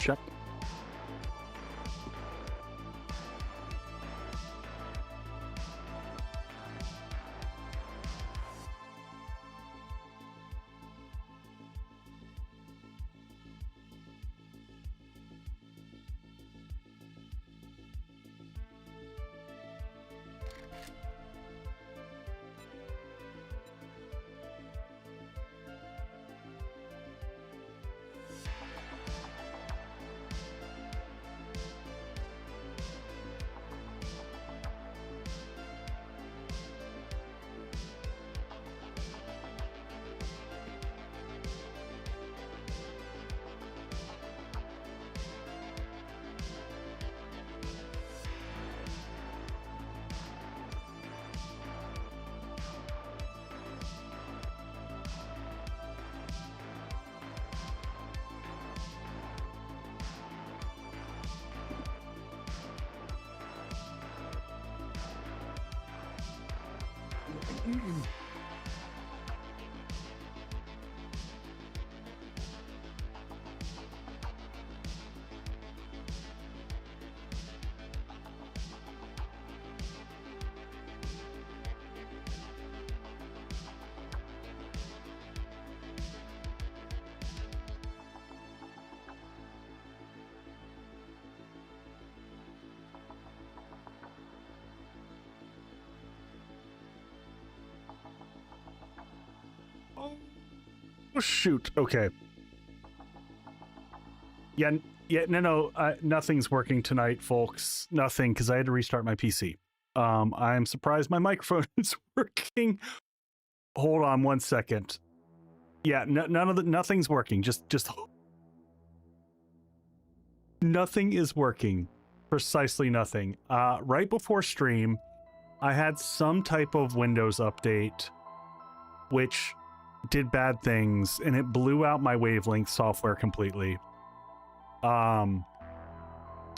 check. Oh, shoot. Okay. Yeah, no, nothing's working tonight, folks. Nothing, because I had to restart my PC. I'm surprised my microphone is working. Hold on 1 second. Yeah, nothing's working. Just nothing is working. Precisely nothing. Right before stream, I had some type of Windows update, which did bad things, and it blew out my wavelength software completely. So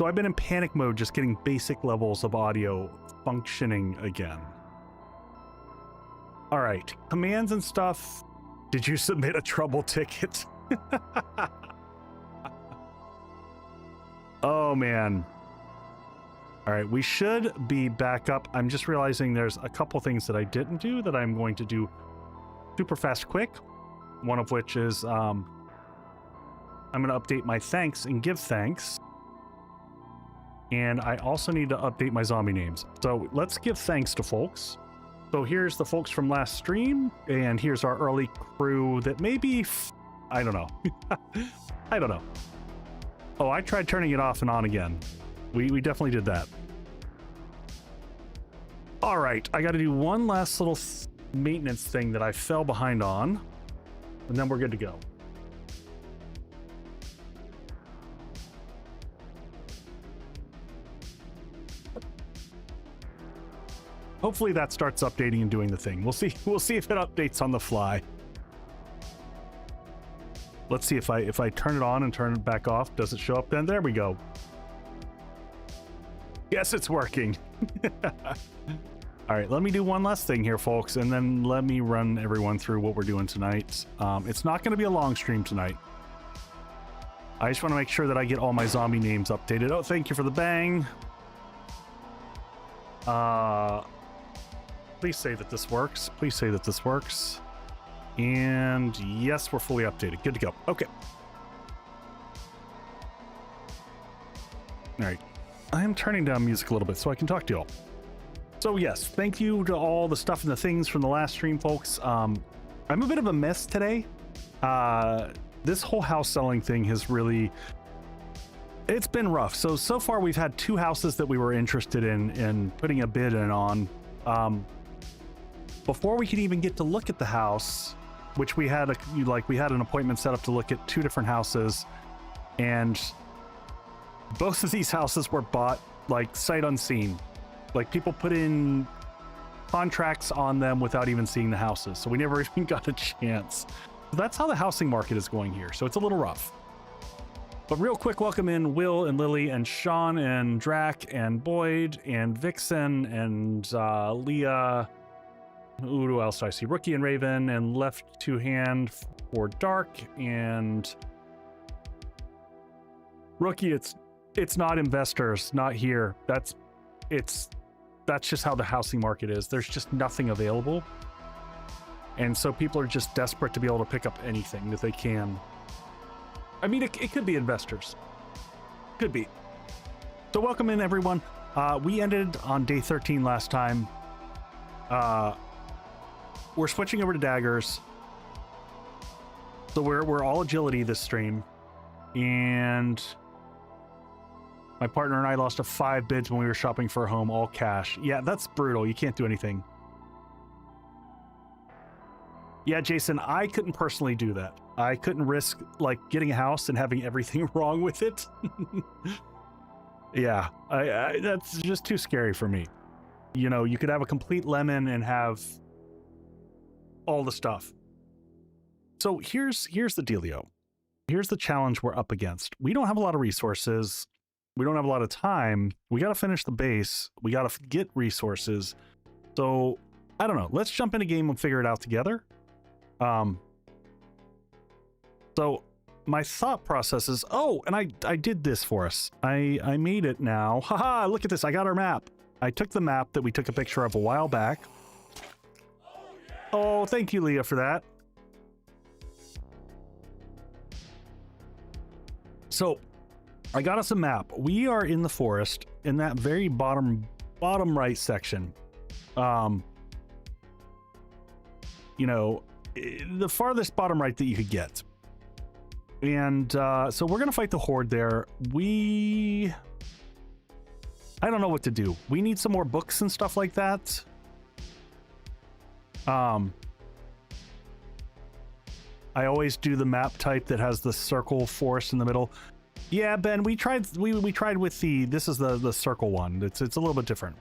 I've been in panic mode, just getting basic levels of audio functioning again. All right, commands and stuff. Did you submit a trouble ticket? Oh man. All right, we should be back up. I'm just realizing there's a couple things that I didn't do that I'm going to do super fast quick. One of which is I'm going to update my thanks and give thanks. And I also need to update my zombie names. So let's give thanks to folks. So here's the folks from last stream, and here's our early crew that maybe, I don't know. I don't know. Oh, I tried turning it off and on again. We definitely did that. All right, I got to do one last little maintenance thing that I fell behind on, and then we're good to go. Hopefully that starts updating and doing the thing. We'll see. We'll see if it updates on the fly. Let's see if I turn it on and turn it back off. Does it show up then? There we go. Yes, it's working. All right, let me do one last thing here, folks, and then let me run everyone through what we're doing tonight. It's not going to be a long stream tonight. I just want to make sure that I get all my zombie names updated. Oh, thank you for the bang. Please say that this works. Please say that this works. And yes, we're fully updated. Good to go. Okay. All right. I am turning down music a little bit so I can talk to y'all. So yes, thank you to all the stuff and the things from the last stream, folks. I'm a bit of a mess today. This whole house selling thing has really... It's been rough. So far we've had 2 houses that we were interested in putting a bid in on. Before we could even get to look at the house, which we had an appointment set up to look at 2 different houses, and both of these houses were bought like sight unseen. Like people put in contracts on them without even seeing the houses, so we never even got a chance. That's how the housing market is going here, so it's a little rough. But real quick, welcome in Will and Lily and Sean and Drac and Boyd and Vixen and Leah. Who else do I see? Rookie and Raven and Left 2 Hand for Dark and Rookie, it's not investors, not here. That's just how the housing market is. There's just nothing available. And so people are just desperate to be able to pick up anything that they can. I mean, it could be investors. Could be. So welcome in, everyone. We ended on day 13 last time. We're switching over to daggers. So we're all agility this stream. And my partner and I lost 5 bids when we were shopping for a home, all cash. Yeah, that's brutal. You can't do anything. Yeah, Jason, I couldn't personally do that. I couldn't risk, like, getting a house and having everything wrong with it. Yeah, I that's just too scary for me. You know, you could have a complete lemon and have all the stuff. So here's the dealio. Here's the challenge we're up against. We don't have a lot of resources. We don't have a lot of time. We got to finish the base. We got to get resources. So, I don't know. Let's jump in a game and figure it out together. So my thought process is, oh, and I did this for us. I made it now. Haha, look at this. I got our map. I took the map that we took a picture of a while back. Oh, thank you, Leah, for that. So I got us a map. We are in the forest in that very bottom right section. You know, the farthest bottom right that you could get. And so we're gonna fight the Horde there. I don't know what to do. We need some more books and stuff like that. I always do the map type that has the circle forest in the middle. Yeah, Ben, we tried with this is the circle one. It's a little bit different.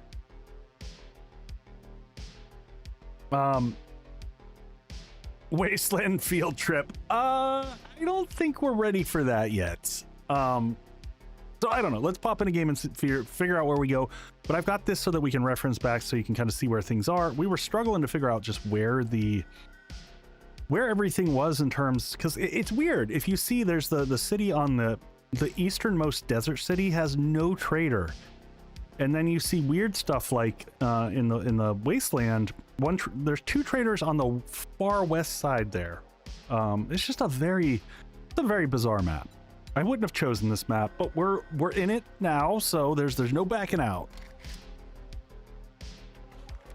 Wasteland field trip. I don't think we're ready for that yet. So I don't know. Let's pop in a game and figure out where we go. But I've got this so that we can reference back so you can kind of see where things are. We were struggling to figure out just where everything was in terms, because it's weird. If you see, there's the city on the easternmost desert city has no trader. And then you see weird stuff like in the wasteland. There's 2 traders on the far west side there. It's just a very bizarre map. I wouldn't have chosen this map, but we're in it now, so there's no backing out.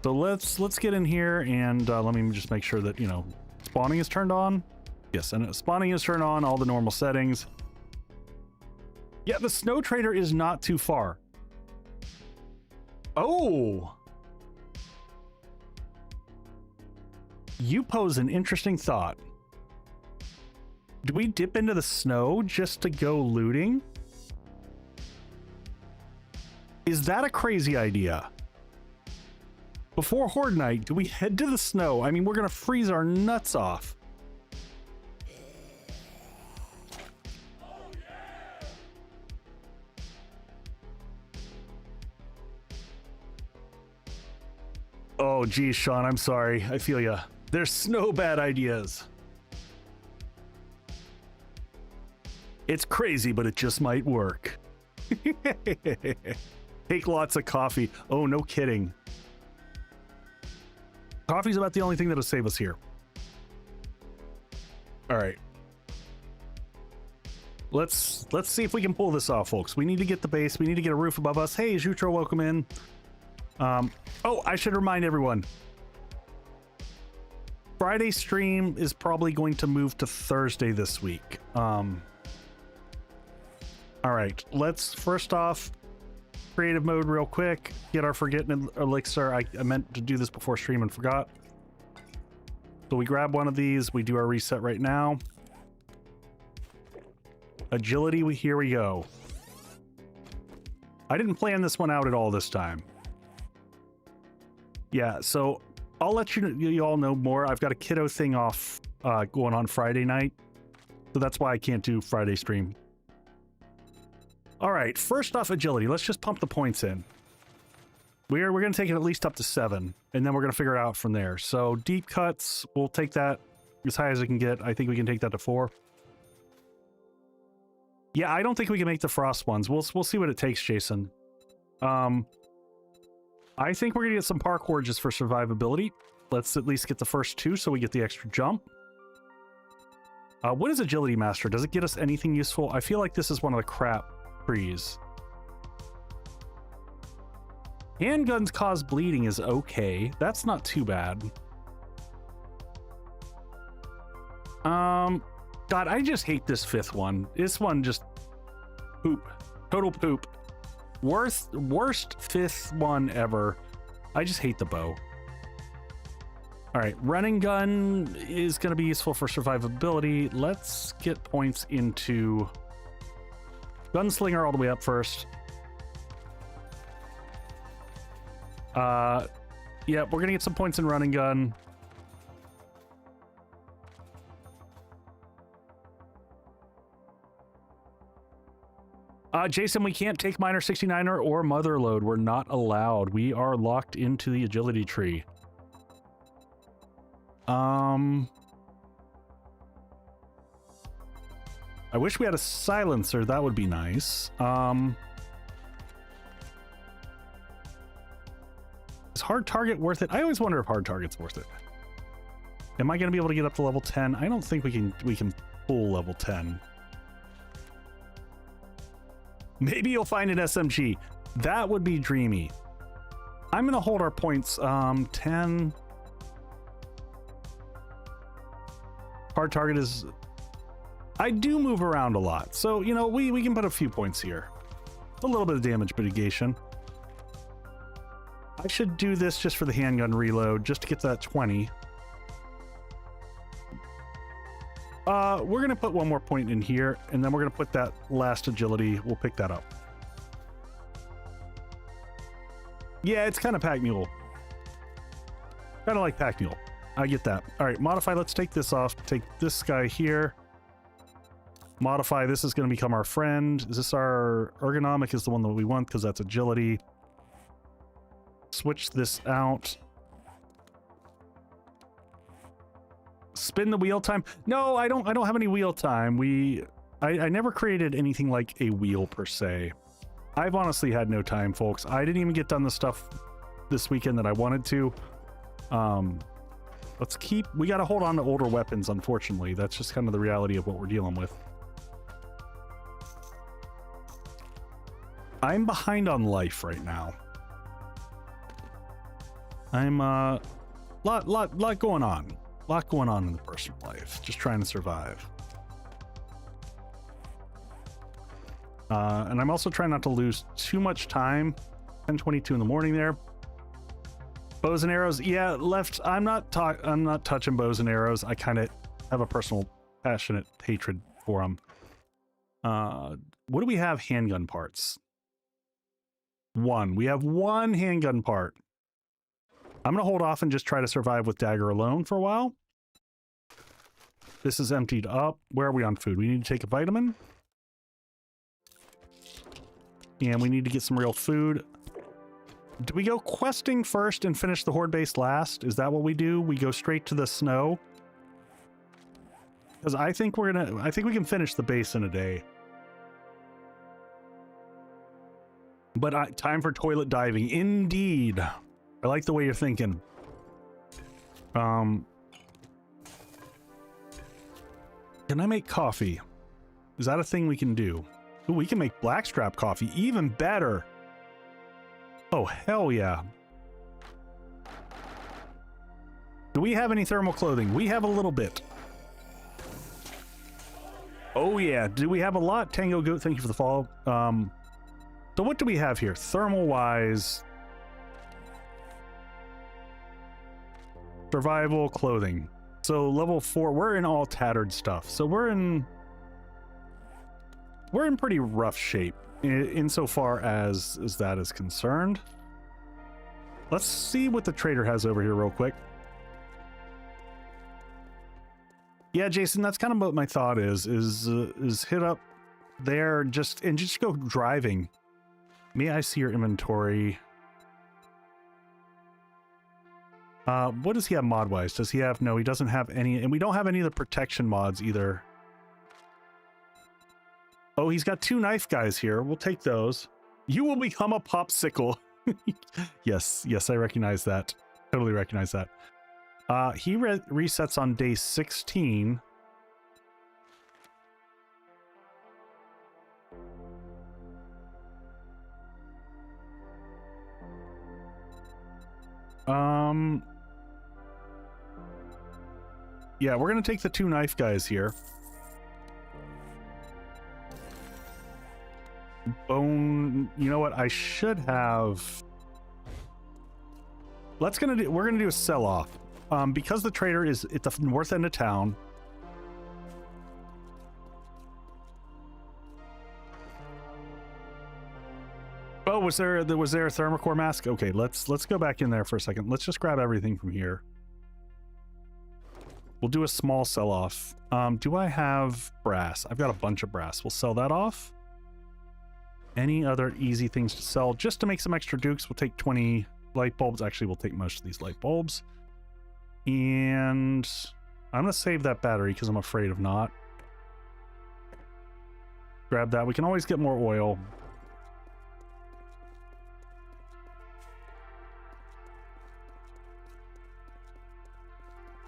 So let's get in here and let me just make sure that, you know, spawning is turned on. Yes, and spawning is turned on, all the normal settings. Yeah, the snow trader is not too far. Oh! You pose an interesting thought. Do we dip into the snow just to go looting? Is that a crazy idea? Before Horde Night, do we head to the snow? I mean, we're gonna freeze our nuts off. Oh, geez, Sean, I'm sorry. I feel ya. There's snow bad ideas. It's crazy, but it just might work. Take lots of coffee. Oh, no kidding. Coffee's about the only thing that'll save us here. All right. Let's see if we can pull this off, folks. We need to get the base. We need to get a roof above us. Hey, Jutro, welcome in. Oh, I should remind everyone. Friday stream is probably going to move to Thursday this week. All right, let's first off creative mode real quick. Get our forgetting elixir. I meant to do this before stream and forgot. So we grab one of these. We do our reset right now. Agility. Here we go. I didn't plan this one out at all this time. Yeah, so I'll let you all know more. I've got a kiddo thing off going on Friday night, so that's why I can't do Friday stream. All right, first off, agility. Let's just pump the points in. We're going to take it at least up to 7, and then we're going to figure it out from there. So deep cuts, we'll take that as high as it can get. I think we can take that to 4. Yeah, I don't think we can make the frost ones. We'll see what it takes, Jason. I think we're gonna get some parkour just for survivability. Let's at least get the first two so we get the extra jump. What is Agility Master? Does it get us anything useful? I feel like this is one of the crap trees. Handguns cause bleeding is okay. That's not too bad. God, I just hate this fifth one. This one just poop. Total poop. Worst fifth one ever. I just hate the bow. All right, running gun is going to be useful for survivability. Let's get points into gunslinger all the way up first. Yeah, we're going to get some points in running gun. Jason, we can't take Miner 69er or Motherload. We're not allowed. We are locked into the agility tree. I wish we had a silencer. That would be nice. Is hard target worth it? I always wonder if hard target's worth it. Am I going to be able to get up to level 10? I don't think we can pull level 10. Maybe you'll find an SMG. That would be dreamy. I'm going to hold our points. 10. Hard target is... I do move around a lot. So, you know, we can put a few points here. A little bit of damage mitigation. I should do this just for the handgun reload, just to get that 20. We're going to put one more point in here, and then we're going to put that last agility. We'll pick that up. Yeah, it's kind of pack mule. Kind of like pack mule. I get that. All right, modify. Let's take this off. Take this guy here. Modify. This is going to become our friend. Is this our ergonomic? Is the one that we want because that's agility. Switch this out. Spin the wheel time. No, I don't have any wheel time. I never created anything like a wheel per se. I've honestly had no time, folks. I didn't even get done the stuff this weekend that I wanted to. We got to hold on to older weapons, unfortunately. That's just kind of the reality of what we're dealing with. I'm behind on life right now. I'm lot going on. A lot going on in the personal life. Just trying to survive. And I'm also trying not to lose too much time. 10:22 in the morning there. Bows and arrows. Yeah, left. I'm not touching bows and arrows. I kind of have a personal passionate hatred for them. What do we have? Handgun parts. One. We have one handgun part. I'm going to hold off and just try to survive with dagger alone for a while. This is emptied up. Where are we on food? We need to take a vitamin. And we need to get some real food. Do we go questing first and finish the horde base last? Is that what we do? We go straight to the snow? Because I think we can finish the base in a day. But time for toilet diving. Indeed. I like the way you're thinking. Can I make coffee? Is that a thing we can do? Ooh, we can make blackstrap coffee. Even better. Oh, hell yeah. Do we have any thermal clothing? We have a little bit. Oh yeah. Do we have a lot? Tango Goat, thank you for the follow. So what do we have here? Thermal wise. Survival clothing. So level 4, we're in all tattered stuff. So we're in pretty rough shape insofar as that is concerned. Let's see what the trader has over here real quick. Yeah, Jason, that's kind of what my thought is hit up there just go driving. May I see your inventory? What does he have mod-wise? Does he have... No, he doesn't have any... And we don't have any of the protection mods either. Oh, he's got 2 knife guys here. We'll take those. You will become a popsicle. Yes, I recognize that. Totally recognize that. He resets on day 16. Yeah, we're gonna take the 2 knife guys here. Bone, you know what? I should have. We're gonna do a sell-off. Because the trader is at the north end of town. Oh, was there a thermocore mask? Okay, let's go back in there for a second. Let's just grab everything from here. We'll do a small sell-off. Do I have brass? I've got a bunch of brass. We'll sell that off. Any other easy things to sell? Just to make some extra dukes, we'll take 20 light bulbs. Actually, we'll take most of these light bulbs. And I'm going to save that battery because I'm afraid of not. Grab that. We can always get more oil.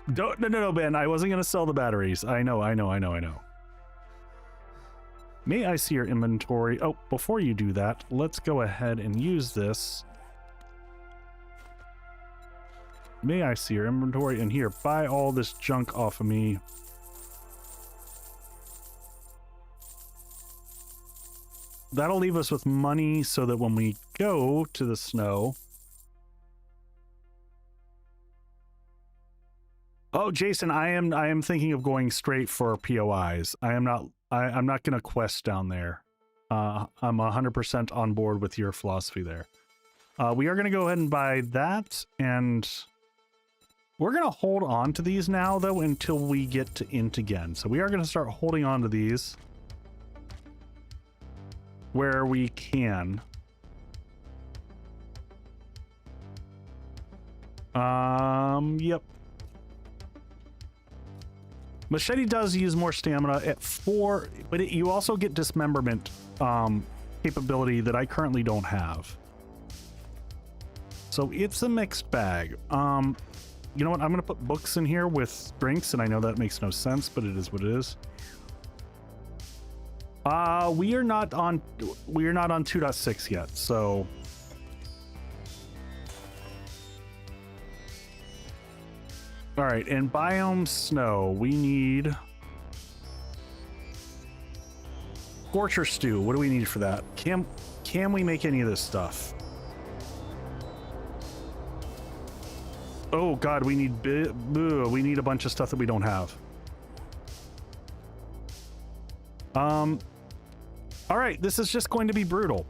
No, Ben. I wasn't going to sell the batteries. I know. May I see your inventory? Oh, before you do that, let's go ahead and use this. May I see your inventory? And here, buy all this junk off of me. That'll leave us with money so that when we go to the snow... Oh, Jason, I am thinking of going straight for POIs. I'm not going to quest down there. I'm 100% on board with your philosophy there. We are going to go ahead and buy that, and we're going to hold on to these now, though, until we get to Int again. So we are going to start holding on to these where we can. Yep. Machete does use more stamina at 4, but you also get dismemberment capability that I currently don't have. So it's a mixed bag. You know what? I'm going to put books in here with drinks, and I know that makes no sense, but it is what it is. We are not on 2.6 yet, so... All right, and biome snow, we need Scorcher stew. What do we need for that? Can we make any of this stuff? Oh God, we need a bunch of stuff that we don't have. All right, this is just going to be brutal.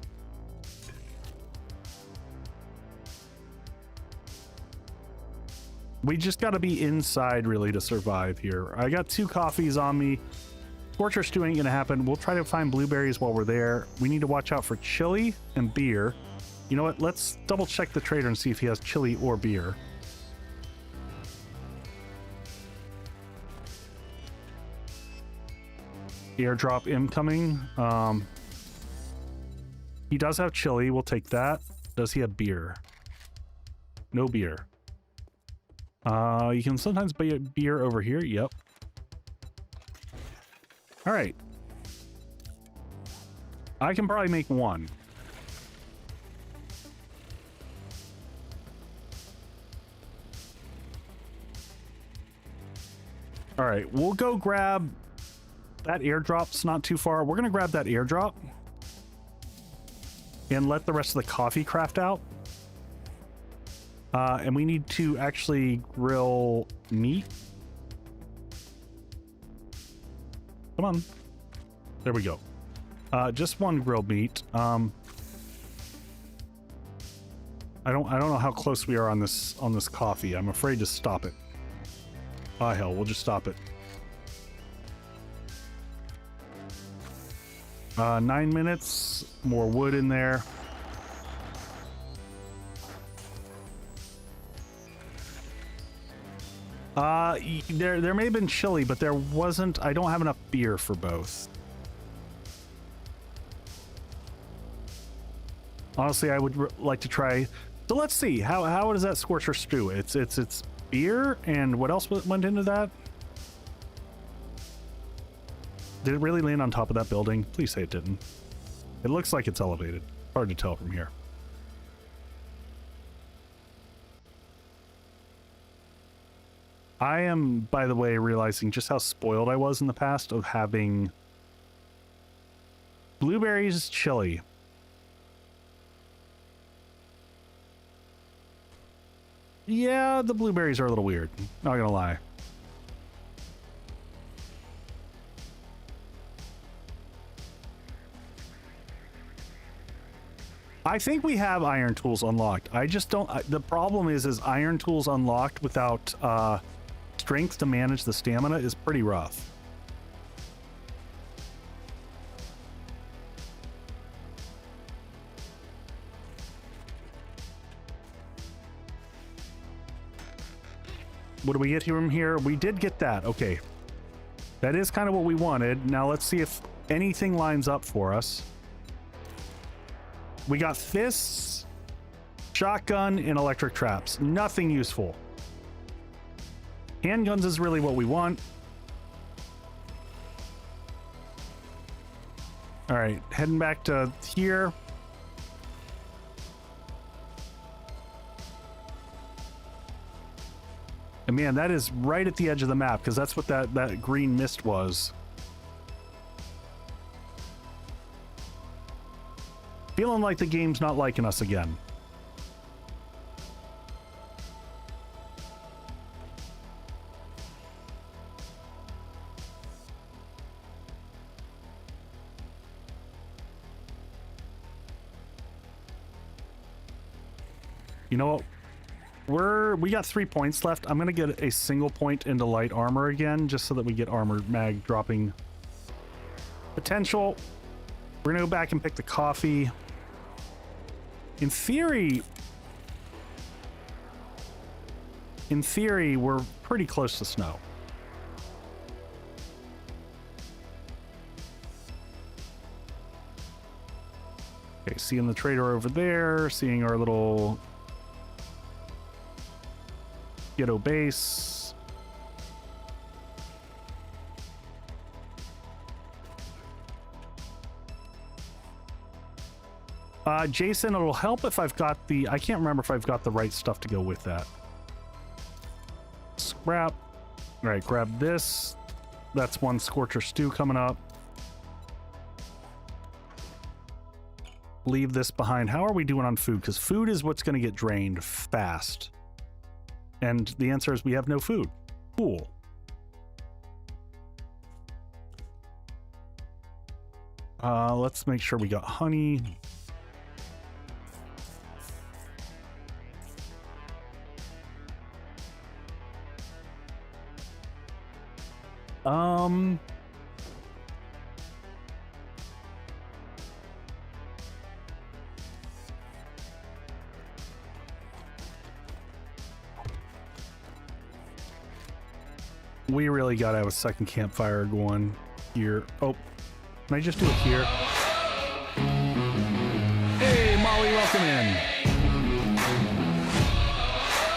We just got to be inside, really, to survive here. I got 2 coffees on me. Scorcher stew ain't gonna happen. We'll try to find blueberries while we're there. We need to watch out for chili and beer. You know what? Let's double check the trader and see if he has chili or beer. Airdrop incoming. He does have chili. We'll take that. Does he have beer? No beer. You can sometimes buy beer over here. Yep. All right. I can probably make 1. All right, we'll go grab that airdrop's not too far. We're gonna grab that airdrop and let the rest of the coffee craft out. And we need to actually grill meat. Come on. There we go. Just 1 grilled meat. I don't know how close we are on this coffee. I'm afraid to stop it. Ah, hell, we'll just stop it. 9 minutes. More wood in there. There may have been chili, but there wasn't. I don't have enough beer for both. Honestly, I would like to try. So let's see. How does that scorcher stew? It's beer, and what else went into that? Did it really land on top of that building? Please say it didn't. It looks like it's elevated. Hard to tell from here. I am, by the way, realizing just how spoiled I was in the past of having blueberries chili. Yeah, the blueberries are a little weird. Not gonna lie. I think we have iron tools unlocked. I just don't. The problem is iron tools unlocked without strength to manage the stamina is pretty rough. What do we get from here? We did get that. Okay. That is kind of what we wanted. Now let's see if anything lines up for us. We got fists, shotgun, and electric traps. Nothing useful. Handguns is really what we want. All right, heading back to here. And man, that is right at the edge of the map, because that's what that green mist was. Feeling like the game's not liking us again. You know what? We got 3 points left. I'm gonna get a single point into light armor again, just so that we get armor mag dropping potential. We're gonna go back and pick the coffee. In theory, we're pretty close to snow. Okay, seeing the trader over there, seeing our little ghetto base. Jason, it'll help if I've got I can't remember if I've got the right stuff to go with that. Scrap. All right, grab this. That's one scorcher stew coming up. Leave this behind. How are we doing on food? Because food is what's going to get drained fast. And the answer is we have no food. Cool. Let's make sure we got honey. We really gotta have a second campfire going here. Oh, can I just do it here? Hey, Molly, welcome in.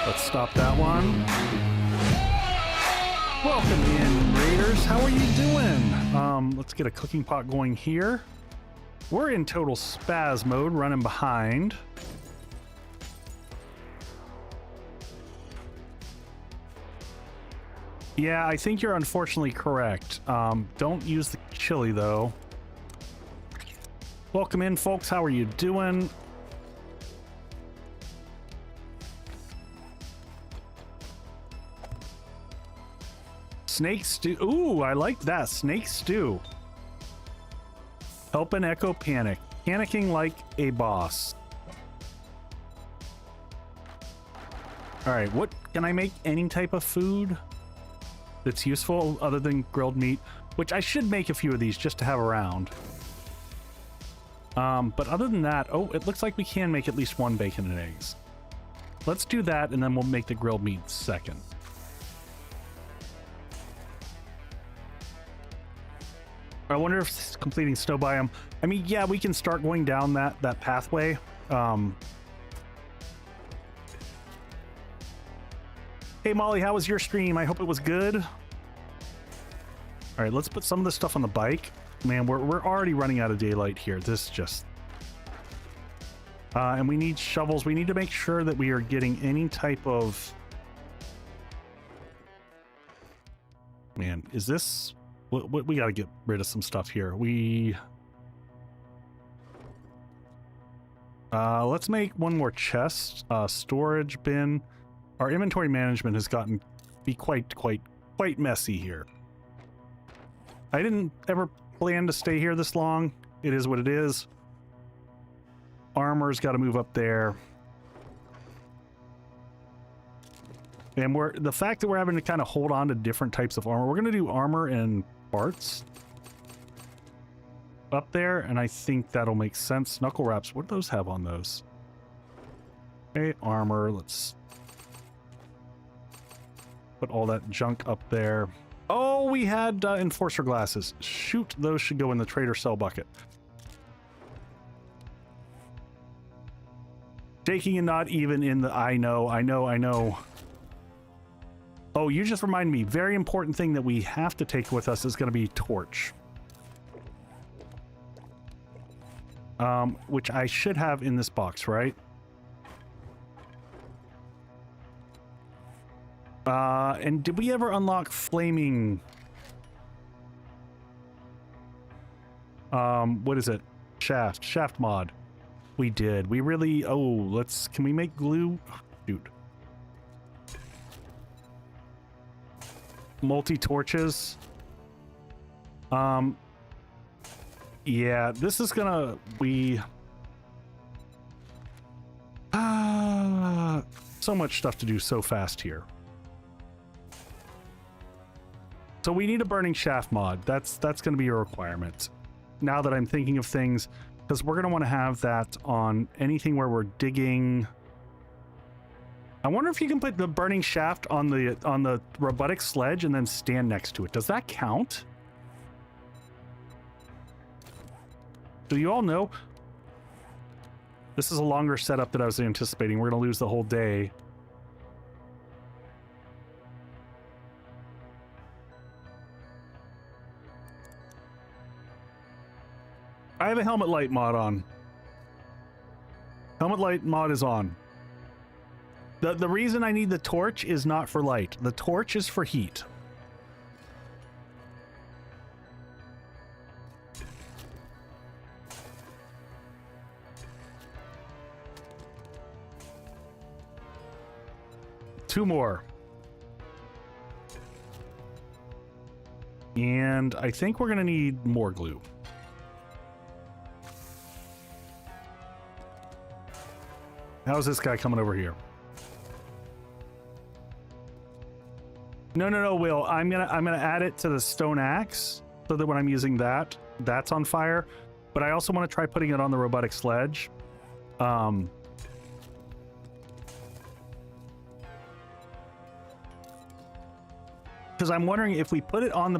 Let's stop that one. Welcome in, Raiders. How are you doing? Let's get a cooking pot going here. We're in total spaz mode, running behind. Yeah, I think you're unfortunately correct. Don't use the chili, though. Welcome in, folks. How are you doing? Snake stew. Ooh, I like that. Snake stew. Help an echo panic. Panicking like a boss. All right, what can I make? Any type of food that's useful other than grilled meat, which I should make a few of these just to have around. But other than that, oh, it looks like we can make at least one bacon and eggs. Let's do that, and then we'll make the grilled meat second. I wonder if completing Snow Biome. I mean, yeah, we can start going down that pathway. Hey Molly, how was your stream? I hope it was good. All right, let's put some of this stuff on the bike. Man, we're already running out of daylight here. This just... and we need shovels. We need to make sure that we are getting any type of... Man, is this... We got to get rid of some stuff here. Let's make one more chest. Storage bin. Our inventory management has gotten to be quite messy here. I didn't ever plan to stay here this long. It is what it is. Armor's got to move up there. And the fact that we're having to kind of hold on to different types of armor, we're going to do armor and parts up there, and I think that'll make sense. Knuckle wraps, what do those have on those? Okay, armor, let's put all that junk up there. Oh, we had enforcer glasses. Shoot, those should go in the trader cell bucket. Shaking and not even in the I know. Oh, you just reminded me. Very important thing that we have to take with us is going to be torch. Which I should have in this box, right? And did we ever unlock flaming... what is it? Shaft mod. We did. We really... Oh, can we make glue? Shoot. Multi-torches. Yeah, this is gonna... so much stuff to do so fast here. So we need a burning shaft mod. That's going to be a requirement. Now that I'm thinking of things, because we're going to want to have that on anything where we're digging. I wonder if you can put the burning shaft on the robotic sledge and then stand next to it. Does that count? Do you all know? This is a longer setup than I was anticipating. We're going to lose the whole day. I have a helmet light mod on. Helmet light mod is on. The reason I need the torch is not for light. The torch is for heat. Two more. And I think we're going to need more glue. How's this guy coming over here? No, Will. I'm gonna add it to the stone axe so that when I'm using that, that's on fire. But I also want to try putting it on the robotic sledge. Because I'm wondering if we put it on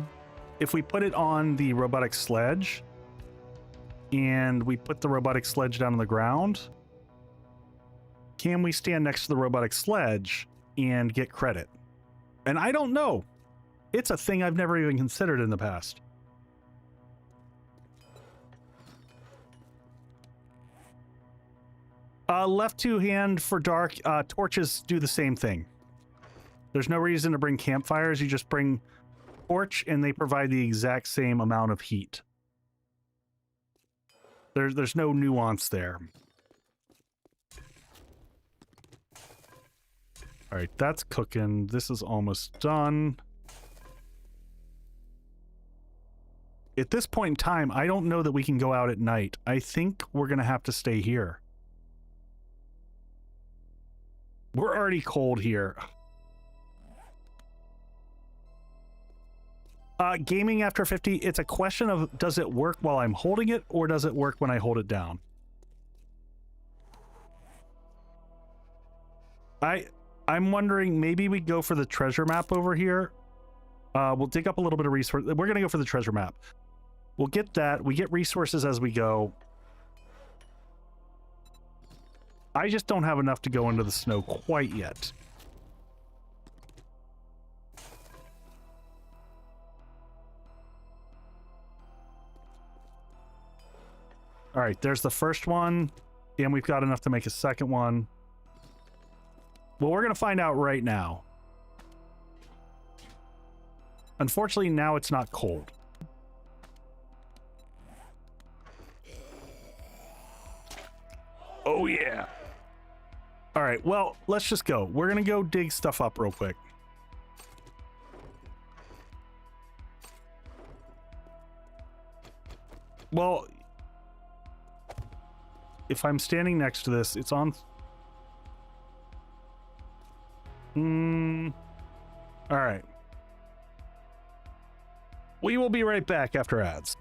the robotic sledge, and we put the robotic sledge down on the ground, can we stand next to the robotic sledge and get credit? And I don't know. It's a thing I've never even considered in the past. Left two hand for dark. Torches do the same thing. There's no reason to bring campfires. You just bring torch and they provide the exact same amount of heat. There's no nuance there. All right, that's cooking. This is almost done. At this point in time, I don't know that we can go out at night. I think we're going to have to stay here. We're already cold here. Gaming after 50, it's a question of does it work while I'm holding it or does it work when I hold it down? I'm wondering, maybe we go for the treasure map over here. We'll dig up a little bit of resource. We're going to go for the treasure map. We'll get that. We get resources as we go. I just don't have enough to go into the snow quite yet. All right, there's the first one, and we've got enough to make a second one. Well, we're going to find out right now. Unfortunately, now it's not cold. Oh, yeah. All right, well, let's just go. We're going to go dig stuff up real quick. Well, if I'm standing next to this, it's on... All right. We will be right back after ads.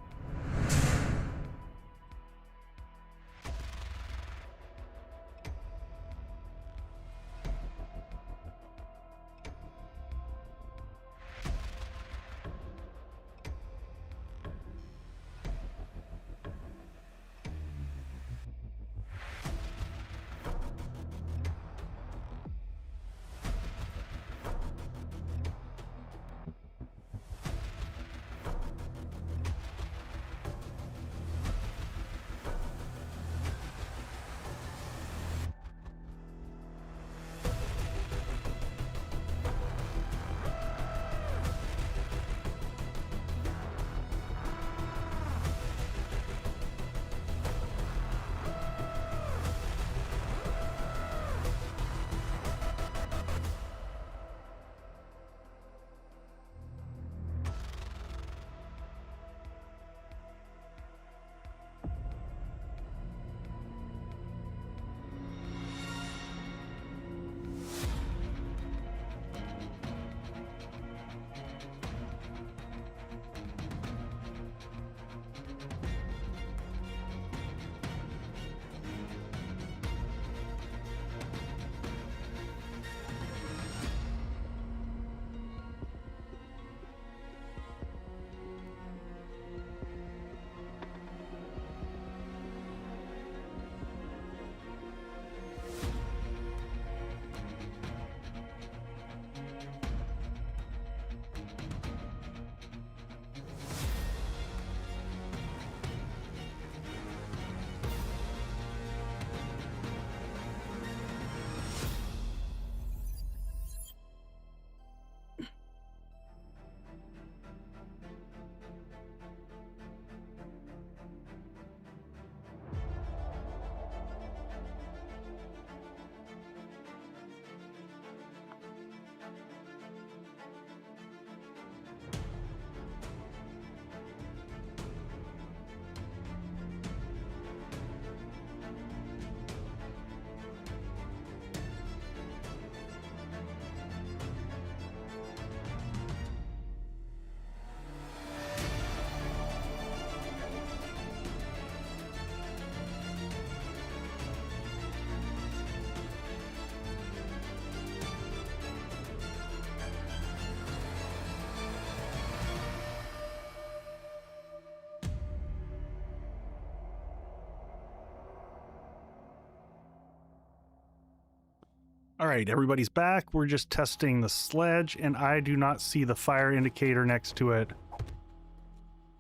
All right, everybody's back. We're just testing the sledge, and I do not see the fire indicator next to it.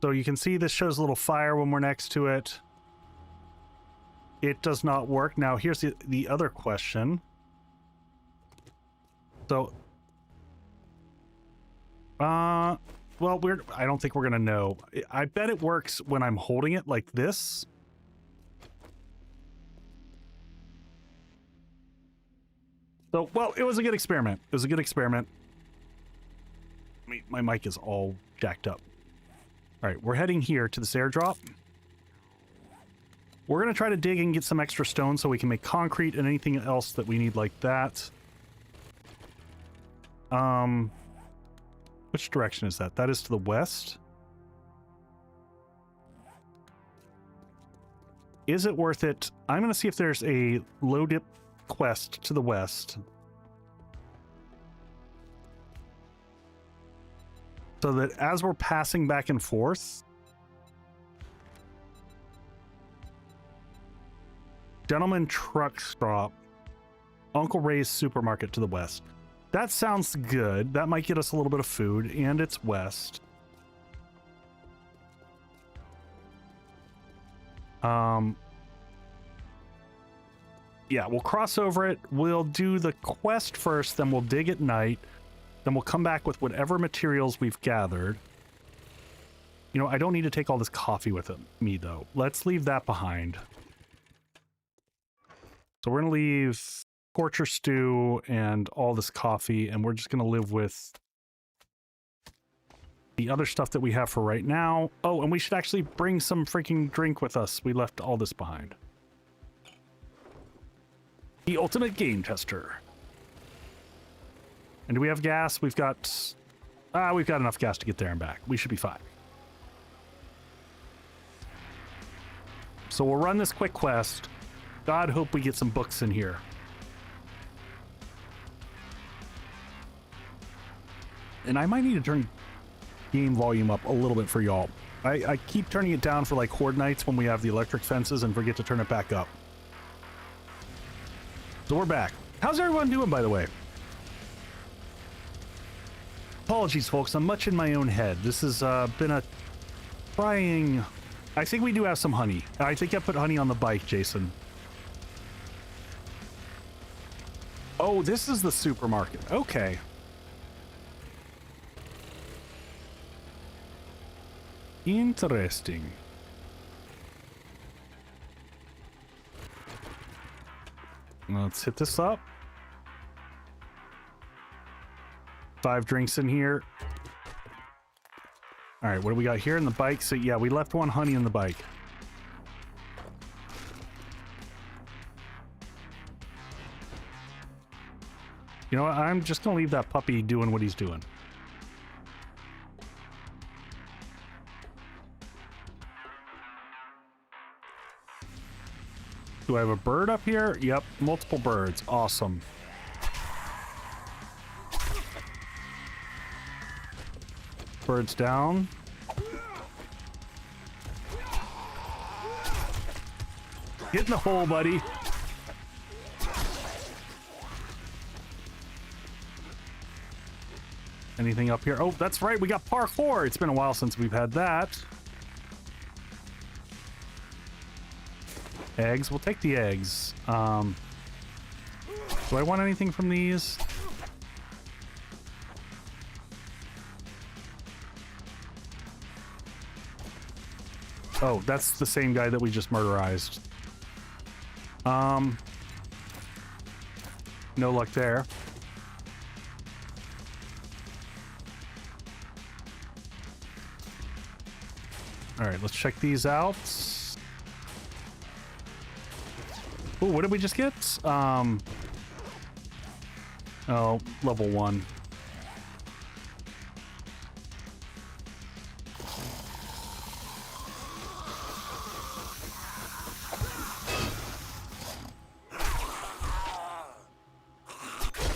So you can see this shows a little fire when we're next to it. It does not work. Now, here's the other question. So, well, I don't think we're gonna know. I bet it works when I'm holding it like this. So, well, it was a good experiment. It was a good experiment. My mic is all jacked up. All right, we're heading here to this airdrop. We're going to try to dig and get some extra stone so we can make concrete and anything else that we need like that. Which direction is that? That is to the west. Is it worth it? I'm going to see if there's a low dip quest to the west. So that as we're passing back and forth, Gentleman Truck Stop. Uncle Ray's Supermarket to the west. That sounds good. That might get us a little bit of food, and it's west. Yeah, we'll cross over it. We'll do the quest first, then we'll dig at night. Then we'll come back with whatever materials we've gathered. You know, I don't need to take all this coffee with me, though. Let's leave that behind. So we're going to leave torture stew and all this coffee, and we're just going to live with the other stuff that we have for right now. Oh, and we should actually bring some freaking drink with us. We left all this behind. The ultimate game tester. And do we have gas? We've got enough gas to get there and back. We should be fine. So we'll run this quick quest. God, hope we get some books in here. And I might need to turn game volume up a little bit for y'all. I keep turning it down for like Horde Nights when we have the electric fences and forget to turn it back up. So we're back. How's everyone doing, by the way? Apologies, folks. I'm much in my own head. This has been a trying... I think we do have some honey. I think I put honey on the bike, Jason. Oh, this is the supermarket. Okay. Interesting. Let's hit this up. 5 drinks in here. All right, what do we got here in the bike? So yeah, we left 1 honey in the bike. You know what? I'm just gonna leave that puppy doing what he's doing. Do I have a bird up here? Yep, multiple birds. Awesome. Birds down. Get in the hole, buddy. Anything up here? Oh, that's right. We got parkour. It's been a while since we've had that. Eggs. We'll take the eggs. Do I want anything from these? Oh, that's the same guy that we just murderized. No luck there. All right, let's check these out. Oh, what did we just get? Oh, level 1.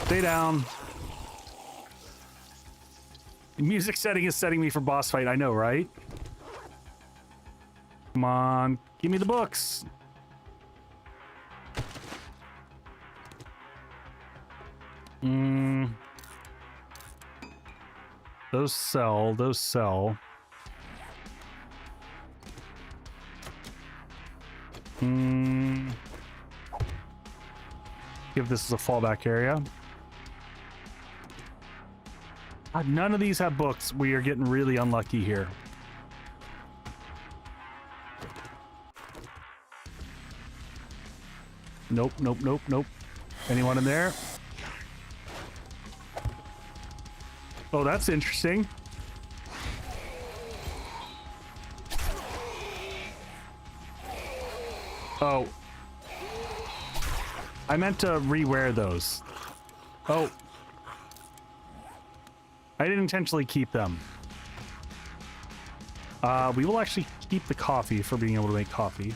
Stay down. The music setting is setting me for boss fight. I know, right? Come on, give me the books. Those sell, those sell. Give this as a fallback area. God, none of these have books. We are getting really unlucky here. Nope, nope, nope, nope. Anyone in there? Oh, that's interesting. Oh. I meant to rewear those. Oh. I didn't intentionally keep them. We will actually keep the coffee for being able to make coffee.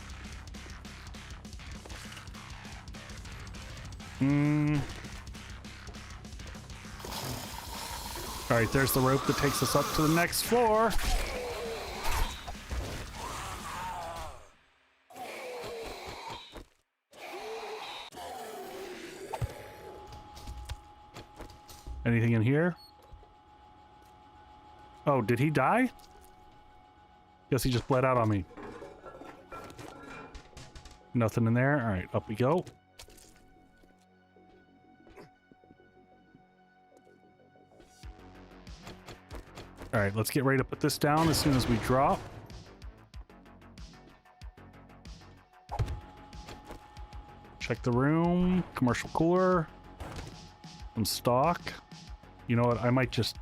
All right, there's the rope that takes us up to the next floor. Anything in here? Oh, did he die? Guess he just bled out on me. Nothing in there. All right, up we go. All right, let's get ready to put this down as soon as we drop. Check the room. Commercial cooler. Some stock. You know what? I might just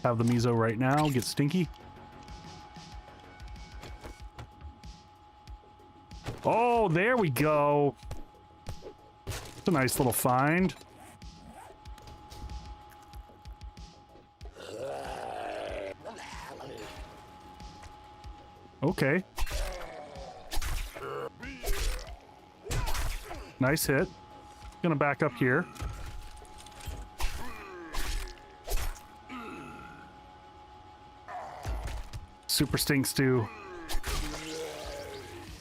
have the miso right now. Get stinky. Oh, there we go. It's a nice little find. Okay. Nice hit. Gonna back up here. Super stink stew.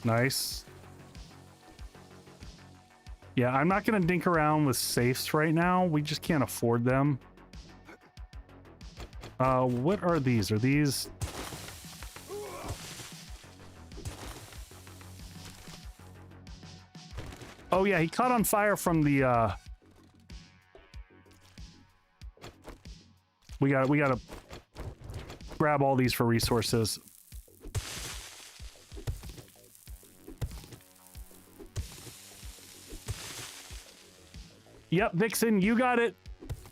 Nice. Yeah, I'm not gonna dink around with safes right now. We just can't afford them. What are these? Are these... Oh yeah, he caught on fire from the, We gotta grab all these for resources. Yep, Vixen, you got it.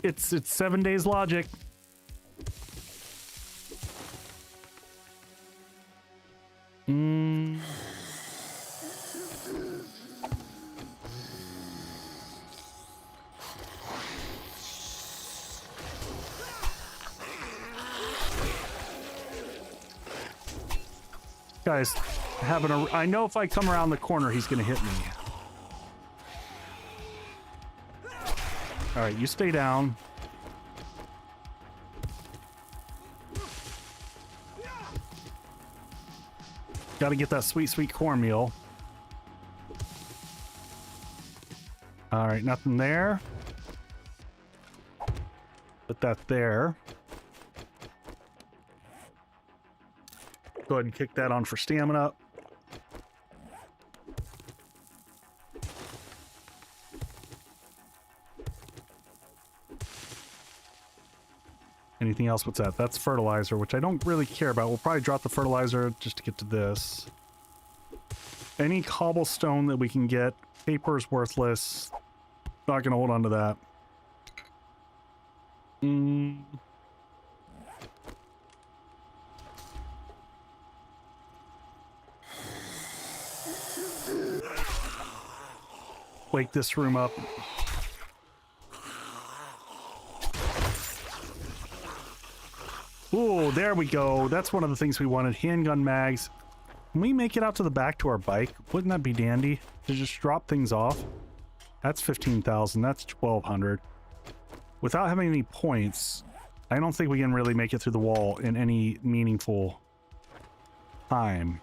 It's 7 days logic. Guys, having a... I know if I come around the corner, he's gonna hit me. All right, you stay down. Got to get that sweet, sweet cornmeal. All right, nothing there. Put that there. Go ahead and kick that on for stamina. Anything else? What's that? That's fertilizer, which I don't really care about. We'll probably drop the fertilizer just to get to this. Any cobblestone that we can get. Paper is worthless. Not gonna hold on to that. Wake this room up. Ooh, there we go. That's one of the things we wanted. Handgun mags. Can we make it out to the back to our bike? Wouldn't that be dandy? To just drop things off? That's 15,000. That's 1,200. Without having any points, I don't think we can really make it through the wall in any meaningful time.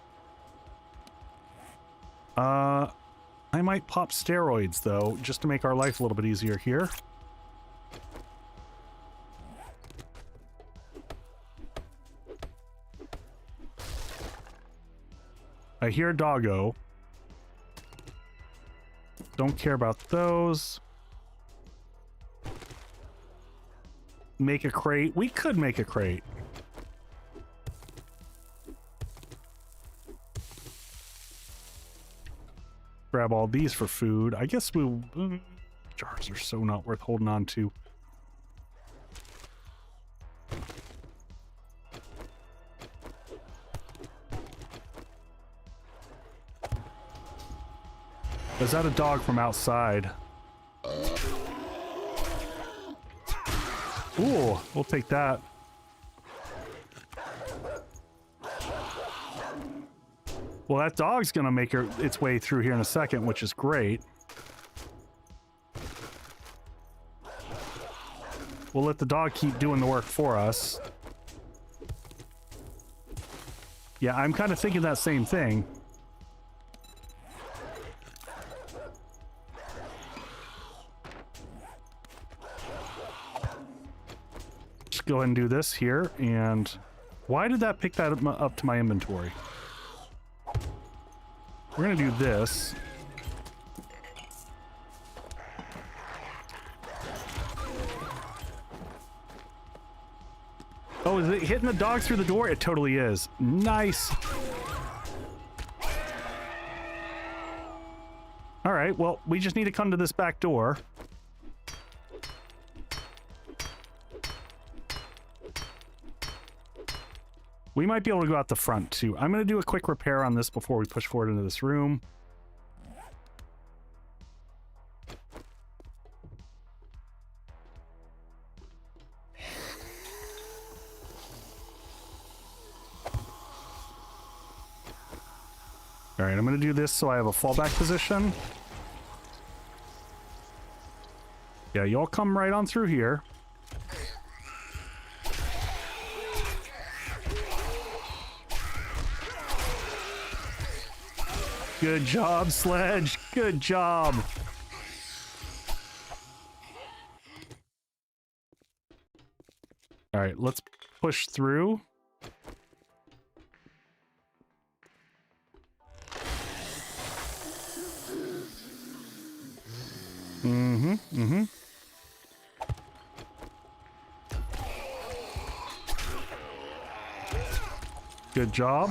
I might pop steroids, though, just to make our life a little bit easier here. I hear a doggo. Don't care about those. Make a crate. We could make a crate. Grab all these for food. I guess we'll... jars are so not worth holding on to. Is that a dog from outside? Ooh, we'll take that. Well, that dog's gonna make its way through here in a second, which is great. We'll let the dog keep doing the work for us. Yeah, I'm kind of thinking that same thing. go ahead and do this here. And why did that pick that up to my inventory? We're gonna do this. Oh, is it hitting the dogs through the door? It totally is. Nice. All right, well, we just need to come to this back door. We might be able to go out the front, too. I'm going to do a quick repair on this before we push forward into this room. All right, I'm going to do this so I have a fallback position. Yeah, y'all come right on through here. Good job, Sledge. Good job. All right, let's push through. Good job.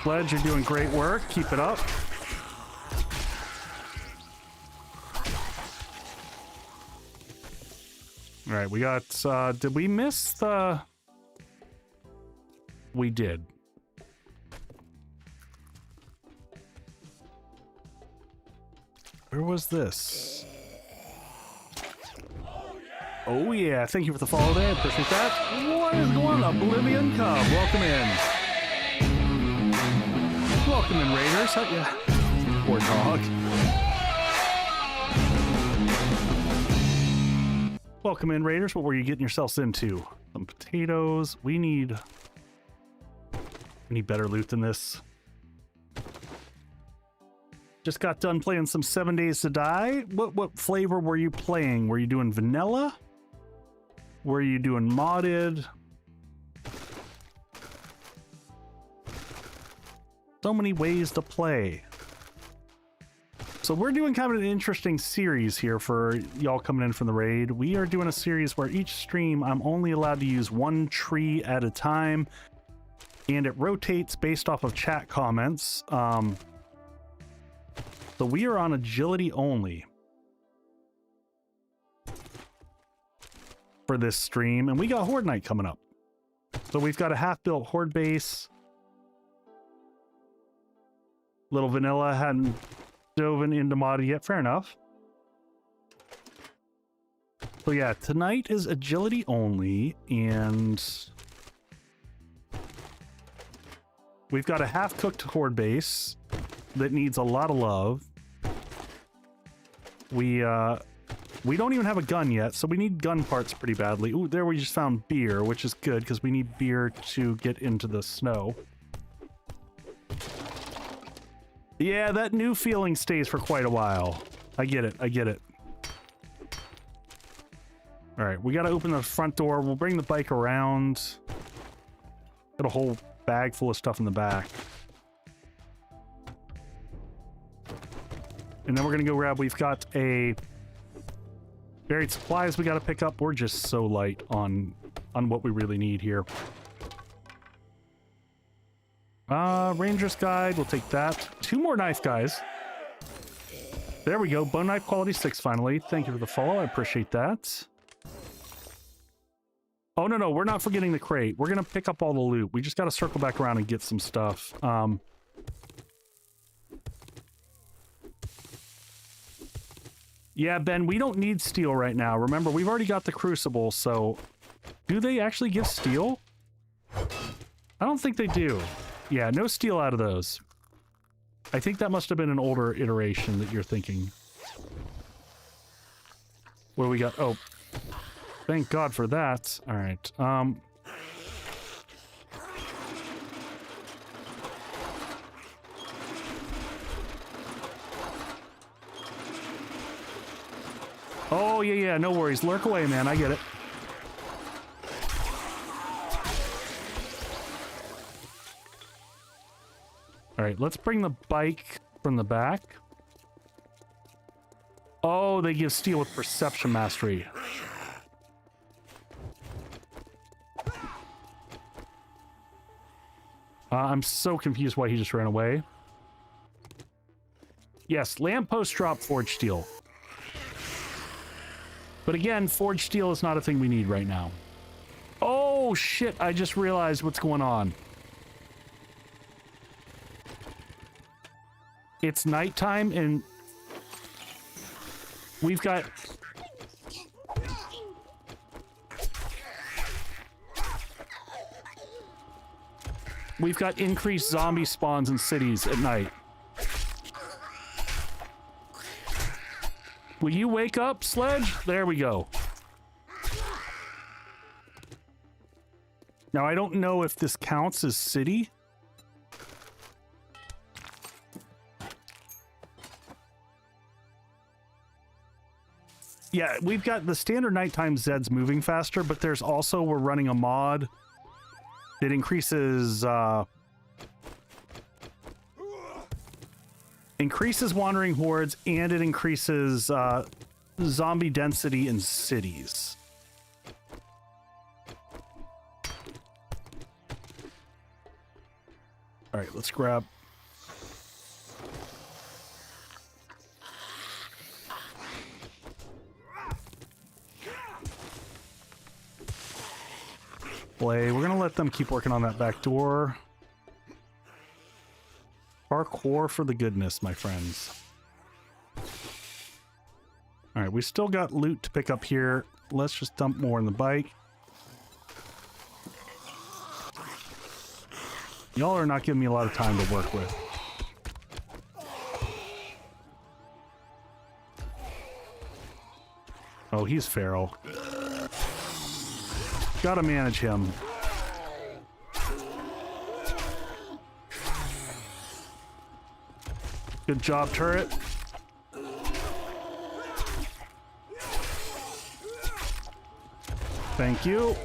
Sledge, you're doing great work. Keep it up. All right, we got, did we miss the... We did. Where was this? Oh yeah, thank you for the follow there. Appreciate that. What is going on? Oblivion Cub, welcome in. Welcome in, Raiders. Yeah. Poor dog. Welcome in, Raiders. What were you getting yourselves into? Some potatoes. We need better loot than this. Just got done playing some 7 Days to Die. What flavor were you playing? Were you doing vanilla? Were you doing modded? So many ways to play. So we're doing kind of an interesting series here for y'all coming in from the raid. We are doing a series where each stream I'm only allowed to use one tree at a time, and it rotates based off of chat comments. So we are on agility only for this stream, and we got Horde Night coming up. So we've got a half-built Horde base. Little vanilla, hadn't dove into modded yet. Fair enough. So yeah, tonight is agility only, and we've got a half-cooked Horde base that needs a lot of love. We don't even have a gun yet, so we need gun parts pretty badly. Ooh, there we just found beer, which is good because we need beer to get into the snow. Yeah, that new feeling stays for quite a while. I get it, I get it. All right, we gotta open the front door. We'll bring the bike around. Got a whole bag full of stuff in the back. And then we're gonna go grab, we've got a buried supplies we gotta pick up. We're just so light on what we really need here. Ranger's Guide, we'll take that. 2 more knife guys. There we go, bone knife quality 6 finally. Thank you for the follow, I appreciate that. Oh no, we're not forgetting the crate. We're gonna pick up all the loot. We just gotta circle back around and get some stuff. Yeah, Ben, we don't need steel right now. Remember, we've already got the crucible, so... Do they actually give steel? I don't think they do. Yeah, no steel out of those. I think that must have been an older iteration that you're thinking. What do we got? Oh, thank God for that. All right. Oh, yeah, yeah, no worries. Lurk away, man. I get it. All right, let's bring the bike from the back. Oh, they give steel with perception mastery. I'm so confused why he just ran away. Yes, lamppost drop forged steel. But again, forged steel is not a thing we need right now. Oh, shit, I just realized what's going on. It's nighttime and we've got... We've got increased zombie spawns in cities at night. Will you wake up, Sledge? There we go. Now, I don't know if this counts as city. Yeah, we've got the standard nighttime Zeds moving faster, but there's also, we're running a mod. It increases wandering hordes, and it increases zombie density in cities. All right, let's grab... We're gonna let them keep working on that back door. Parkour for the goodness, my friends. All right, we still got loot to pick up here. Let's just dump more in the bike. Y'all are not giving me a lot of time to work with. Oh, he's feral. Gotta manage him. Good job, turret. Thank you.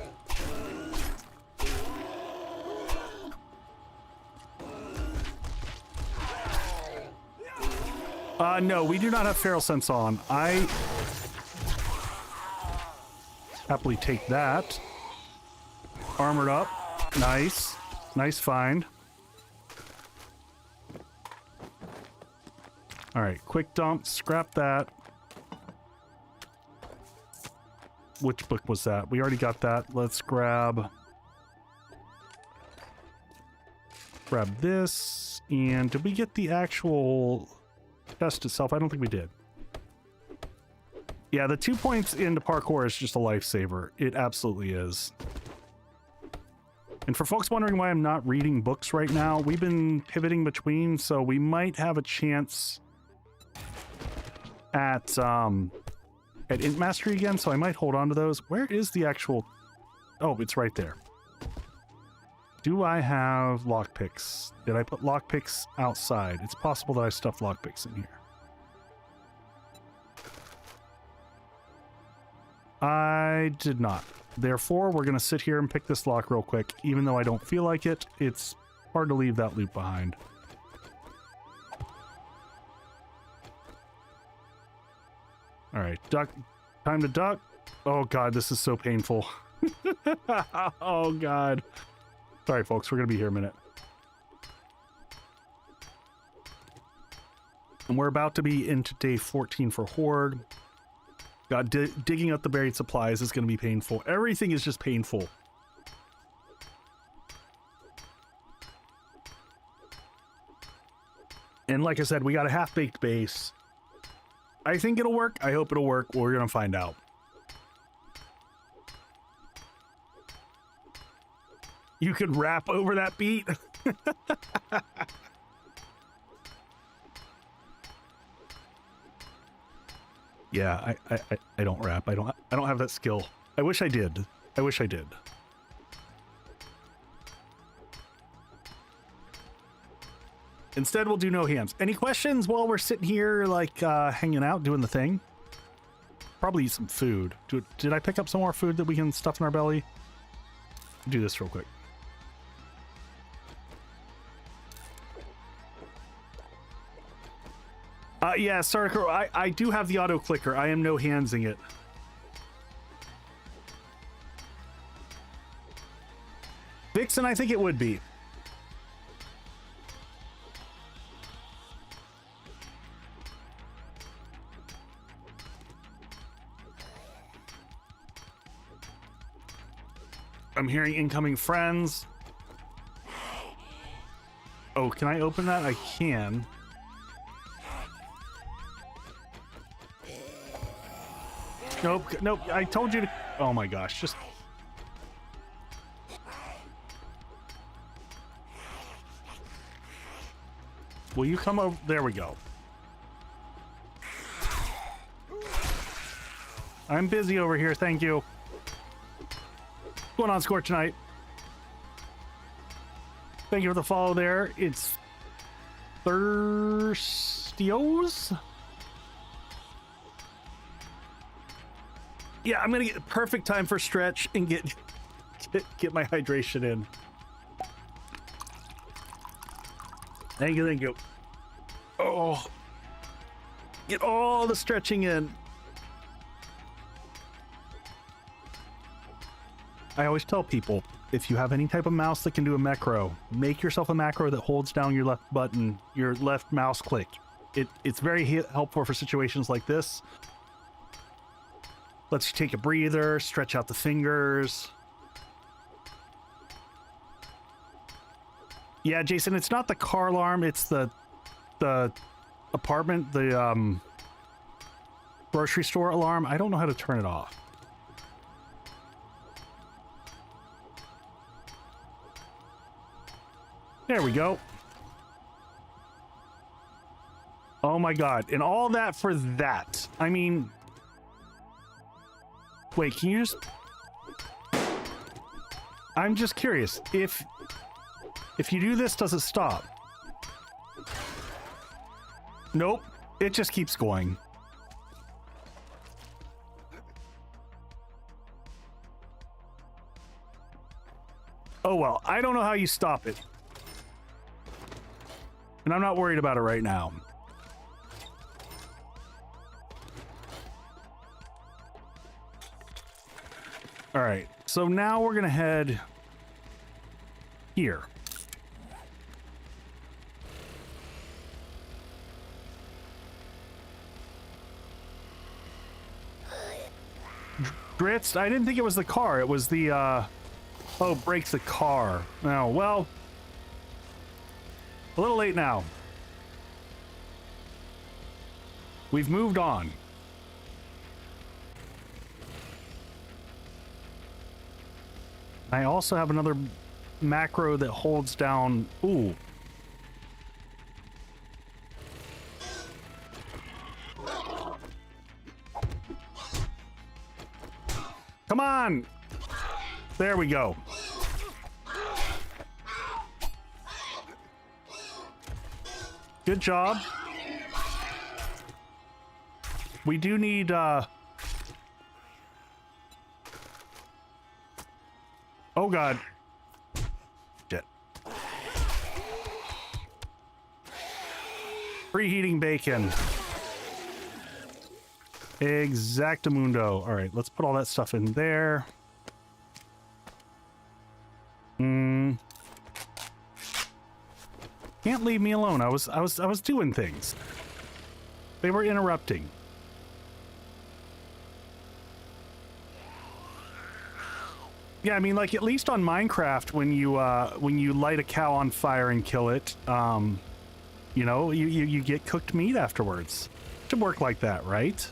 No, we do not have feral sense on. I happily take that. Armored up. Nice. Nice find. Alright, quick dump. Scrap that. Which book was that? We already got that. Let's grab this. And did we get the actual chest itself? I don't think we did. Yeah, the 2 points into parkour is just a lifesaver. It absolutely is. And for folks wondering why I'm not reading books right now, we've been pivoting between, so we might have a chance at Int Mastery again, so I might hold on to those. Where is the actual... Oh, it's right there. Do I have lockpicks? Did I put lockpicks outside? It's possible that I stuffed lockpicks in here. I did not. Therefore, we're going to sit here and pick this lock real quick. Even though I don't feel like it, it's hard to leave that loot behind. All right, duck. Time to duck. Oh, God, this is so painful. Oh, God. Sorry, folks. We're going to be here a minute. And we're about to be into day 14 for Horde. God, digging up the buried supplies is going to be painful. Everything is just painful. And like I said, we got a half-baked base. I think it'll work. I hope it'll work. We're going to find out. You could rap over that beat. Yeah, I don't rap. I don't have that skill. I wish I did. I wish I did. Instead, we'll do no hands. Any questions while we're sitting here, like, hanging out, doing the thing? probably eat some food. Did I pick up some more food that we can stuff in our belly? Do this real quick. Yeah, Sarker, I do have the auto clicker. I am no handsing it. Vixen, I think it would be. I'm hearing incoming friends. Oh, can I open that? I can. Nope, nope, I told you to... Oh my gosh, just... Will you come over? There we go. I'm busy over here, thank you. What's going on, Scorch Night? Thank you for the follow there. It's Thirstios? Yeah, I'm gonna get perfect time for stretch and get my hydration in. Thank you, thank you. Oh, get all the stretching in. I always tell people, if you have any type of mouse that can do a macro, make yourself a macro that holds down your left button, your left mouse click. It's very helpful for situations like this. Lets you take a breather, stretch out the fingers. Yeah, Jason, it's not the car alarm, it's the apartment, the grocery store alarm. I don't know how to turn it off. There we go. Oh my god, and all that for that. I mean... Wait, can you just... I'm just curious, if you do this, does it stop? Nope, it just keeps going. Oh well, I don't know how you stop it. And I'm not worried about it right now. All right, so now we're gonna head here. Dritz, I didn't think it was the car. It was the, oh, breaks the car. Oh, well, a little late now. We've moved on. I also have another macro that holds down... Ooh. Come on! There we go. Good job. We do need, Oh god. Shit. Preheating bacon. Exactamundo. All right, let's put all that stuff in there. Can't leave me alone. I was doing things. They were interrupting. Yeah, I mean, like, at least on Minecraft, when you light a cow on fire and kill it, you know, you get cooked meat afterwards. It should work like that, right?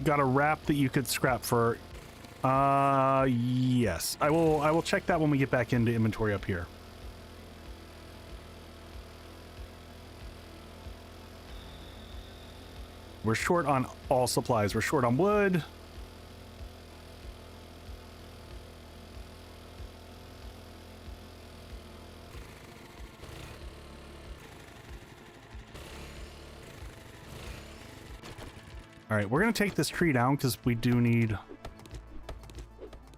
Got a wrap that you could scrap for... yes. I will check that when we get back into inventory up here. We're short on all supplies. We're short on wood. All right, we're gonna take this tree down because we do need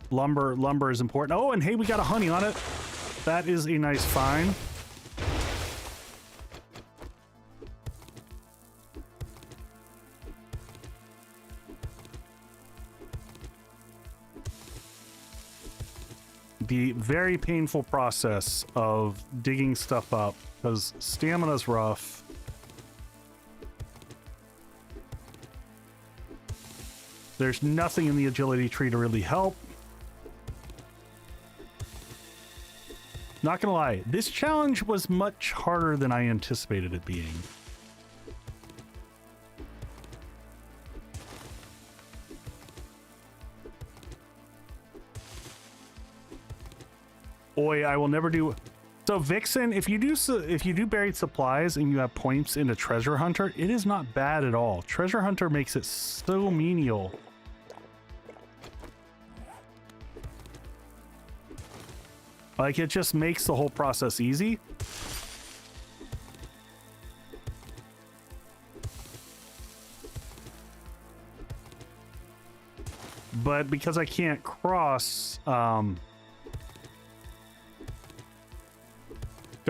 lumber. Lumber is important. Oh, and hey, we got a honey on it. That is a nice find. The very painful process of digging stuff up because stamina's rough. There's nothing in the agility tree to really help. Not gonna lie, this challenge was much harder than I anticipated it being. Boy, I will never do. So Vixen, if you do buried supplies and you have points into Treasure Hunter, it is not bad at all. Treasure Hunter makes it so menial. Like, it just makes the whole process easy. But because I can't cross, got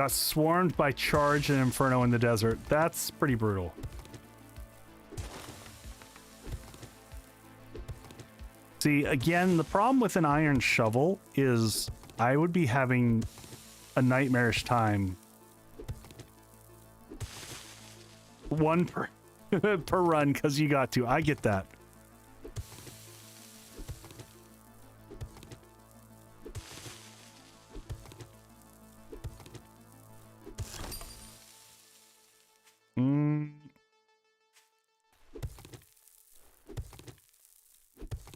swarmed by Charge and Inferno in the desert. That's pretty brutal. See, again, the problem with an iron shovel is I would be having a nightmarish time. One per, per run, because you got to. I get that.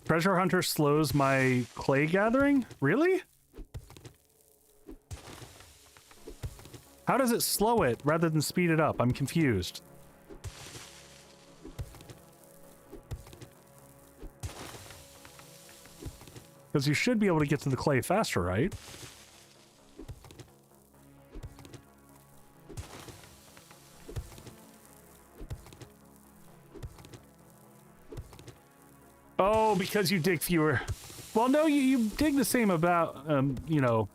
Treasure Hunter slows my clay gathering? Really? How does it slow it rather than speed it up? I'm confused. Because you should be able to get to the clay faster, right? Oh, because you dig fewer. Well, no, you dig the same about, you know.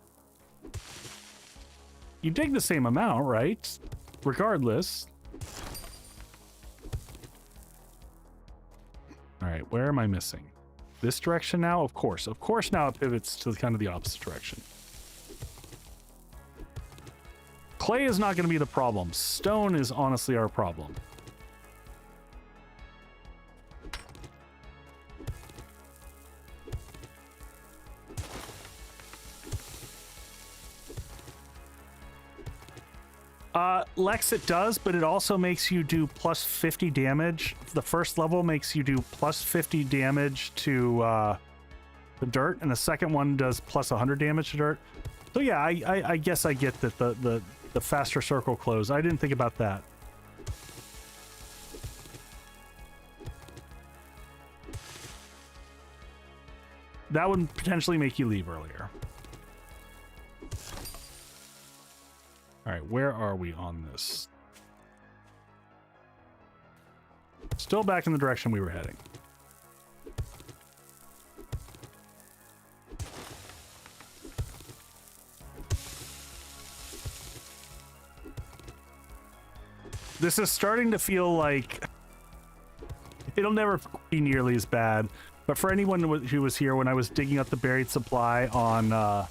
You dig the same amount, right? Regardless. All right, where am I missing? This direction now? Of course. Of course now it pivots to kind of the opposite direction. Clay is not going to be the problem. Stone is honestly our problem. Lex, it does, but it also makes you do plus 50 damage. The first level makes you do plus 50 damage to the dirt, and the second one does plus 100 damage to dirt. So yeah, I guess I get that the faster circle close. I didn't think about that. That would potentially make you leave earlier. All right, where are we on this? Still back in the direction we were heading. This is starting to feel like it'll never be nearly as bad. But for anyone who was here when I was digging up the buried supply on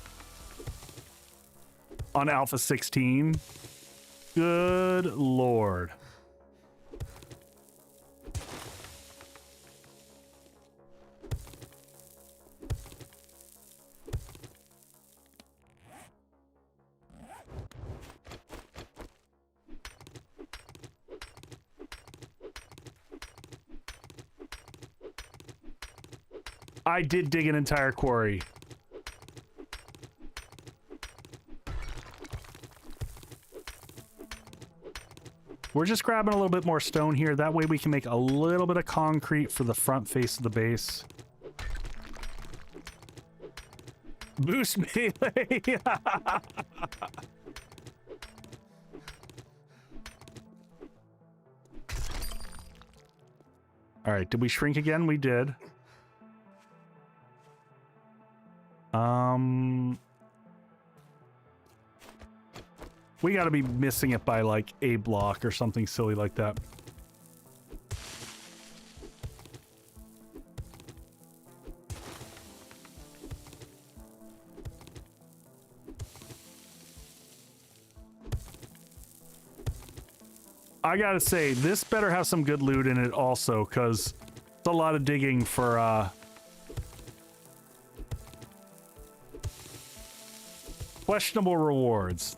Alpha 16, good lord. I did dig an entire quarry. We're just grabbing a little bit more stone here. That way we can make a little bit of concrete for the front face of the base. Boost melee. All right, did we shrink again? We did. We got to be missing it by like a block or something silly like that. I gotta say, this better have some good loot in it also, because it's a lot of digging for, questionable rewards.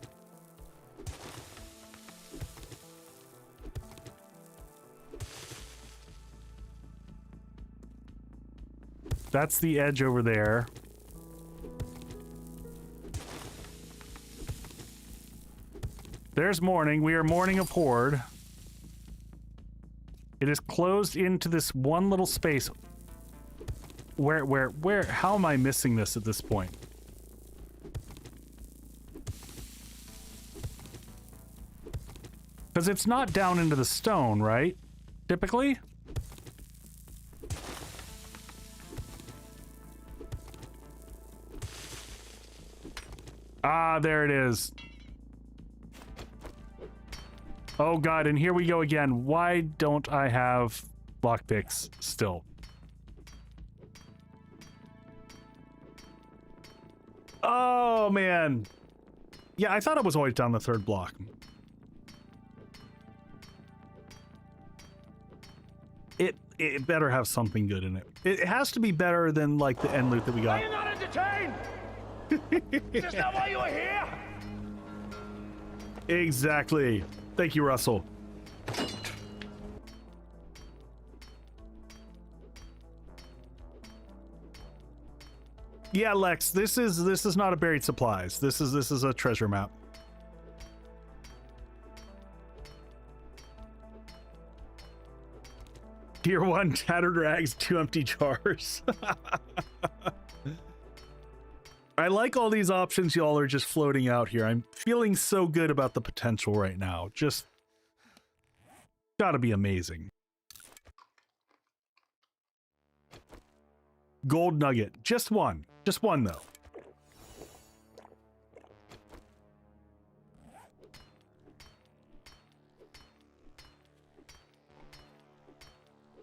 That's the edge over there. There's morning. We are morning of Horde. It is closed into this one little space. Where, how am I missing this at this point? Because it's not down into the stone, right? Typically? Ah, there it is. Oh god, and here we go again. Why don't I have lockpicks still? Oh, man. Yeah, I thought it was always down the third block. It better have something good in it. It has to be better than, like, the end loot that we got. Are you not entertained? Is this not why you are here? Exactly. Thank you, Russell. Yeah, Lex, this is not a buried supplies. This is a treasure map. Tier 1 tattered rags, 2 empty jars. I like all these options y'all are just floating out here. I'm feeling so good about the potential right now. Just gotta be amazing. Gold nugget. Just one. Just one, though.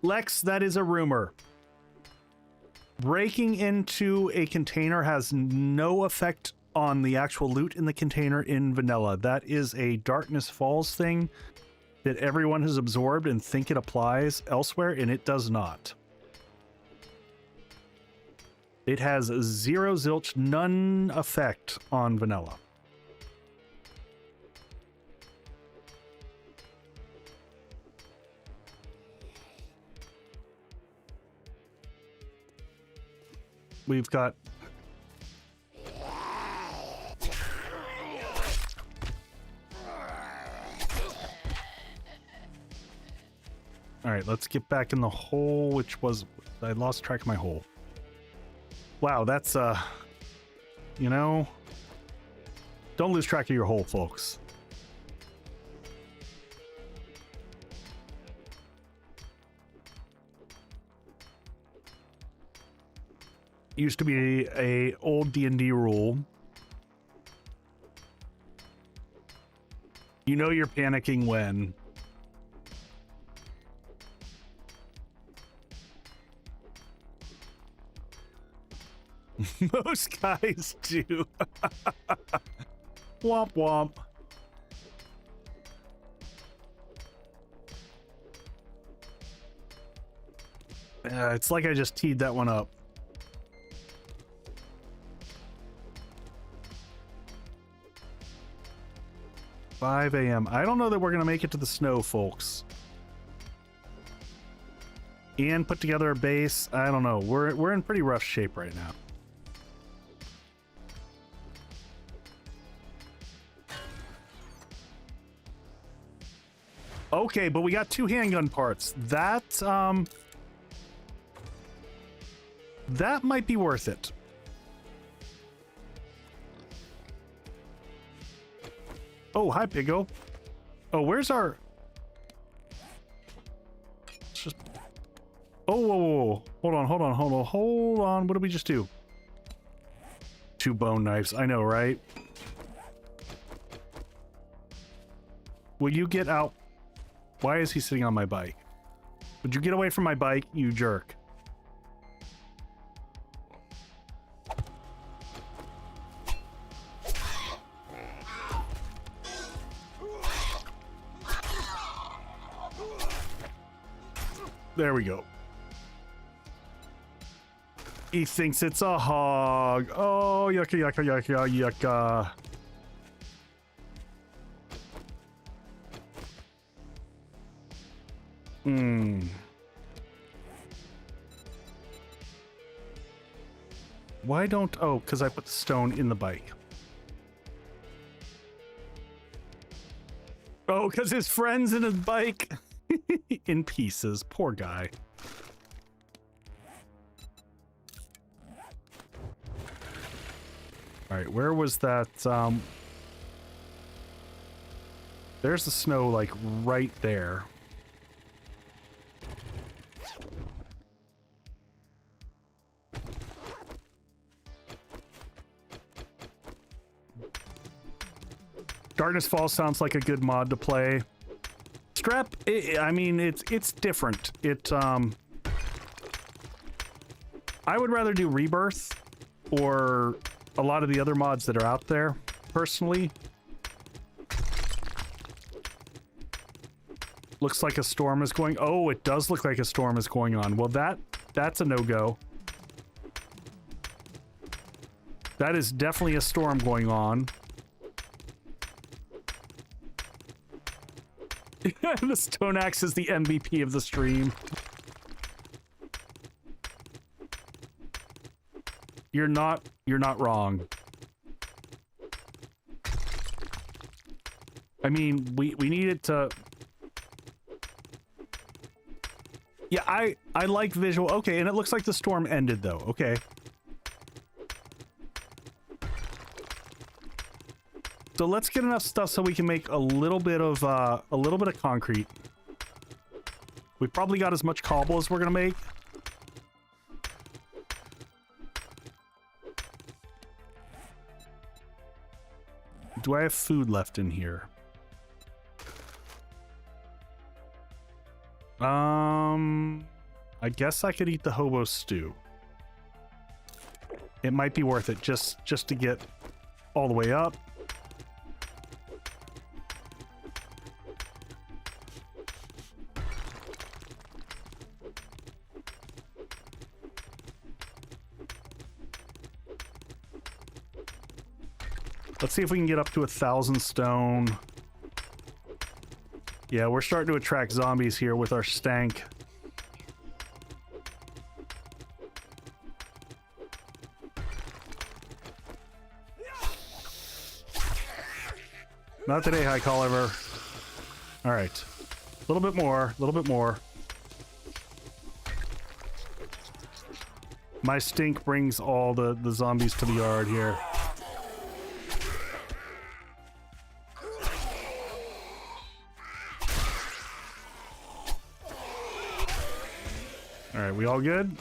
Lex, that is a rumor. Breaking into a container has no effect on the actual loot in the container in vanilla. That is a Darkness Falls thing that everyone has absorbed and think it applies elsewhere, and it does not. It has zero zilch, none effect on vanilla. We've got... All right, let's get back in the hole, which was... I lost track of my hole. Wow, that's, you know... Don't lose track of your hole, folks. Used to be a old D&D rule. You know you're panicking when... Most guys do. Womp womp. It's like I just teed that one up. $5 a.m. I don't know that we're gonna make it to the snow, folks. And put together a base. I don't know. We're in pretty rough shape right now. Okay, but we got 2 handgun parts. That might be worth it. Oh, hi, Piggo. Oh, where's our... Let's just Oh, whoa, whoa, whoa. Hold on. What did we just do? 2 bone knives. I know, right? Will you get out? Why is he sitting on my bike? Would you get away from my bike, you jerk? There we go. He thinks it's a hog. Oh, yucka, yucka, yucka, yucka. Why don't... Oh, because I put the stone in the bike. Oh, because his friend's in his bike. In pieces. Poor guy. Alright, where was that? There's the snow, like, right there. Darkness Falls sounds like a good mod to play. Strep, I mean, it's different. I would rather do Rebirth or a lot of the other mods that are out there, personally. Looks like a storm is going... Oh, it does look like a storm is going on. Well, that's a no-go. That is definitely a storm going on. The Stone Axe is the MVP of the stream. You're not wrong. I mean, we needed to... Yeah, I like visual. Okay, and it looks like the storm ended though. Okay. So let's get enough stuff so we can make a little bit of concrete. We probably got as much cobble as we're gonna make. Do I have food left in here? I guess I could eat the hobo stew. It might be worth it just to get all the way up. Let's see if we can get up to 1,000 stone. Yeah, we're starting to attract zombies here with our stank. Not today, High Colliver. All right. A little bit more, a little bit more. My stink brings all the zombies to the yard here. All right, we all good?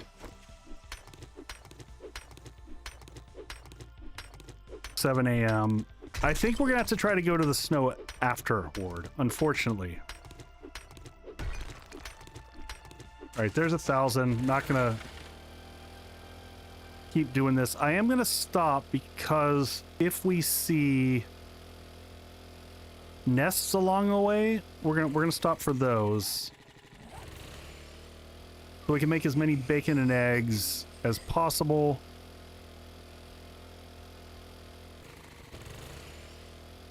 $7 a.m. I think we're gonna have to try to go to the snow after Horde, unfortunately. All right, there's 1,000. Not gonna keep doing this. I am gonna stop because if we see nests along the way, we're gonna stop for those. So we can make as many bacon and eggs as possible.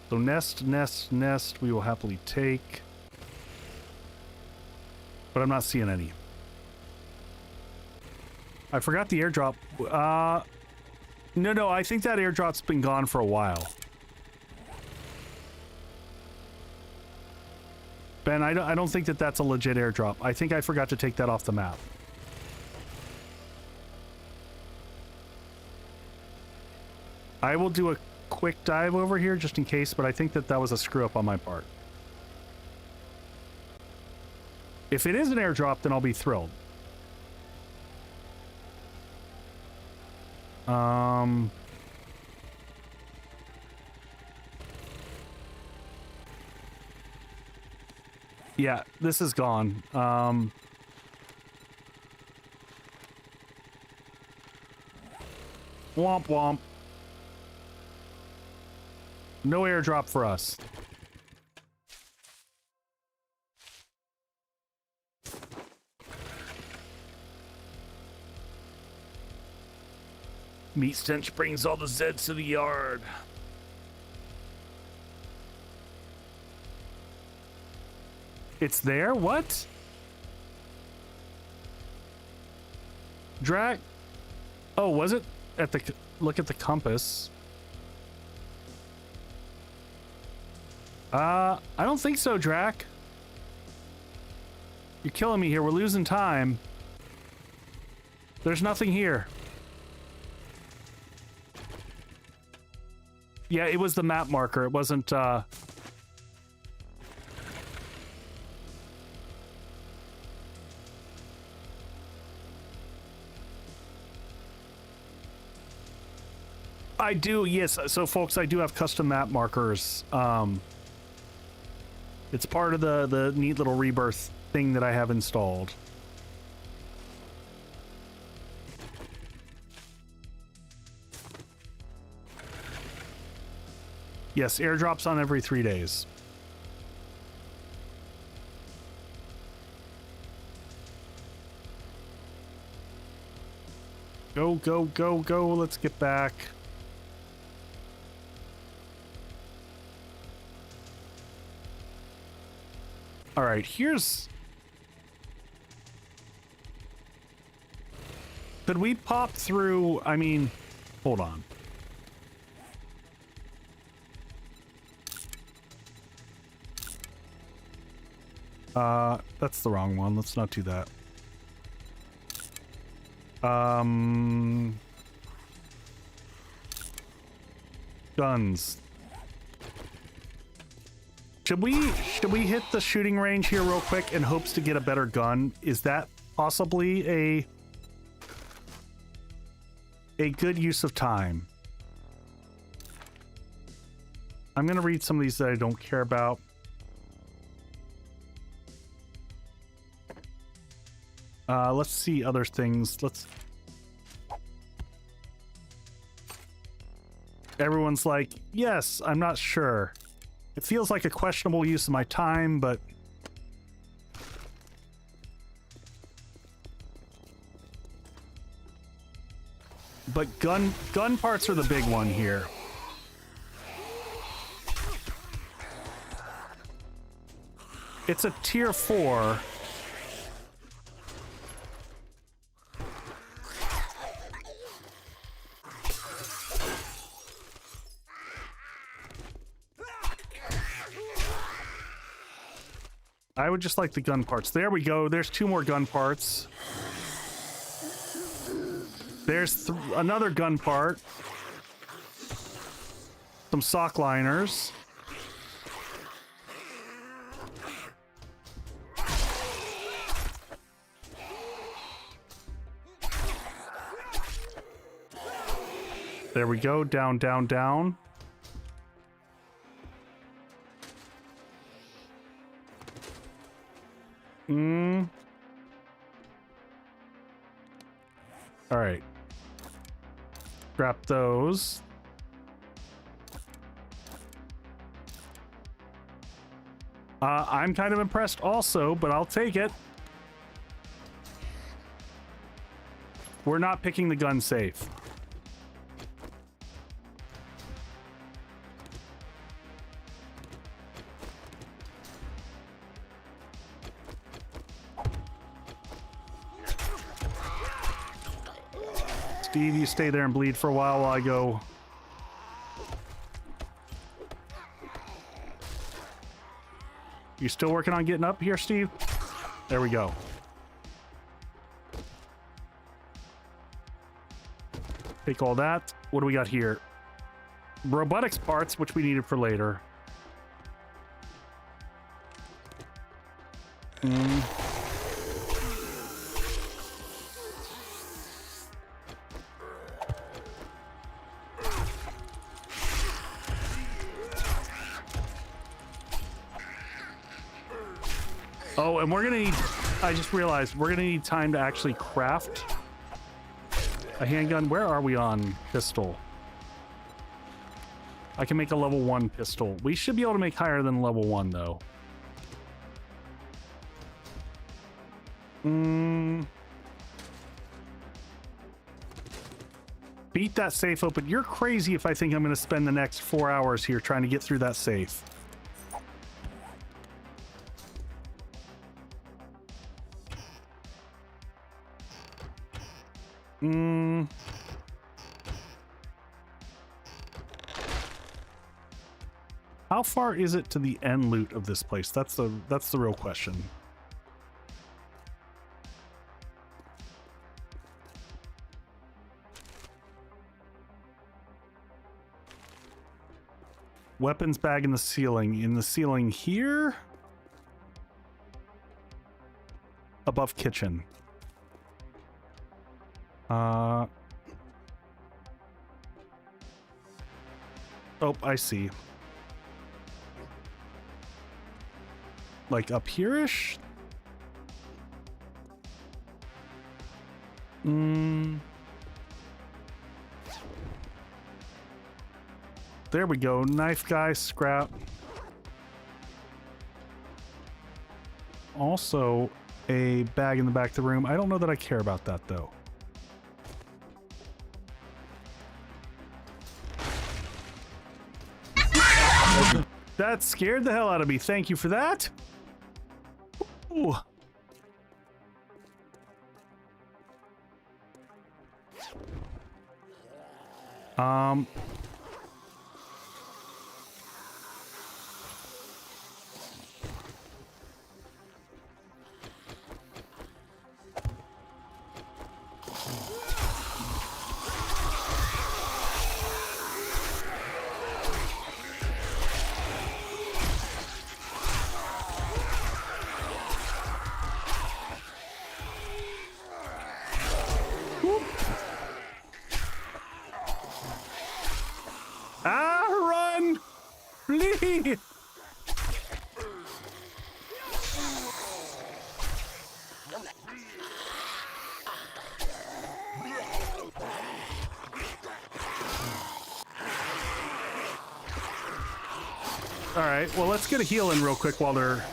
So nest, we will happily take. But I'm not seeing any. I forgot the airdrop. No, I think that airdrop's been gone for a while. Ben, I don't think that that's a legit airdrop. I think I forgot to take that off the map. I will do a quick dive over here just in case, but I think that that was a screw up on my part. If it is an airdrop, then I'll be thrilled. Yeah, this is gone. Womp womp. No airdrop for us. Meat stench brings all the Zeds to the yard. It's there? What? Drag? Oh, was it? At the... Look at the compass. I don't think so, Drac. You're killing me here. We're losing time. There's nothing here. Yeah, it was the map marker. It wasn't, I do, yes. So, folks, I do have custom map markers. It's part of the neat little rebirth thing that I have installed. Yes, airdrops on every 3 days. Go, go, go, go. Let's get back. All right, here's... Could we pop through... I mean, hold on. That's the wrong one. Let's not do that. Guns. Should we hit the shooting range here real quick in hopes to get a better gun? Is that possibly a good use of time? I'm gonna read some of these that I don't care about. Let's see other things. Everyone's like, yes, I'm not sure. It feels like a questionable use of my time, but... But gun parts are the big one here. It's a tier 4. I would just like the gun parts. There we go. There's 2 more gun parts. There's another gun part. Some sock liners. There we go. Down, down, down. All right. Grab those. I'm kind of impressed also, but I'll take it. We're not picking the gun safe. Steve, you stay there and bleed for a while I go. You still working on getting up here, Steve? There we go. Take all that. What do we got here? Robotics parts, which we needed for later. Oh, and we're gonna need, I just realized we're gonna need time to actually craft a handgun. Where are we on pistol? I can make a level 1 pistol. We should be able to make higher than level 1 though. Beat that safe open. You're crazy if I think I'm gonna spend the next 4 hours here trying to get through that safe. How far is it to the end loot of this place? That's the real question. Weapons bag in the ceiling. In the ceiling here? Above kitchen. Oh, I see. Like up here-ish? There we go. Knife guy, scrap. Also, a bag in the back of the room. I don't know that I care about that, though. That scared the hell out of me. Thank you for that. Ooh. Run! Please! All right, well, let's get a heal in real quick while they're...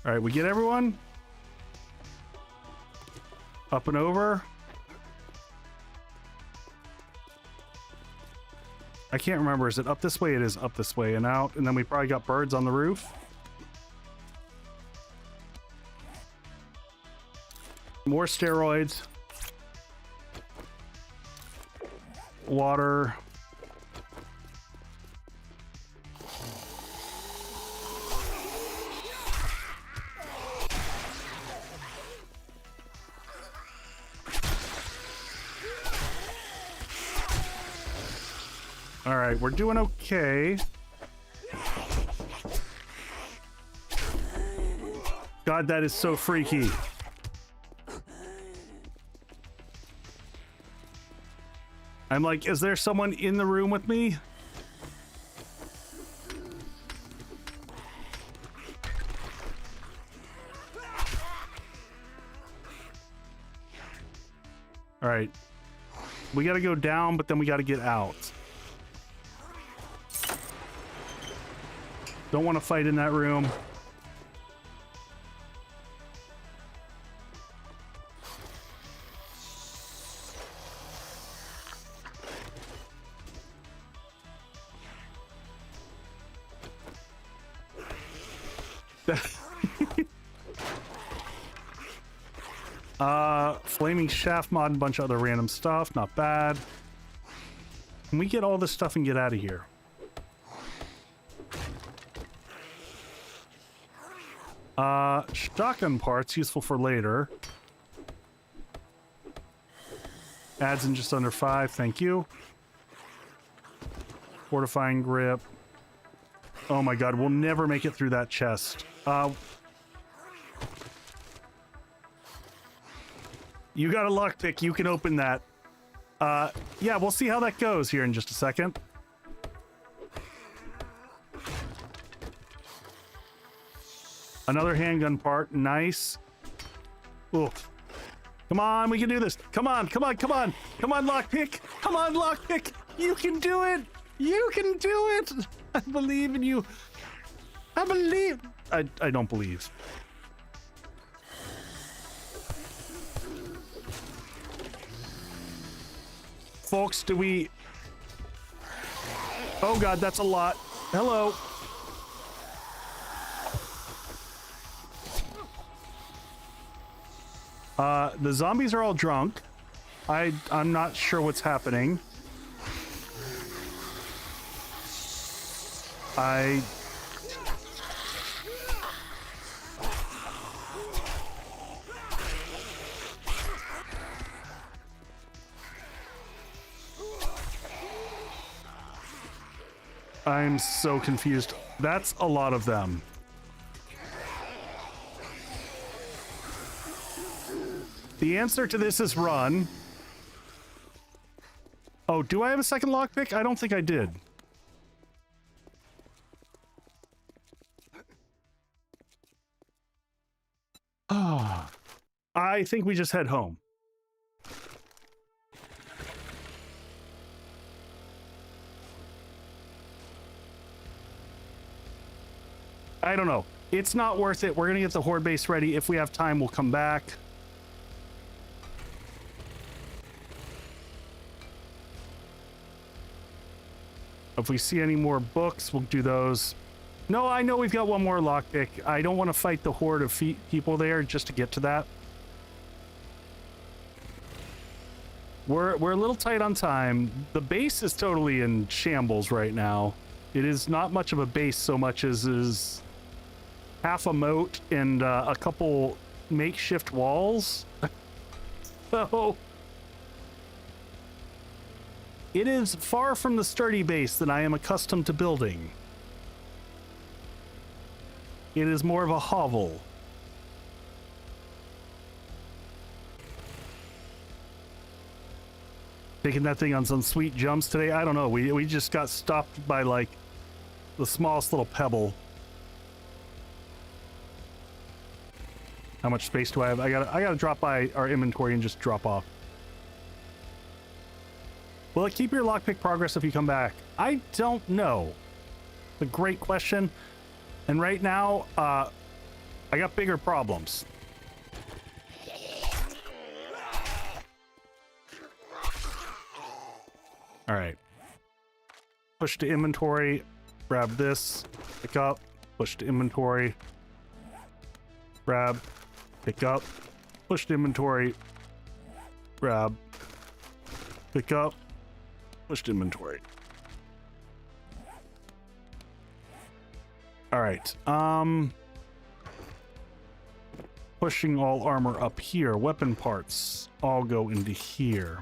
All right, we get everyone up and over. I can't remember. Is it up this way? It is up this way and out. And then we probably got birds on the roof. More steroids. Water. All right, we're doing okay. God, that is so freaky. I'm like, is there someone in the room with me? All right. We got to go down, but then we got to get out. Don't want to fight in that room. Flaming shaft mod and a bunch of other random stuff. Not bad. Can we get all this stuff and get out of here? Shotgun parts, useful for later. Adds in just under 5, thank you. Fortifying grip. Oh my god, we'll never make it through that chest. You got a lockpick. You can open that. Yeah, we'll see how that goes here in just a second. Another handgun part. Nice. Oof. Come on, we can do this. Come on, come on, come on. Come on, lockpick. Come on, lockpick. You can do it. You can do it. I believe in you. I believe. I don't believe. Folks, do we... Oh god, that's a lot. Hello. The zombies are all drunk. I'm not sure what's happening. I'm so confused. That's a lot of them. The answer to this is run. Oh, do I have a second lockpick? I don't think I did. Ah, I think we just head home. I don't know. It's not worth it. We're gonna get the horde base ready. If we have time, we'll come back. If we see any more books, we'll do those. No, I know we've got one more lockpick. I don't want to fight the horde of people there just to get to that. We're a little tight on time. The base is totally in shambles right now. It is not much of a base so much as is half a moat and a couple makeshift walls. So it is far from the sturdy base that I am accustomed to building. It is more of a hovel. Taking that thing on some sweet jumps today. I don't know. We just got stopped by like the smallest little pebble. How much space do I have? I gotta drop by our inventory and just drop off. Will it keep your lockpick progress if you come back? I don't know. It's a great question. And right now, I got bigger problems. All right. Push to inventory. Grab this. Pick up. Push to inventory. Grab. Pick up. Push to inventory. Grab. Pick up. Push to inventory. All right. Pushing all armor up here. Weapon parts all go into here.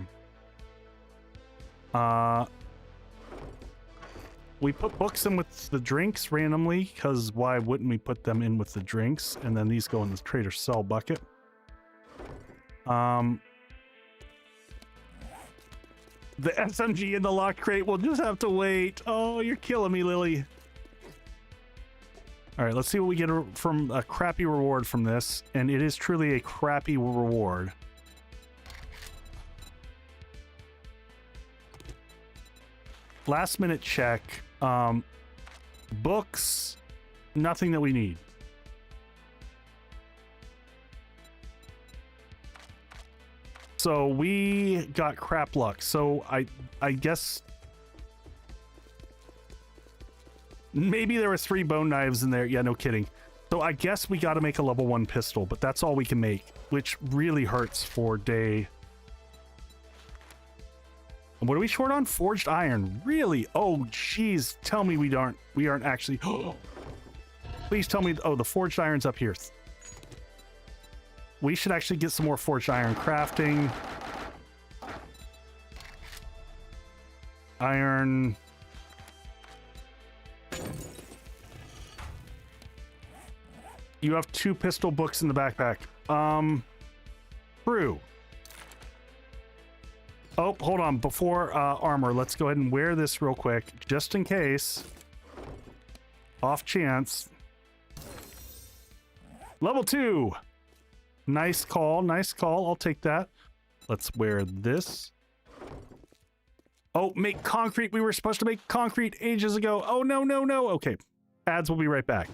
We put books in with the drinks randomly, because why wouldn't we put them in with the drinks? And then these go in the trader sell bucket. The SMG in the locked crate will just have to wait. Oh, you're killing me, Lily. All right, let's see what we get from a crappy reward from this. And it is truly a crappy reward. Last minute check. Books, nothing that we need. So we got crap luck. So I guess maybe there were 3 bone knives in there. Yeah, no kidding. So I guess we got to make a level 1 pistol, but that's all we can make, which really hurts for day. And what are we short on? Forged iron. Really? Oh, jeez. Tell me we aren't actually. Please tell me. Oh, the forged iron's up here. We should actually get some more forged iron crafting. Iron. You have 2 pistol books in the backpack. True. Oh, hold on. Before armor, let's go ahead and wear this real quick, just in case. Off chance. Level 2. Nice call. Nice call. I'll take that. Let's wear this. Oh, make concrete. We were supposed to make concrete ages ago. Oh, no, no, no. Okay. Ads will be right back.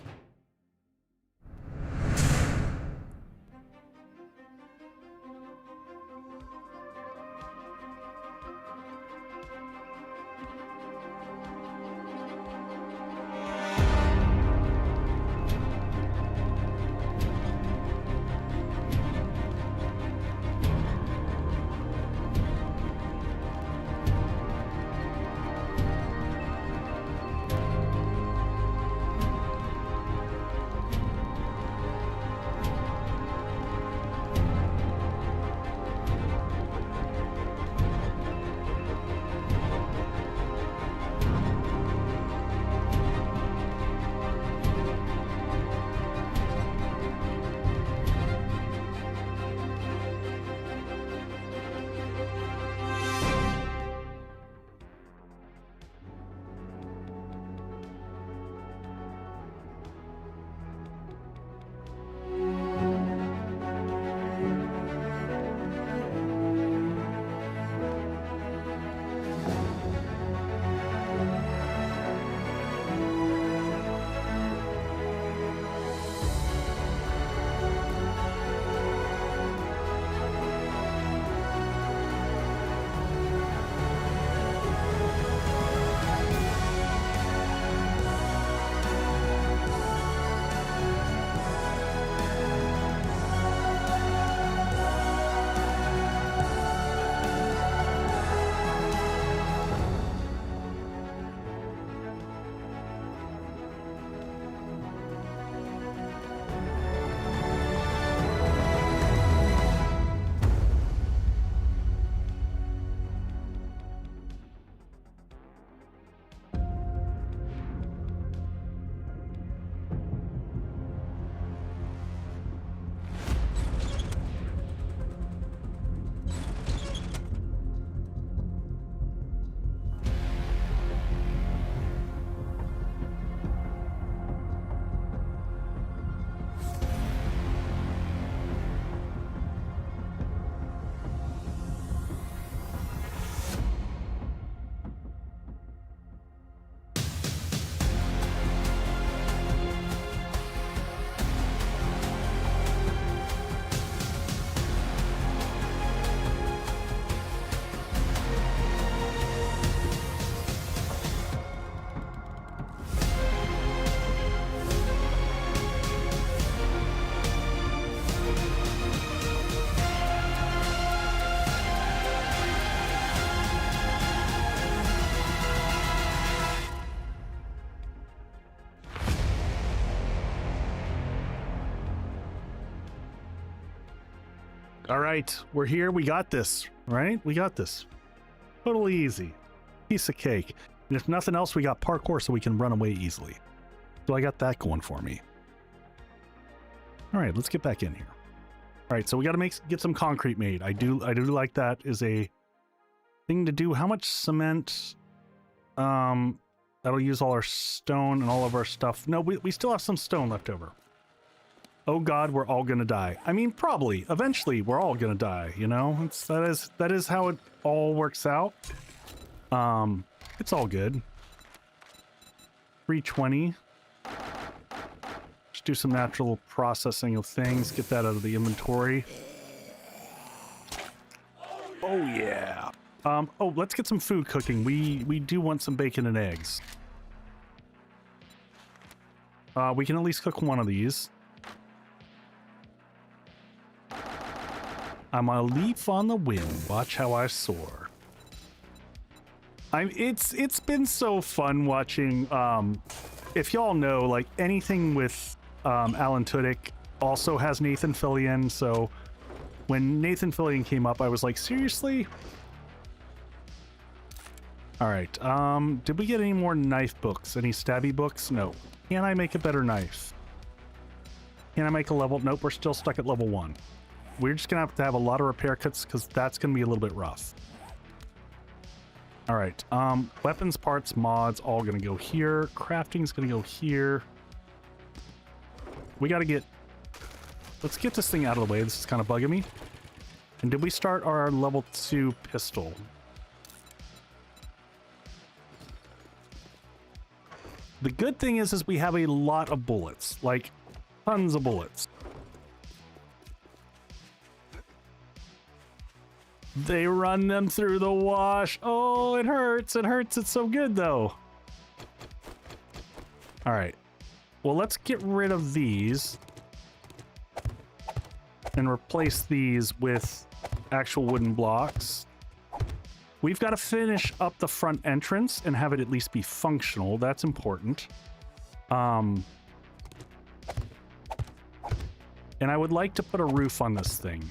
All right, we're here. We got this, right? We got this. Totally easy. Piece of cake. And if nothing else, we got parkour so we can run away easily. So I got that going for me. All right, let's get back in here. All right, so we got to get some concrete made. I do like that is a thing to do. How much cement? That'll use all our stone and all of our stuff. No, we still have some stone left over. Oh God, we're all gonna die. I mean, probably. Eventually, we're all gonna die. You know, that is how it all works out. It's all good. 320. Just do some natural processing of things. Get that out of the inventory. Oh yeah. Oh, let's get some food cooking. We do want some bacon and eggs. We can at least cook one of these. I'm a leaf on the wind. Watch how I soar. It's been so fun watching. If y'all know, like anything with Alan Tudyk also has Nathan Fillion. So when Nathan Fillion came up, I was like, seriously? All right. Did we get any more knife books? Any stabby books? No. Can I make a better knife? Can I make a level? Nope. We're still stuck at level 1. We're just gonna have to have a lot of repair kits because that's gonna be a little bit rough. All right. Weapons, parts, mods, all gonna go here. Crafting's gonna go here. We gotta get... Let's get this thing out of the way. This is kind of bugging me. And did we start our level 2 pistol? The good thing is we have a lot of bullets. Like, tons of bullets. They run them through the wash. Oh, it hurts. It hurts. It's so good, though. All right. Well, let's get rid of these and replace these with actual wooden blocks. We've got to finish up the front entrance and have it at least be functional. That's important. And I would like to put a roof on this thing,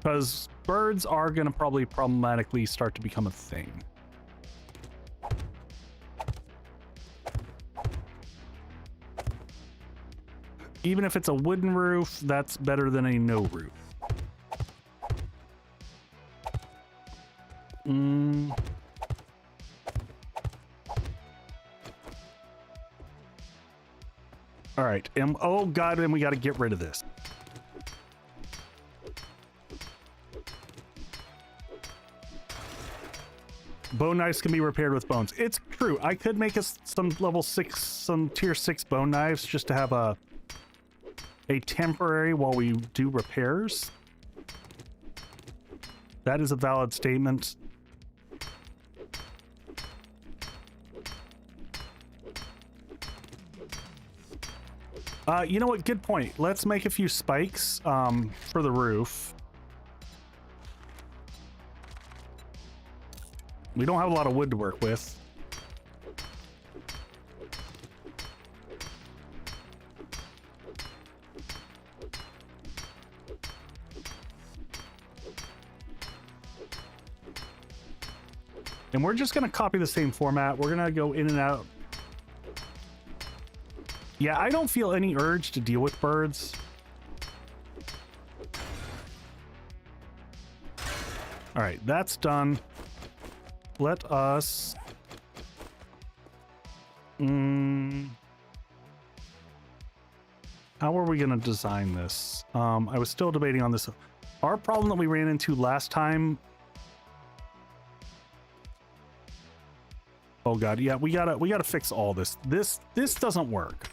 because birds are going to probably problematically start to become a thing. Even if it's a wooden roof, that's better than a no roof. All right. Oh, God, and we got to get rid of this. Bone knives can be repaired with bones. It's true. I could make us some level 6, some tier 6 bone knives just to have a temporary while we do repairs. That is a valid statement. You know what? Good point. Let's make a few spikes for the roof. We don't have a lot of wood to work with. And we're just going to copy the same format. We're going to go in and out. Yeah, I don't feel any urge to deal with birds. All right, that's done. Let us... How are we going to design this? I was still debating on this. Our problem that we ran into last time... Oh God, yeah, we gotta fix all this. This doesn't work.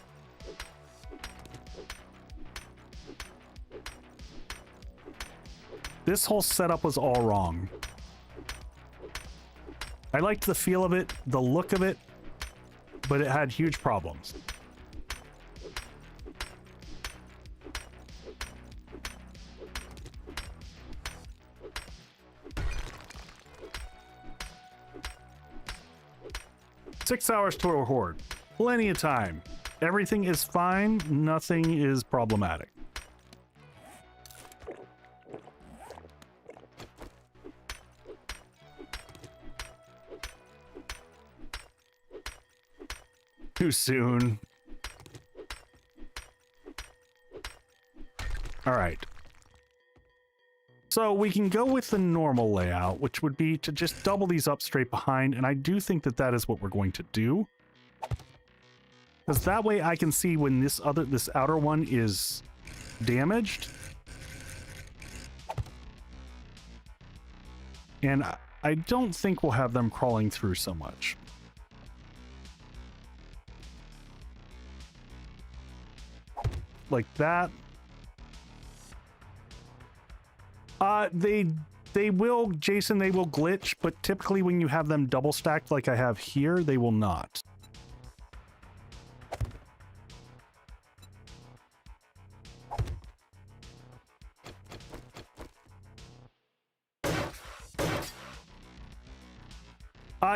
This whole setup was all wrong. I liked the feel of it, the look of it, but it had huge problems. Six hours to a horde. Plenty of time. Everything is fine. Nothing is problematic. Too soon. All right. So we can go with the normal layout, which would be to just double these up straight behind, and I do think that that is what we're going to do. Because that way I can see when this outer one is damaged. And I don't think we'll have them crawling through so much. Like that. They will, Jason, they will glitch, but typically when you have them double stacked like I have here, they will not.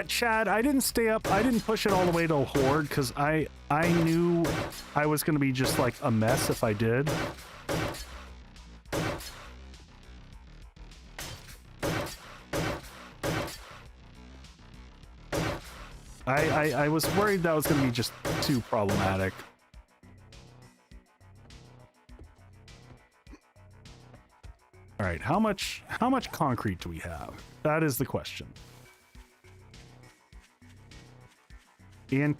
Chad, I didn't stay up. I didn't push it all the way to a horde because I knew I was going to be just like a mess if I did. I was worried that was going to be just too problematic. All right, how much concrete do we have? That is the question. And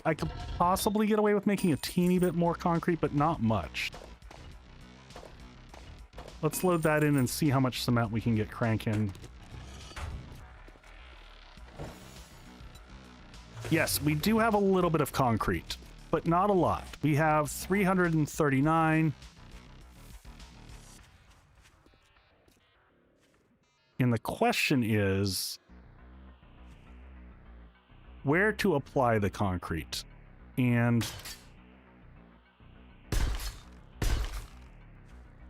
I could possibly get away with making a teeny bit more concrete, but not much. Let's load that in and see how much cement we can get cranking. Yes, we do have a little bit of concrete, but not a lot. We have 339. And the question is where to apply the concrete. And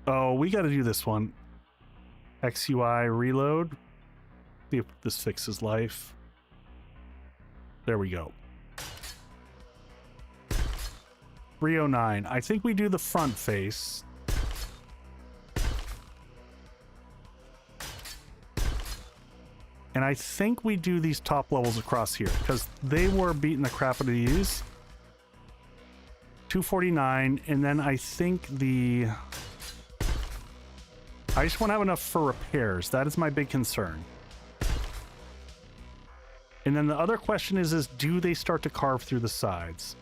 oh, we got to do this one. XUI reload. See if this fixes life. There we go. 309. I think we do the front face. And I think we do these top levels across here because they were beating the crap out of these. 249, and then I think I just want to have enough for repairs. That is my big concern. And then the other question is do they start to carve through the sides?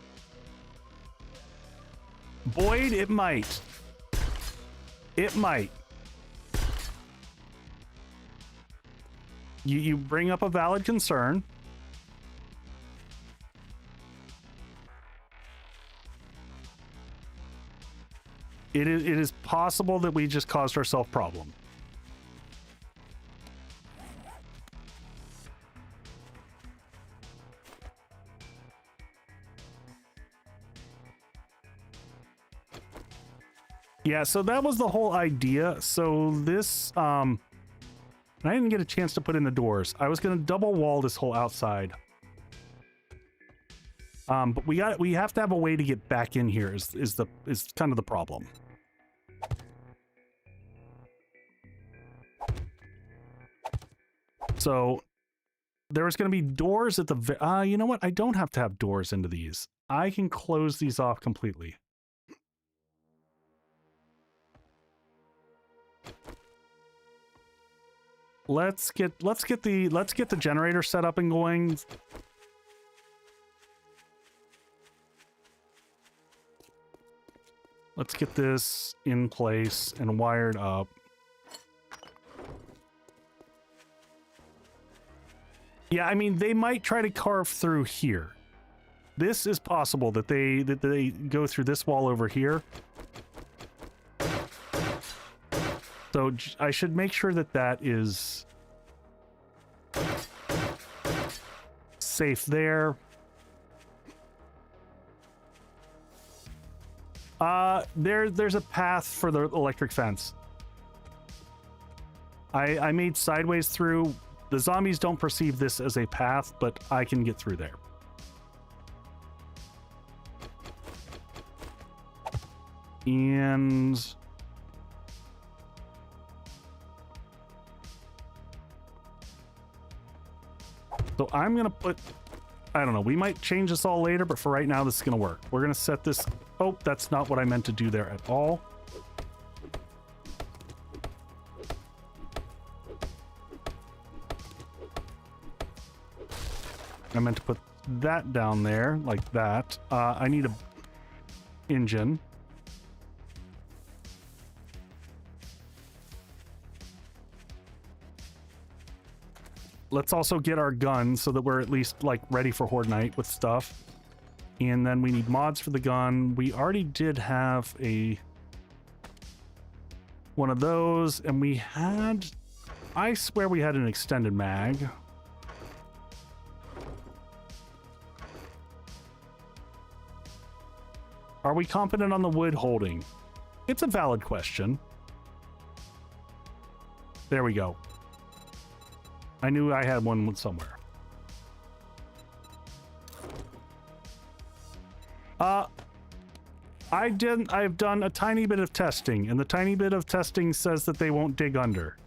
Boyd, it might. It might. You bring up a valid concern. It is possible that we just caused ourselves problem. Yeah, so that was the whole idea. So this, I didn't get a chance to put in the doors. I was going to double wall this whole outside. But we have to have a way to get back in here is kind of the problem. So there was going to be doors at the, you know what? I don't have to have doors into these. I can close these off completely. Let's get the generator set up and going. Let's get this in place and wired up. Yeah, I mean, they might try to carve through here. This is possible that they go through this wall over here. So I should make sure that that is safe there. There's a path for the electric fence. I made sideways through. The zombies don't perceive this as a path, but I can get through there. And so I'm gonna put, I don't know, we might change this all later, but for right now this is gonna work. We're gonna set this, oh, that's not what I meant to do there at all. I meant to put that down there like that. I need a engine. Let's also get our gun so that we're at least like ready for Horde Night with stuff. And then we need mods for the gun. We already did have one of those, and we had, I swear we had an extended mag. Are we competent on the wood holding? It's a valid question. There we go. I knew I had one somewhere. I've done a tiny bit of testing, and the tiny bit of testing says that they won't dig under.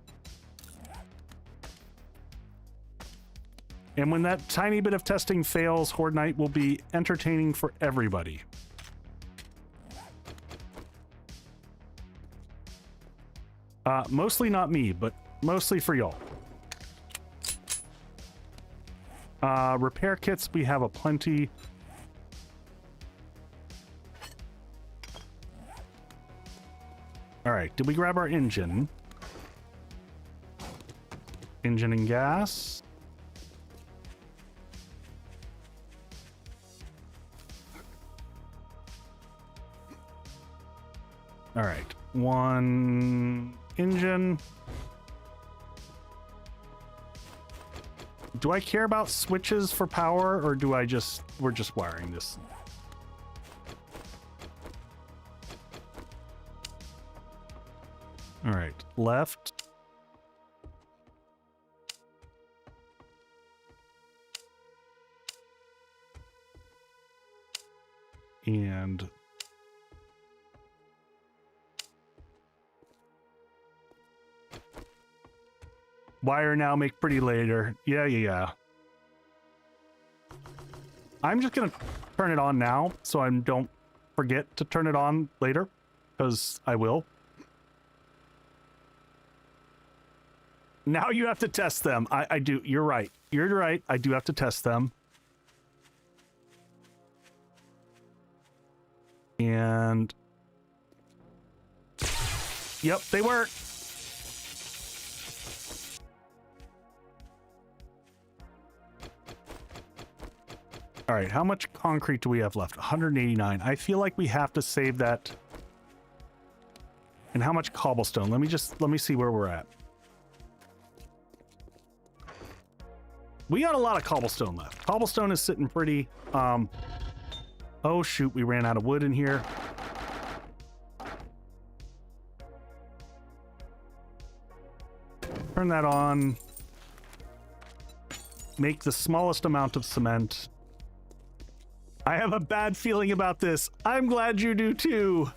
And when that tiny bit of testing fails, Horde Night will be entertaining for everybody. Mostly not me, but mostly for y'all. Repair kits, we have a plenty. All right, did we grab our engine? Engine and gas. All right, one engine. Do I care about switches for power, or do I just, we're just wiring this? All right, left. And wire now, make pretty later. Yeah. I'm just gonna turn it on now so I don't forget to turn it on later, because I will. Now you have to test them. I do. You're right. You're right. I do have to test them. And yep, they work. All right, how much concrete do we have left? 189. I feel like we have to save that. And how much cobblestone? Let me see where we're at. We got a lot of cobblestone left. Cobblestone is sitting pretty. Oh shoot, we ran out of wood in here. Turn that on. Make the smallest amount of cement. I have a bad feeling about this. I'm glad you do too.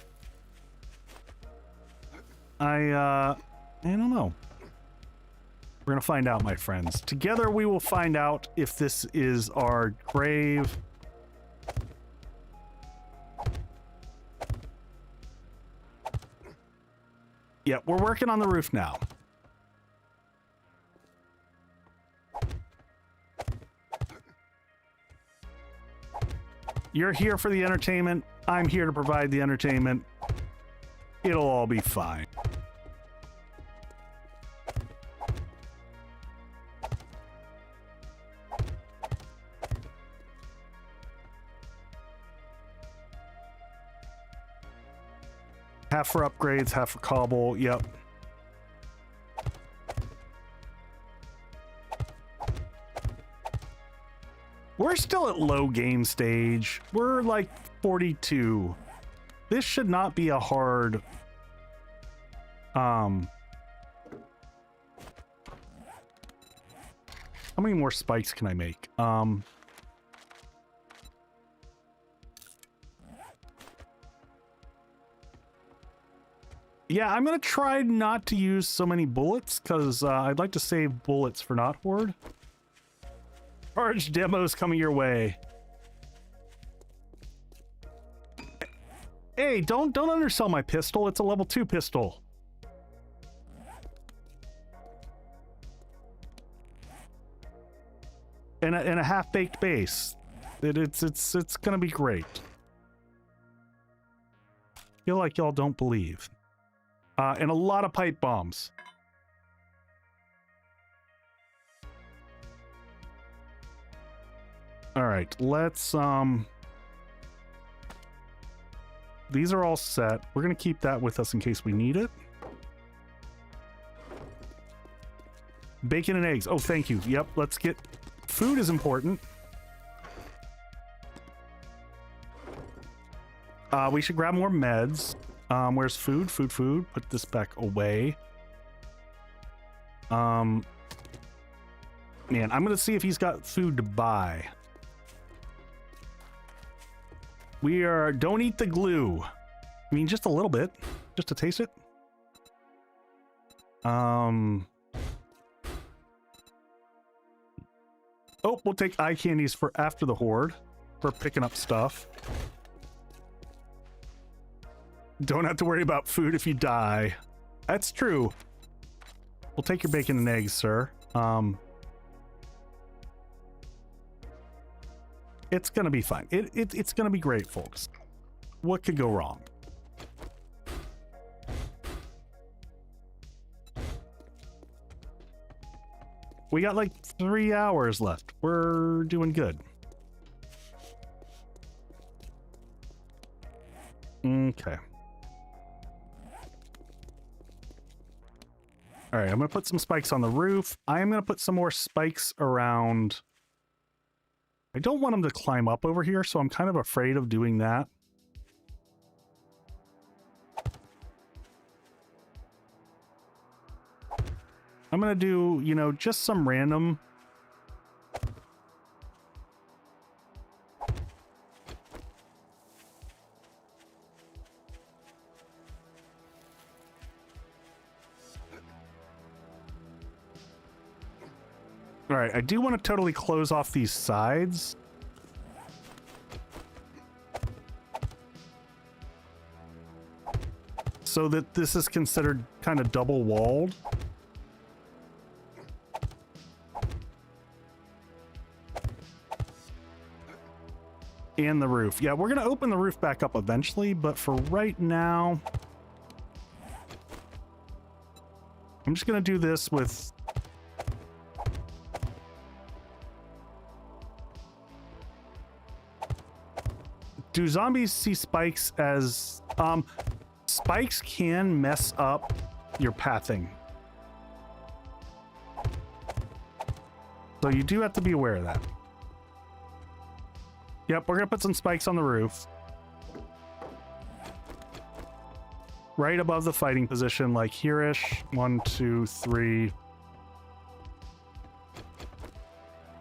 I don't know. We're gonna find out, my friends. Together we will find out if this is our grave. Yeah, we're working on the roof now. You're here for the entertainment. I'm here to provide the entertainment. It'll all be fine. Half for upgrades, half for cobble. Yep. We're still at low game stage. We're like 42. This should not be a hard... How many more spikes can I make? Yeah, I'm gonna try not to use so many bullets, because I'd like to save bullets for not Horde. Charge demos coming your way. Hey, don't undersell my pistol. It's a level 2 pistol. And a half-baked base. It's gonna be great. Feel like y'all don't believe. And a lot of pipe bombs. All right, let's these are all set. We're gonna keep that with us in case we need it. Bacon and eggs. Oh, thank you. Yep, let's get... Food is important. We should grab more meds. Where's food? Food. Put this back away. Man, I'm gonna see if he's got food to buy. We are... Don't eat the glue. I mean, just a little bit. Just to taste it. Oh, we'll take eye candies for after the Horde. For picking up stuff. Don't have to worry about food if you die. That's true. We'll take your bacon and eggs, sir. It's gonna be fine. It's gonna be great, folks. What could go wrong? We got like 3 hours left. We're doing good. Okay. All right, I'm gonna put some spikes on the roof. I am gonna put some more spikes around. I don't want them to climb up over here, so I'm kind of afraid of doing that. I'm gonna do, you know, just some random. All right, I do want to totally close off these sides. So that this is considered kind of double walled. And the roof. Yeah, we're going to open the roof back up eventually, but for right now, I'm just going to do this with... Do zombies see spikes as... spikes can mess up your pathing. So you do have to be aware of that. Yep, we're gonna put some spikes on the roof. Right above the fighting position, like here-ish. 1, 2, 3.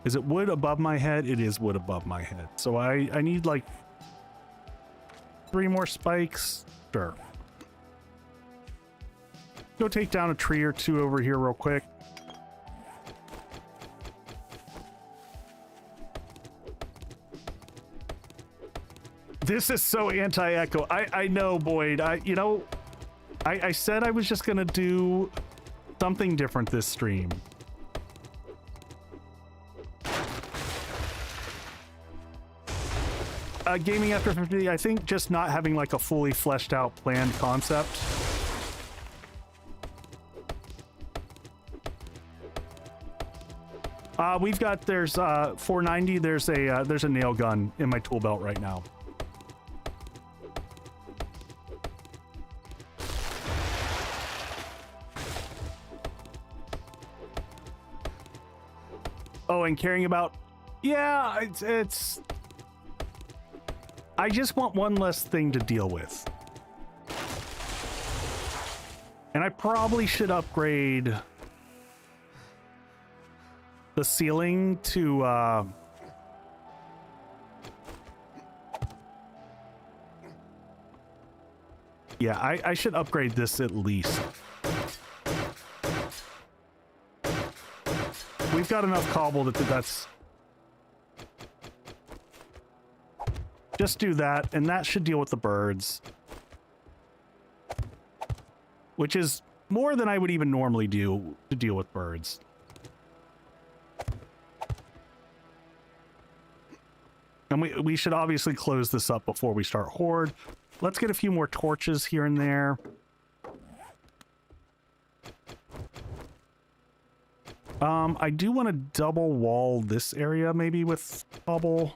Is it wood above my head? It is wood above my head. So I need like 3 more spikes. Sure. Go take down a tree or 2 over here real quick. This is so anti-echo. I know, Boyd. I said I was just gonna do something different this stream. Gaming after 50, I think just not having like a fully fleshed out planned concept. We've got, there's 490, there's a nail gun in my tool belt right now. Oh, and caring about, yeah, it's I just want one less thing to deal with. And I probably should upgrade the ceiling to yeah, I should upgrade this at least. We've got enough cobble that that's... Just do that, and that should deal with the birds. Which is more than I would even normally do to deal with birds. And we should obviously close this up before we start Horde. Let's get a few more torches here and there. I do want to double wall this area maybe with bubble.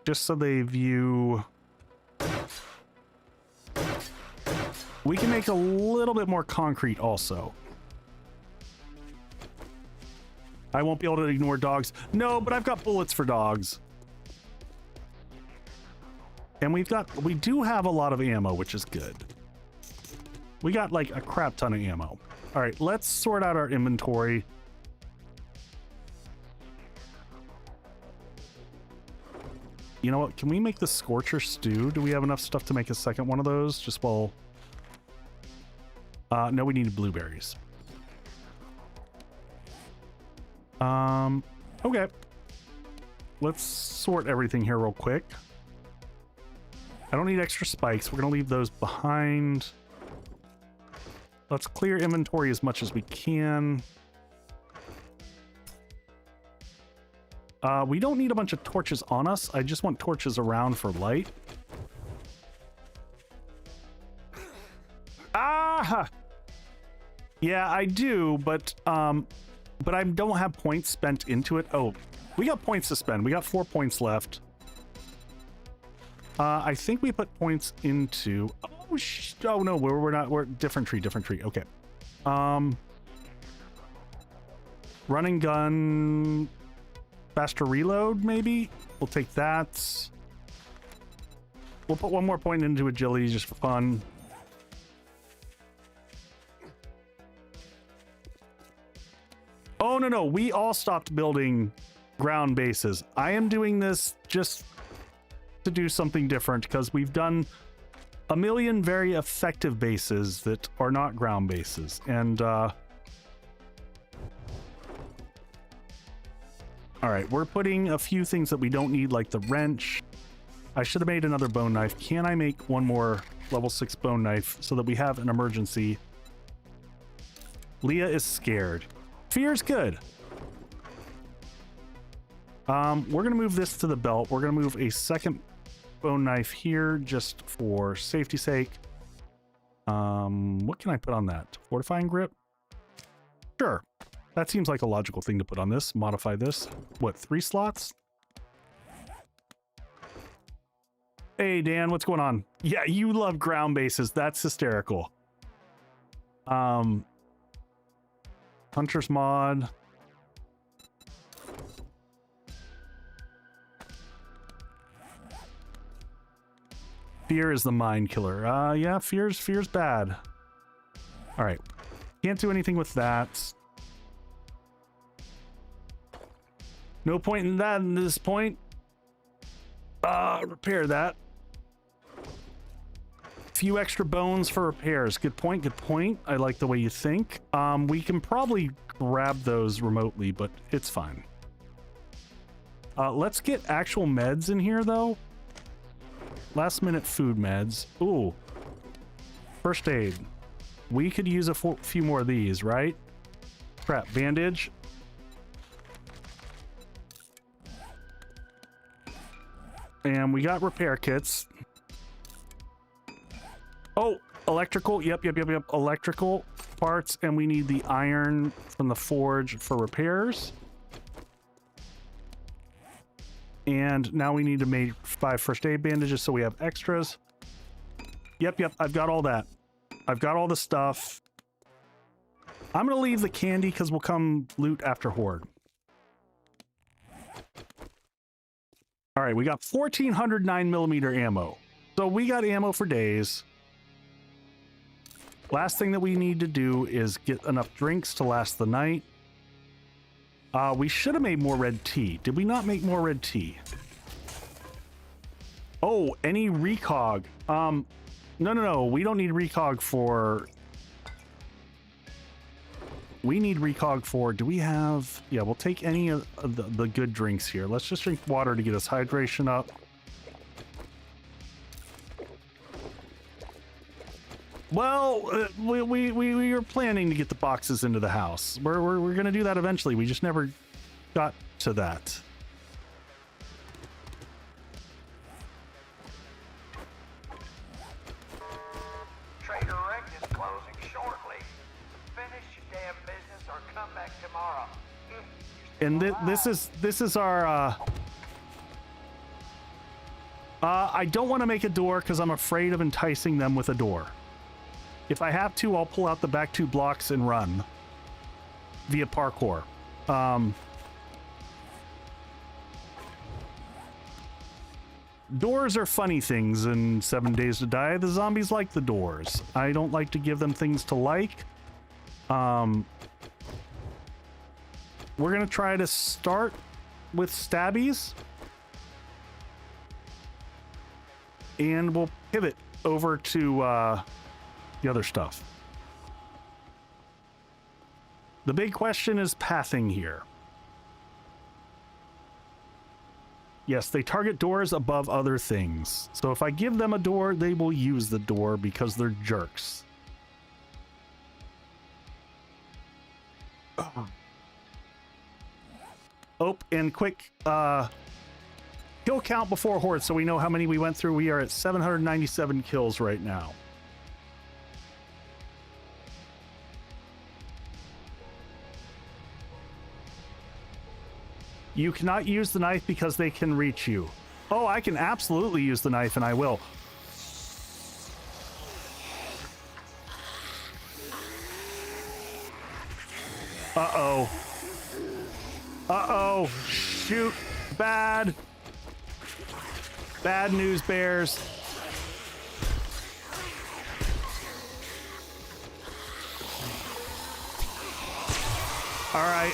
Just so they view... We can make a little bit more concrete also. I won't be able to ignore dogs. No, but I've got bullets for dogs. And we do have a lot of ammo, which is good. We got like a crap ton of ammo. All right, let's sort out our inventory. You know what? Can we make the Scorcher stew? Do we have enough stuff to make a second one of those? Just while... no, we need blueberries. Okay. Let's sort everything here real quick. I don't need extra spikes. We're gonna leave those behind. Let's clear inventory as much as we can. We don't need a bunch of torches on us. I just want torches around for light. Ah! Yeah, I do, but I don't have points spent into it. Oh, we got points to spend. We got 4 points left. I think we put points into... Oh no, we're not. We're different tree. Okay. Running gun, faster reload, maybe. We'll take that. We'll put 1 more point into agility just for fun. Oh no, we all stopped building ground bases. I am doing this just to do something different because we've done a million very effective bases that are not ground bases. And all right, we're putting a few things that we don't need, like the wrench. I should have made another bone knife. Can I make 1 more level 6 bone knife so that we have an emergency? Leah is scared. Fear's good. We're gonna move this to the belt. We're gonna move a second bone knife here just for safety's sake. What can I put on that? Fortifying grip? Sure. That seems like a logical thing to put on this. Modify this. What, 3 slots? Hey, Dan, what's going on? Yeah, you love ground bases. That's hysterical. Hunter's mod. Fear is the mind killer. Yeah, fear's bad. All right. Can't do anything with that. No point in that at this point. Repair that. Few extra bones for repairs. Good point, good point. I like the way you think. We can probably grab those remotely, but it's fine. Let's get actual meds in here, though. Last minute food meds. Ooh. First aid. We could use a few more of these, right? Crap, bandage. And we got repair kits. Oh, electrical. Yep. Electrical parts. And we need the iron from the forge for repairs. And now we need to make 5 first aid bandages so we have extras. Yep. I've got all that. I've got all the stuff. I'm going to leave the candy because we'll come loot after Horde. All right, we got 1,400 9mm ammo. So we got ammo for days. Last thing that we need to do is get enough drinks to last the night. We should have made more red tea. Did we not make more red tea? Oh, any recog. No. We don't need recog for... We need recog for... Do we have... Yeah, we'll take any of the good drinks here. Let's just drink water to get us hydration up. Well, we were planning to get the boxes into the house. We're going to do that eventually. We just never got to that. Trader Rick is closing shortly. Finish your damn business or come back tomorrow. And this is our I don't want to make a door because I'm afraid of enticing them with a door. If I have to, I'll pull out the back 2 blocks and run via parkour. Doors are funny things in 7 Days to Die. The zombies like the doors. I don't like to give them things to like. We're gonna try to start with stabbies. And we'll pivot over to the other stuff. The big question is pathing here. Yes, they target doors above other things. So if I give them a door, they will use the door because they're jerks. Oh, and quick kill count before Horde, so we know how many we went through. We are at 797 kills right now. You cannot use the knife because they can reach you. Oh, I can absolutely use the knife, and I will. Uh-oh. Uh-oh. Shoot. Bad. Bad news, bears. All right.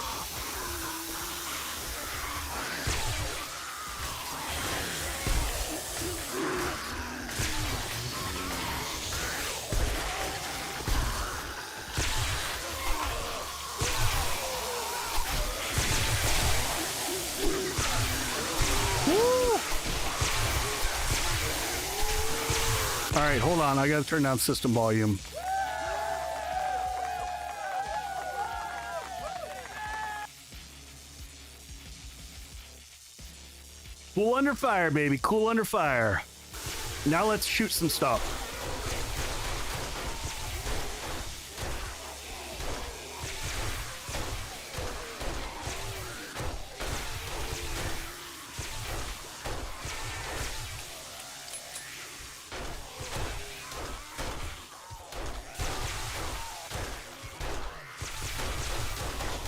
All right, hold on. I got to turn down system volume. Cool under fire, baby. Cool under fire. Now let's shoot some stuff.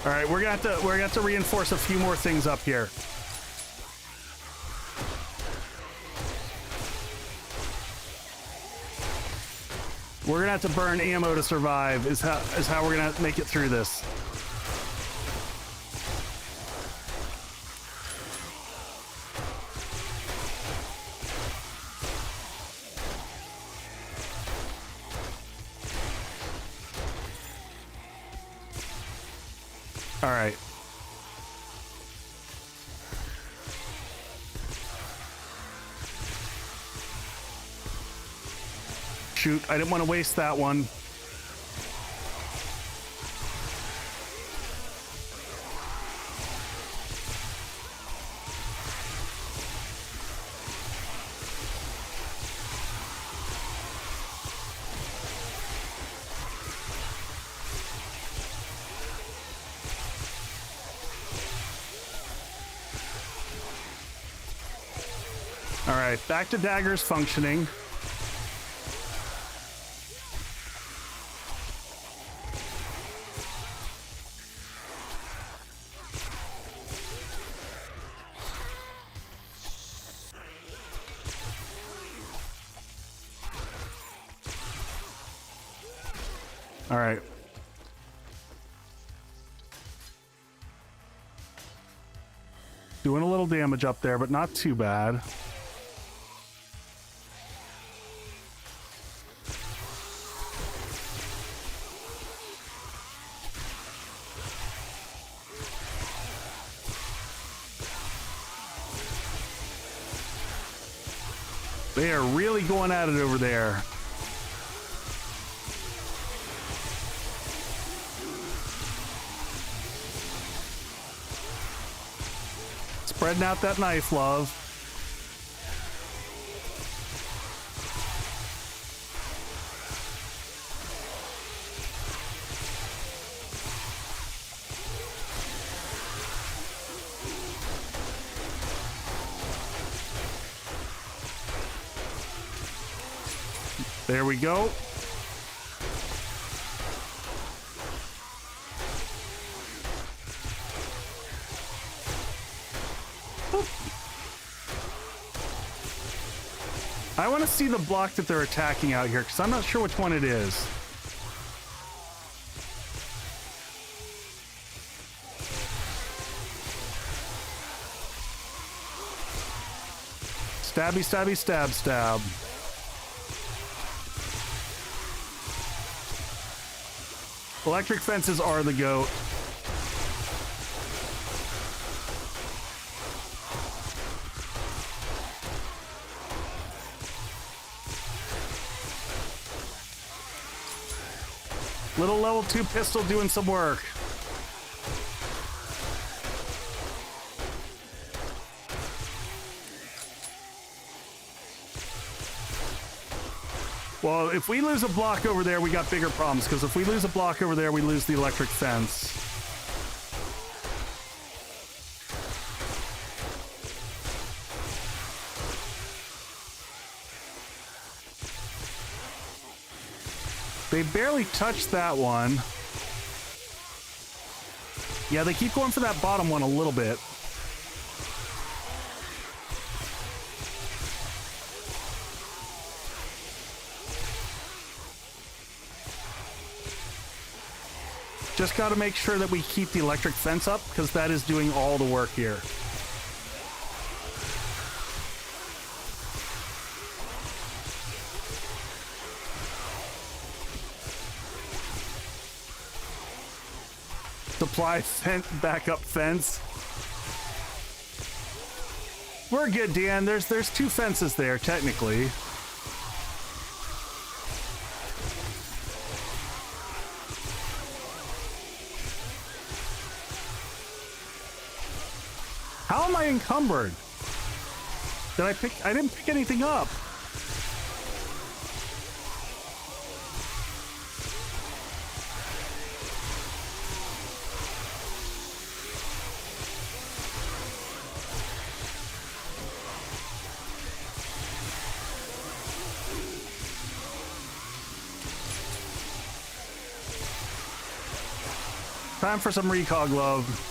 All right, we're gonna have to reinforce a few more things up here. We're gonna have to burn ammo to survive. Is how we're gonna make it through this. All right. Shoot, I didn't want to waste that one. All right, back to daggers functioning. All right. Doing a little damage up there, but not too bad. They are really going at it over there. Spreading out that knife, love. There we go. I want to see the block that they're attacking out here, because I'm not sure which one it is. Stabby, stabby, stab, stab. Electric fences are the GOAT. Little level 2 pistol doing some work. Well, if we lose a block over there, we got bigger problems, because if we lose a block over there, we lose the electric fence. They barely touched that one. Yeah, they keep going for that bottom one a little bit. Just got to make sure that we keep the electric fence up, because that is doing all the work here. Supply backup fence. We're good, Dan. There's two fences there, technically. How am I encumbered? I didn't pick anything up. Time for some recog love.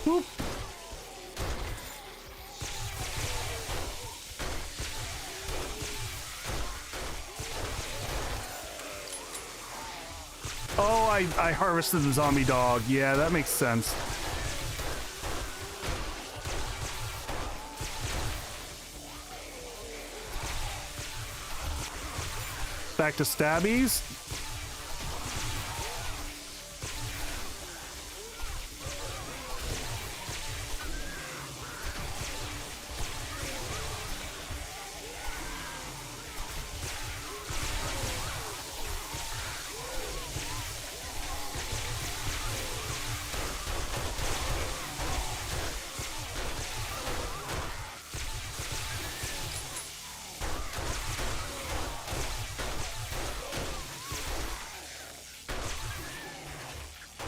Whoop. Oh, I harvested the zombie dog. Yeah, that makes sense. Back to stabbies.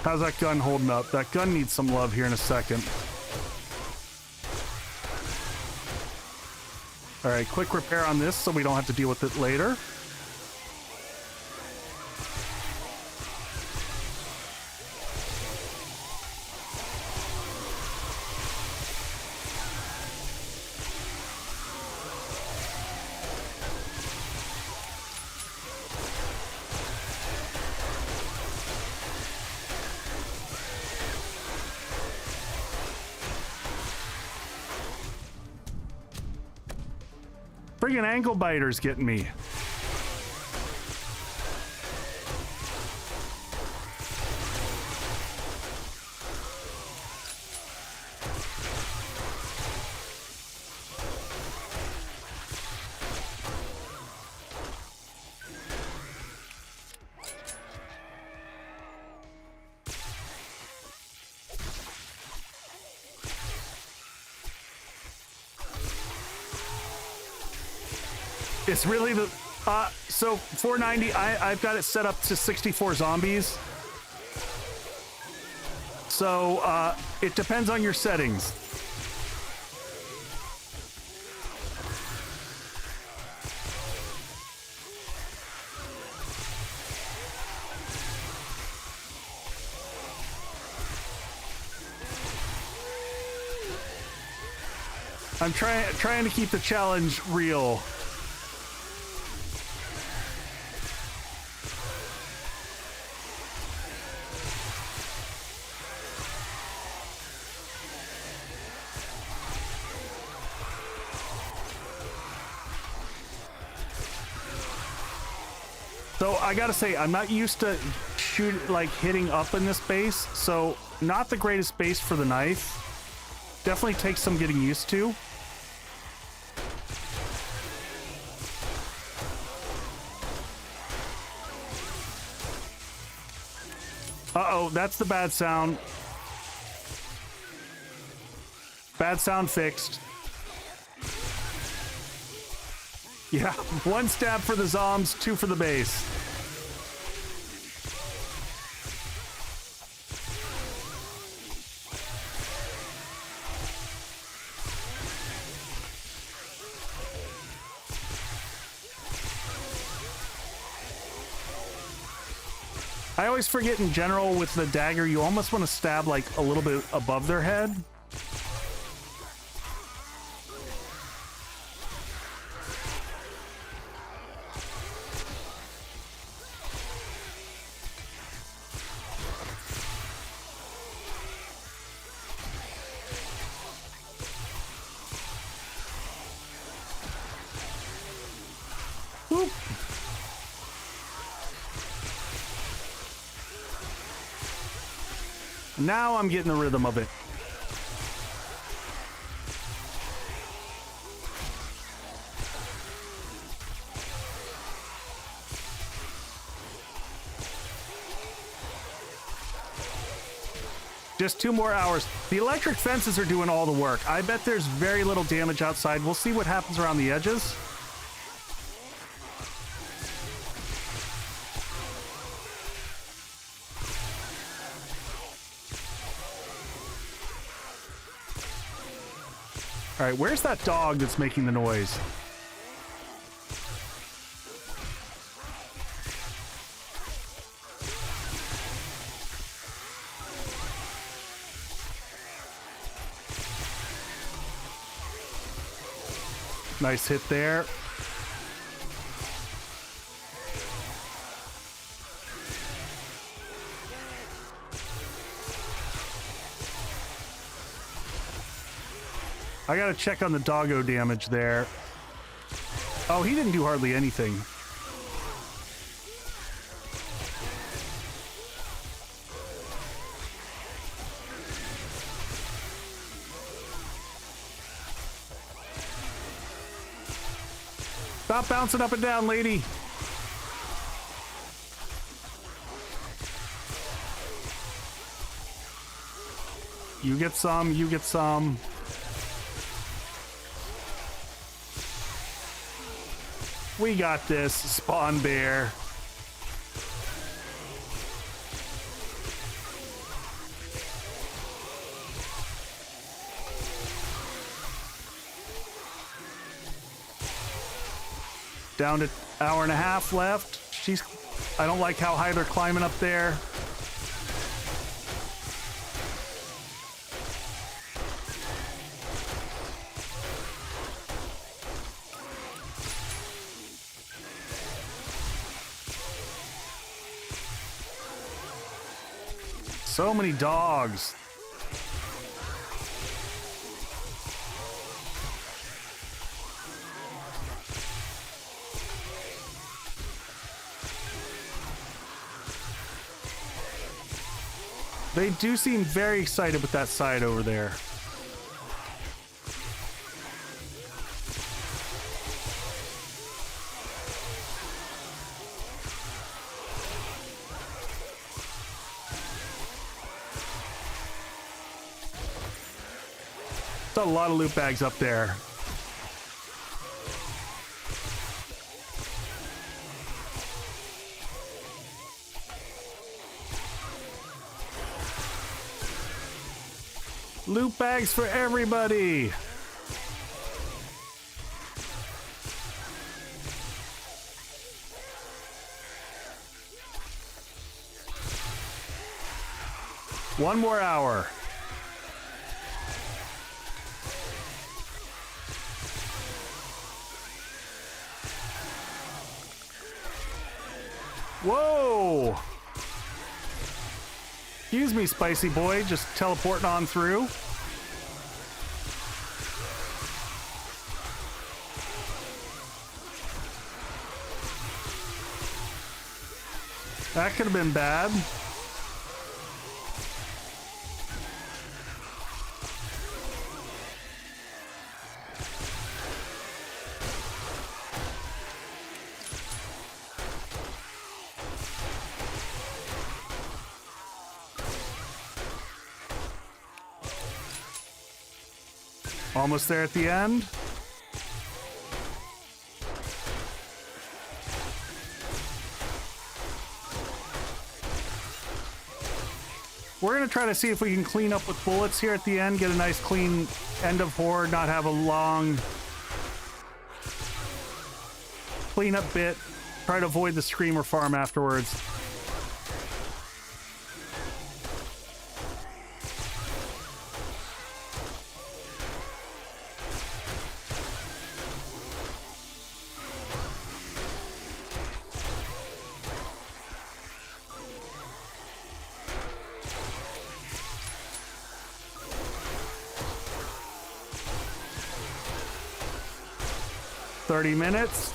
How's that gun holding up? That gun needs some love here in a second. All right, quick repair on this so we don't have to deal with it later. Friggin' ankle biters getting me. It's really the so 490. I've got it set up to 64 zombies. So it depends on your settings. I'm trying to keep the challenge real. So I gotta say, I'm not used to shoot, like hitting up in this base, so not the greatest base for the knife. Definitely takes some getting used to. Uh-oh, that's the bad sound. Bad sound fixed. Yeah, 1 stab for the zombs, 2 for the base. I always forget in general with the dagger, you almost want to stab like a little bit above their head. Whoop. Now I'm getting the rhythm of it. Just 2 more hours. The electric fences are doing all the work. I bet there's very little damage outside. We'll see what happens around the edges. All right, where's that dog that's making the noise? Nice hit there. I gotta check on the doggo damage there. Oh, he didn't do hardly anything. Stop bouncing up and down, lady. You get some, you get some. We got this, spawn bear. Down to hour and a half left. I don't like how high they're climbing up there. So many dogs. They do seem very excited with that side over there. A lot of loot bags up there. Loot bags for everybody. One more hour. Whoa! Excuse me, spicy boy, just teleporting on through. That could have been bad. Almost there at the end. We're going to try to see if we can clean up with bullets here at the end, get a nice clean end of Horde, not have a long cleanup bit. Try to avoid the Screamer farm afterwards. Minutes.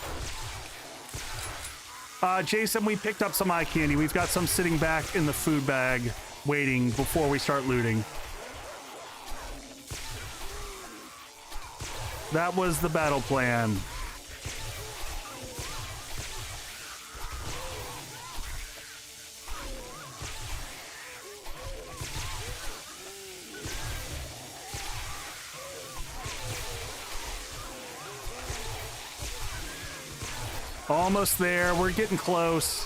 Jason, we picked up some eye candy. We've got some sitting back in the food bag waiting before we start looting. That was the battle plan. Almost there. We're getting close.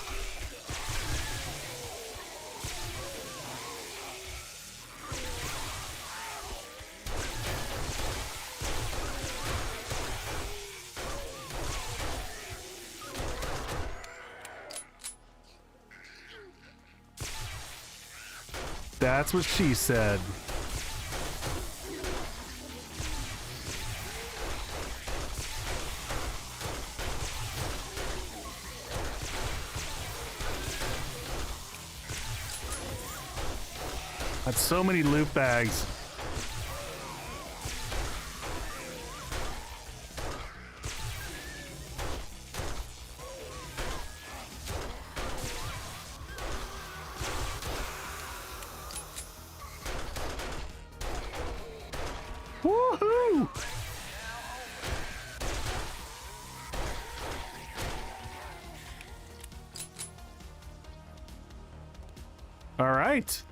That's what she said. That's so many loot bags. Woohoo! All right.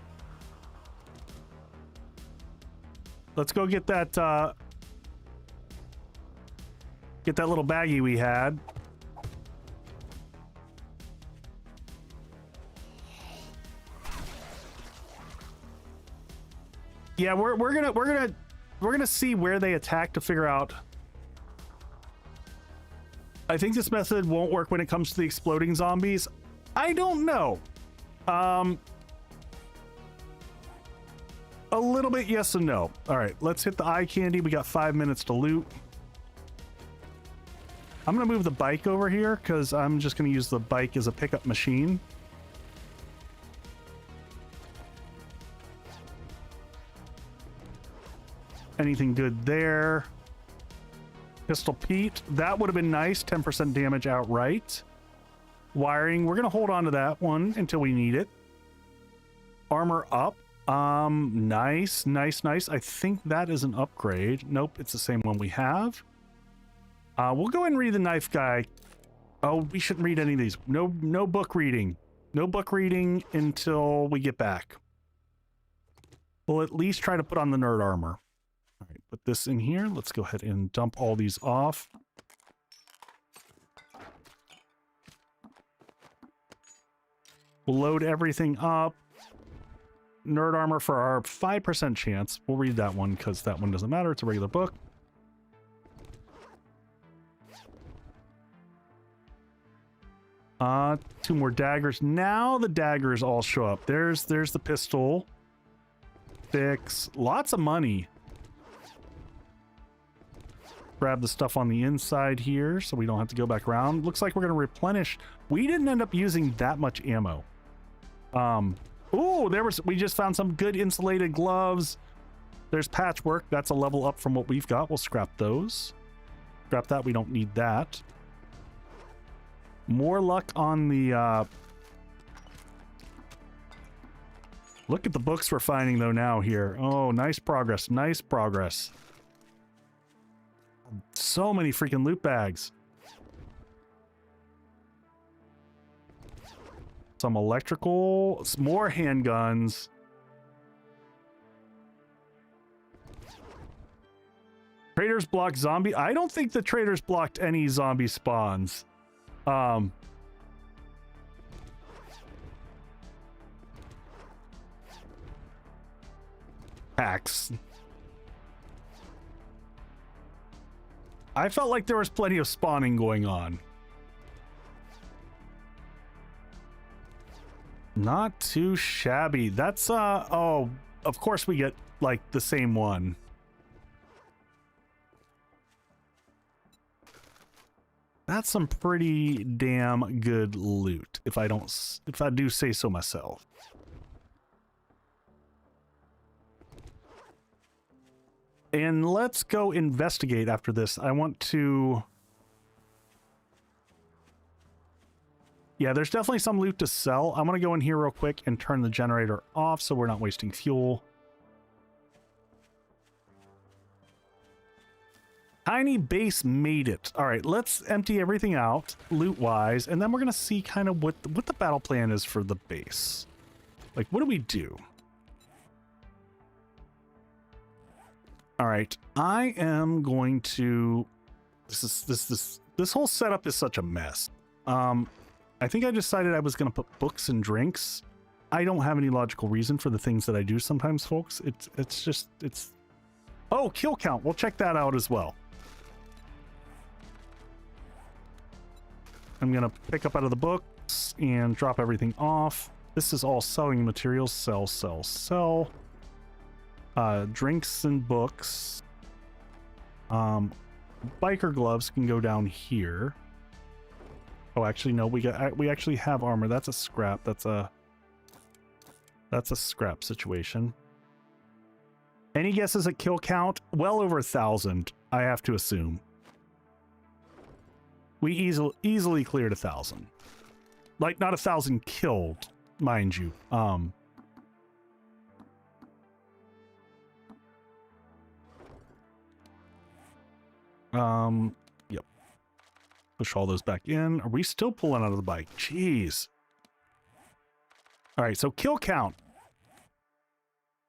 Let's go get that little baggie we had. Yeah, we're gonna see where they attack to figure out. I think this method won't work when it comes to the exploding zombies. I don't know. A little bit yes and no. All right, let's hit the eye candy. We got 5 minutes to loot. I'm gonna move the bike over here because I'm just gonna use the bike as a pickup machine. Anything good there? Pistol Pete, that would have been nice. 10% damage outright. Wiring, we're gonna hold on to that one until we need it. Armor up. Nice. I think that is an upgrade. Nope, it's the same one we have. We'll go ahead and read the knife guy. Oh, we shouldn't read any of these. No book reading. No book reading until we get back. We'll at least try to put on the nerd armor. All right, put this in here. Let's go ahead and dump all these off. We'll load everything up. Nerd armor for our 5% chance. We'll read that one because that one doesn't matter. It's a regular book. Two more daggers. Now the daggers all show up. There's the pistol. Fix. Lots of money. Grab the stuff on the inside here so we don't have to go back around. Looks like we're going to replenish. We didn't end up using that much ammo. Ooh, we just found some good insulated gloves. There's patchwork. That's a level up from what we've got. We'll scrap those. Scrap that. We don't need that. More luck on the Look at the books we're finding though now here. Oh, nice progress. Nice progress. So many freaking loot bags. Some electrical, some more handguns. Traders block zombie. I don't think the traders blocked any zombie spawns. Packs. I felt like there was plenty of spawning going on. Not too shabby. That's oh, of course we get like the same one. That's some pretty damn good loot, if I do say so myself. And let's go investigate after this. I want to... Yeah, there's definitely some loot to sell. I'm going to go in here real quick and turn the generator off so we're not wasting fuel. Tiny base made it. All right, let's empty everything out loot-wise, and then we're going to see kind of what the battle plan is for the base. Like, what do we do? All right, I am going to... This whole setup is such a mess. I think I decided I was going to put books and drinks. I don't have any logical reason for the things that I do sometimes, folks. It's oh, kill count. We'll check that out as well. I'm going to pick up out of the books and drop everything off. This is all selling materials. Sell, sell, sell. Drinks and books. Biker gloves can go down here. Oh, actually, no. We actually have armor. That's a scrap. That's a scrap situation. Any guesses at kill count? Well over 1,000, I have to assume. We easily cleared 1,000. Like, not 1,000 killed, mind you. Yep. Push all those back in. Are we still pulling out of the bike? Jeez. All right, so kill count.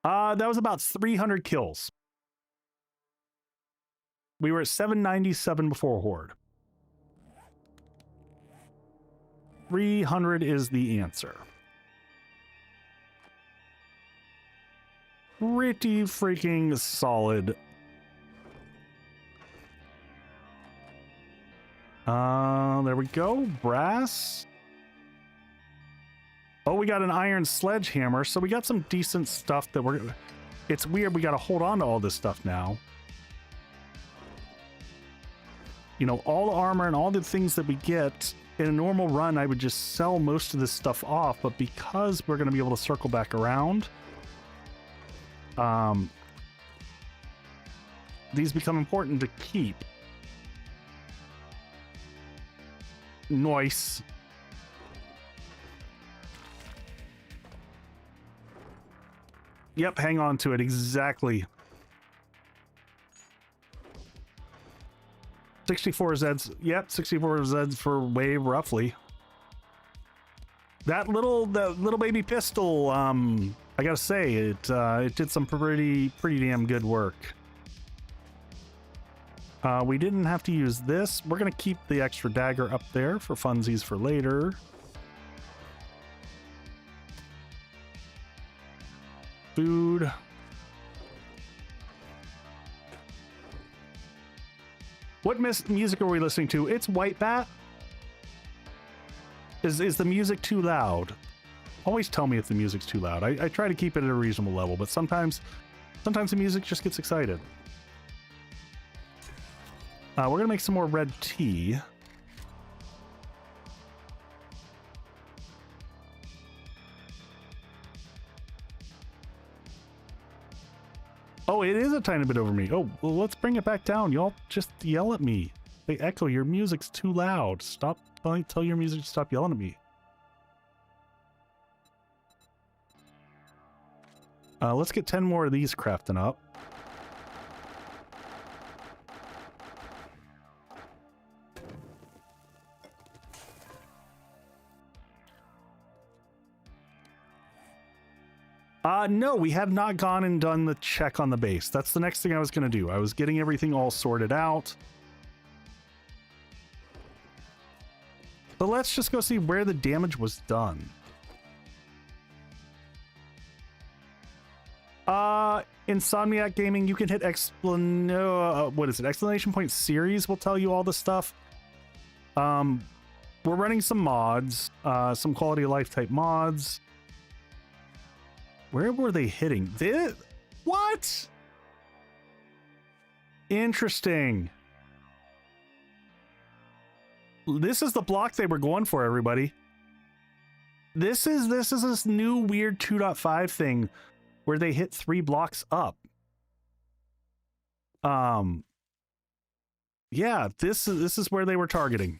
That was about 300 kills. We were at 797 before Horde. 300 is the answer. Pretty freaking solid. There we go. Brass. Oh, we got an iron sledgehammer, so we got some decent stuff that we're... It's weird, we got to hold on to all this stuff now. You know, all the armor and all the things that we get, in a normal run, I would just sell most of this stuff off, but because we're going to be able to circle back around, these become important to keep. Nice. Yep, hang on to it. Exactly. 64 Zeds. Yep, 64 Zeds for wave, roughly. That little baby pistol, I gotta say, it did some pretty damn good work. We didn't have to use this. We're gonna keep the extra dagger up there for funsies for later. Food. What music are we listening to? It's White Bat. Is the music too loud? Always tell me if the music's too loud. I try to keep it at a reasonable level, but sometimes the music just gets excited. We're gonna make some more red tea. Oh, it is a tiny bit over me. Oh, well, let's bring it back down. Y'all just yell at me. Hey, Echo, your music's too loud. Stop. Tell your music to stop yelling at me. Let's get 10 more of these crafting up. No, we have not gone and done the check on the base. That's the next thing I was going to do. I was getting everything all sorted out. But let's just go see where the damage was done. Insomniac Gaming, you can hit what is it? Exclamation point series will tell you all the stuff. We're running some mods, some quality of life type mods. Where were they hitting? What? Interesting. This is the block they were going for, everybody. This is this new weird 2.5 thing where they hit 3 blocks up. Yeah, this is where they were targeting.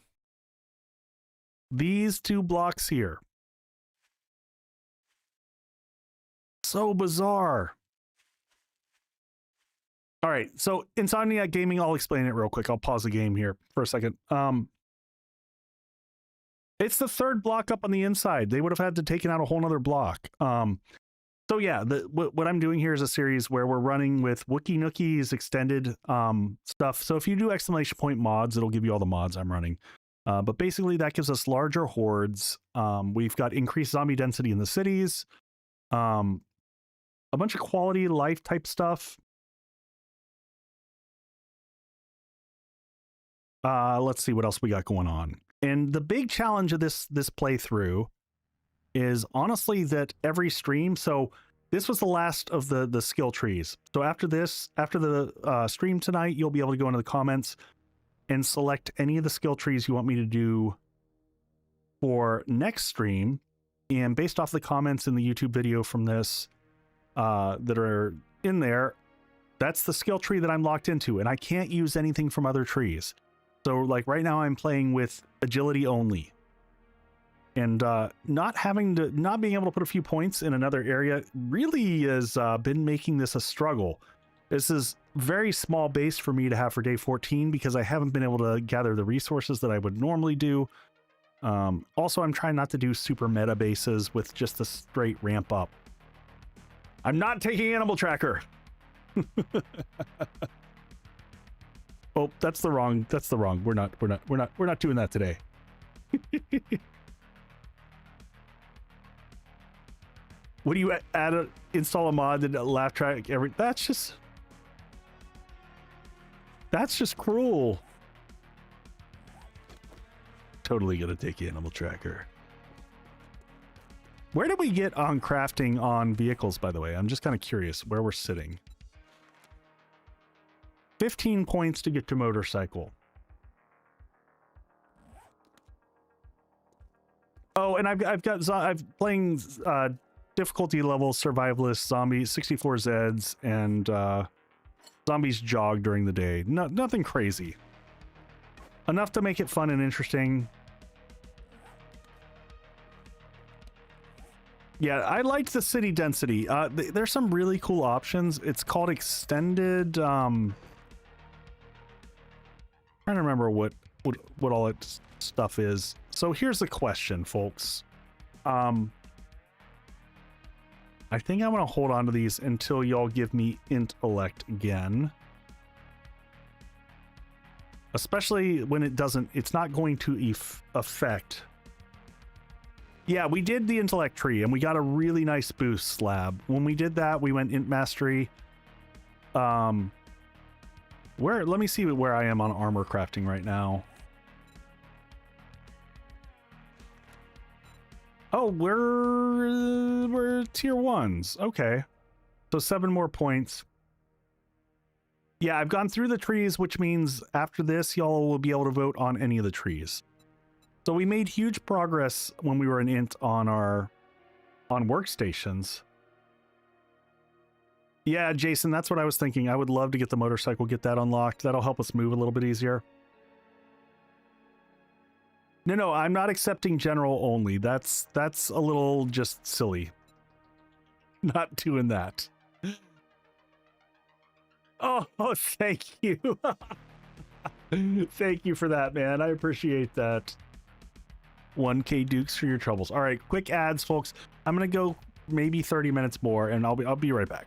These 2 blocks here. So bizarre. All right, so Insomniac Gaming, I'll explain it real quick. I'll pause the game here for a second. It's the 3rd block up on the inside. They would have had to taken out a whole nother block. So yeah, what I'm doing here is a series where we're running with Wookie Nookie's extended stuff. So if you do exclamation point mods, it'll give you all the mods I'm running. But basically that gives us larger hordes. We've got increased zombie density in the cities. A bunch of quality life type stuff. Let's see what else we got going on. And the big challenge of this playthrough is honestly that every stream, so this was the last of the skill trees. So after the stream tonight, you'll be able to go into the comments and select any of the skill trees you want me to do for next stream. And based off the comments in the YouTube video from this that are in there, that's the skill tree that I'm locked into, and I can't use anything from other trees. So like right now I'm playing with agility only. And not being able to put a few points in another area really has been making this a struggle. This is very small base for me to have for day 14 because I haven't been able to gather the resources that I would normally do. Also, I'm trying not to do super meta bases with just the straight ramp up. I'm not taking Animal Tracker. Oh, that's the wrong. We're not doing that today. What do you install a mod and laugh track that's just cruel. Totally gonna take Animal Tracker. Where did we get on crafting on vehicles, by the way? I'm just kind of curious where we're sitting. 15 points to get to motorcycle. Oh, and I'm playing difficulty level survivalist zombies 64 Zeds and zombies jog during the day. Nothing crazy. Enough to make it fun and interesting. Yeah, I liked the city density. There's some really cool options. It's called extended. Trying to remember what all that stuff is. So here's the question, folks. I think I'm gonna hold on to these until y'all give me Intellect again. Especially when it's not going to affect. Yeah, we did the Intellect tree and we got a really nice boost slab. When we did that, we went Int Mastery. Let me see where I am on armor crafting right now. Oh, we're tier 1s. Okay. So 7 more points. Yeah, I've gone through the trees, which means after this, y'all will be able to vote on any of the trees. So we made huge progress when we were in Int on workstations. Yeah, Jason, that's what I was thinking. I would love to get the motorcycle, get that unlocked. That'll help us move a little bit easier. No, I'm not accepting general only. That's a little just silly. Not doing that. Oh, thank you. Thank you for that, man. I appreciate that. 1K Dukes for your troubles. All right, quick ads, folks. I'm gonna go maybe 30 minutes more, and I'll be right back.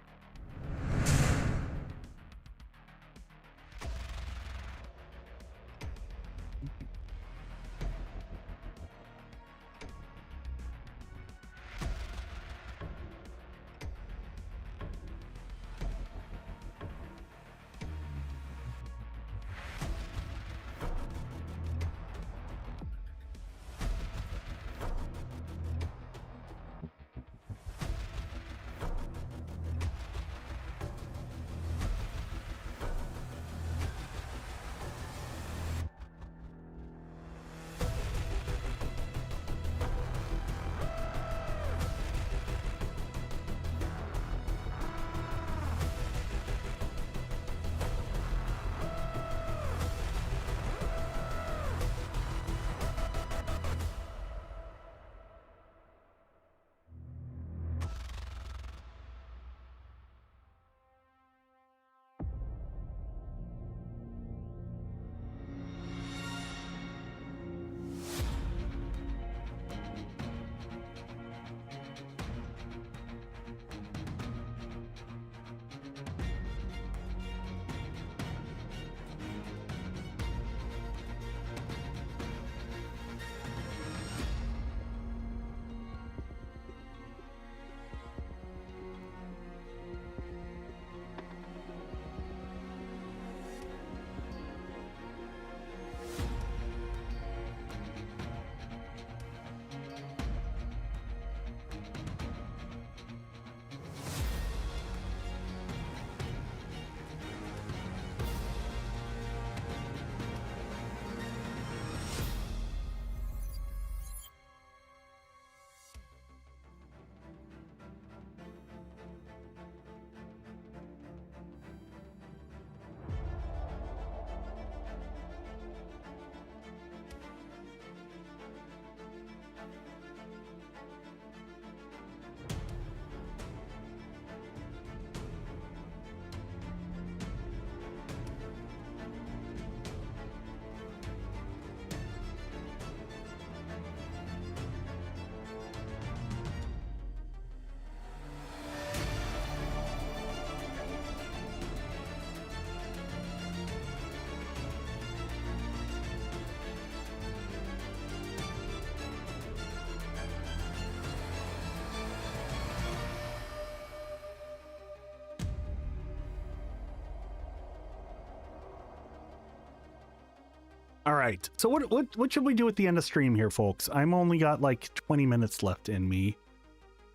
All right. So what should we do at the end of stream here, folks? I'm only got like 20 minutes left in me.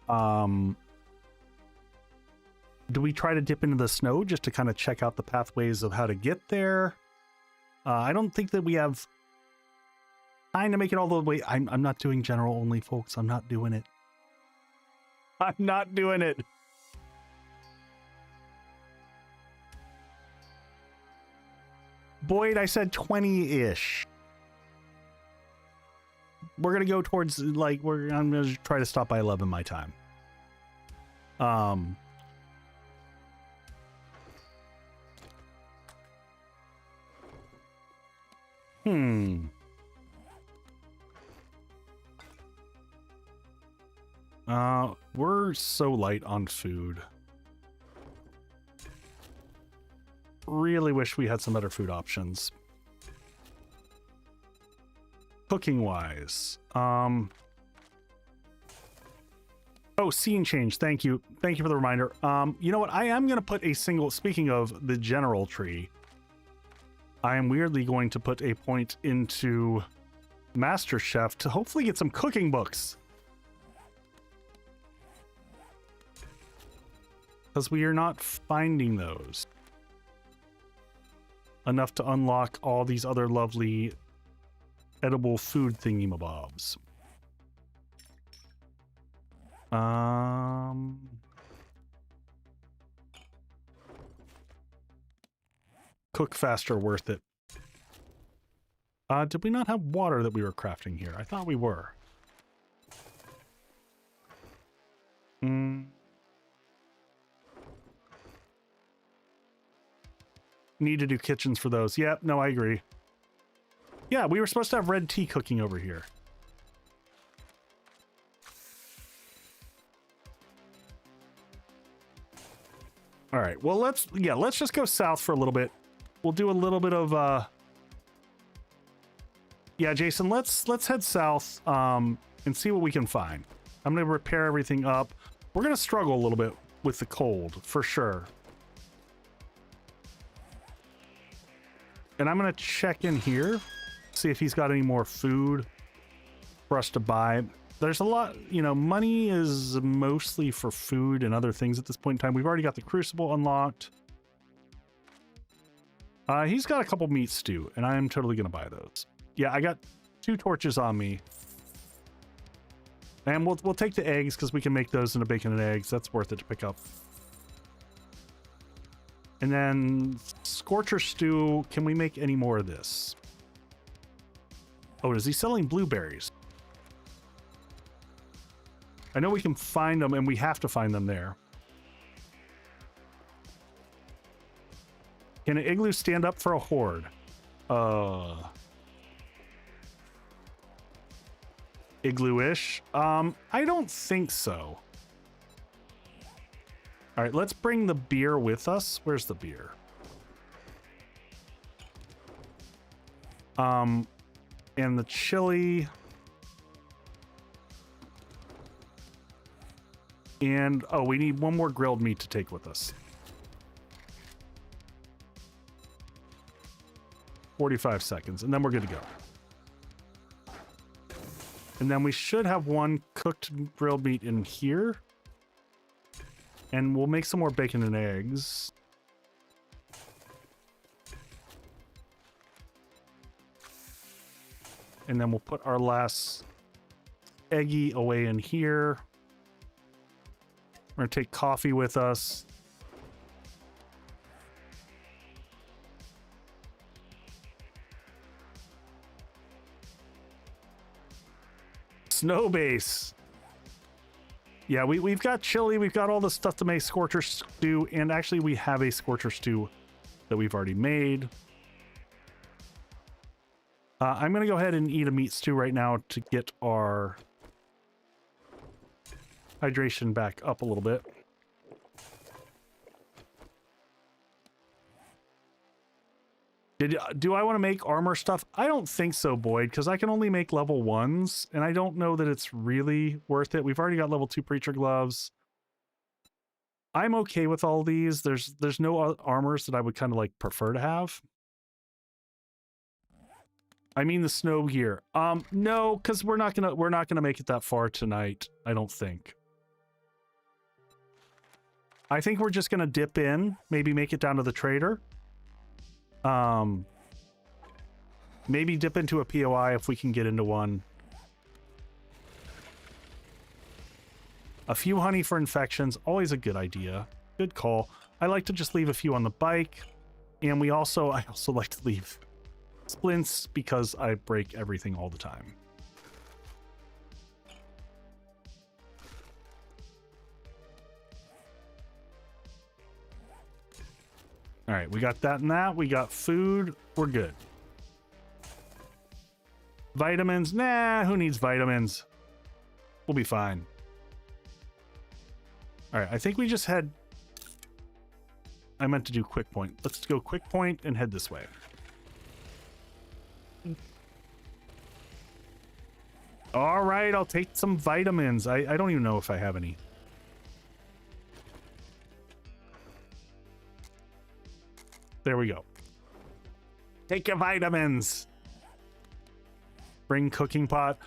Do we try to dip into the snow just to kind of check out the pathways of how to get there? I don't think that we have time to make it all the way. I'm not doing general only, folks. I'm not doing it. I'm not doing it. Boyd, I said 20-ish. We're gonna go towards like I'm gonna try to stop by 11 my time. We're so light on food. Really wish we had some better food options. Cooking wise. Oh, scene change. Thank you. Thank you for the reminder. You know what? I am going to put a single, speaking of the general tree, I am weirdly going to put a point into Master Chef to hopefully get some cooking books. Because we are not finding those enough to unlock all these other lovely edible food thingy-mabobs. Cook faster, worth it. Did we not have water that we were crafting here? I thought we were. need to do kitchens for those. Yep, no, I agree. Yeah, we were supposed to have red tea cooking over here. All right, well, let's just go south for a little bit. We'll do a little bit of, yeah, Jason, let's head south, and see what we can find. I'm going to repair everything up. We're going to struggle a little bit with the cold, for sure. And I'm going to check in here, see if he's got any more food for us to buy. There's a lot, you know, money is mostly for food and other things at this point in time. We've already got the Crucible unlocked. He's got a couple meat stew, and I am totally going to buy those. Yeah, I got 2 torches on me. And we'll take the eggs, because we can make those into bacon and eggs. That's worth it to pick up. And then Scorcher stew, can we make any more of this? Oh, is he selling blueberries? I know we can find them, and we have to find them there. Can an igloo stand up for a horde? Igloo-ish? I don't think so. All right, let's bring the beer with us. Where's the beer? And the chili. And, oh, we need one more grilled meat to take with us. 45 seconds, and then we're good to go. And then we should have one cooked grilled meat in here. And we'll make some more bacon and eggs. And then we'll put our last eggy away in here. We're going to take coffee with us. Snow base. Yeah, we've got chili. We've got all the stuff to make Scorcher stew. And actually, we have a Scorcher stew that we've already made. I'm going to go ahead and eat a meat stew right now to get our hydration back up a little bit. Do I want to make armor stuff? I don't think so, Boyd, because I can only make level 1s, and I don't know that it's really worth it. We've already got level 2 preacher gloves. I'm okay with all these. There's no armors that I would kind of like prefer to have. I mean the snow gear. No, because we're not gonna make it that far tonight, I don't think. I think we're just gonna dip in, maybe make it down to the trader. Maybe dip into a POI if we can get into one. A few honey for infections, always a good idea. Good call. I like to just leave a few on the bike, and I also like to leave splints because I break everything all the time. All right, we got that and that. We got food. We're good. Vitamins? Nah, who needs vitamins? We'll be fine. All right, I think we just had... I meant to do quick point. Let's go quick point and head this way. All right, I'll take some vitamins. I don't even know if I have any. There we go. Take your vitamins. Bring cooking pot.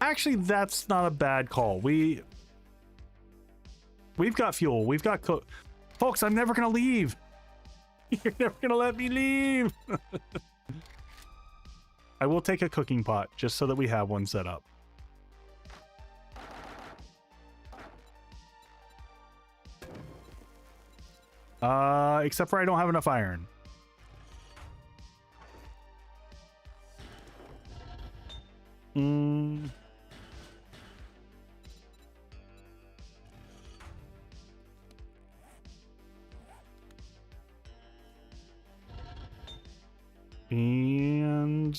Actually, that's not a bad call. We've got fuel. We've got folks, I'm never gonna leave. You're never gonna let me leave. I will take a cooking pot just so that we have one set up. Except for I don't have enough iron. And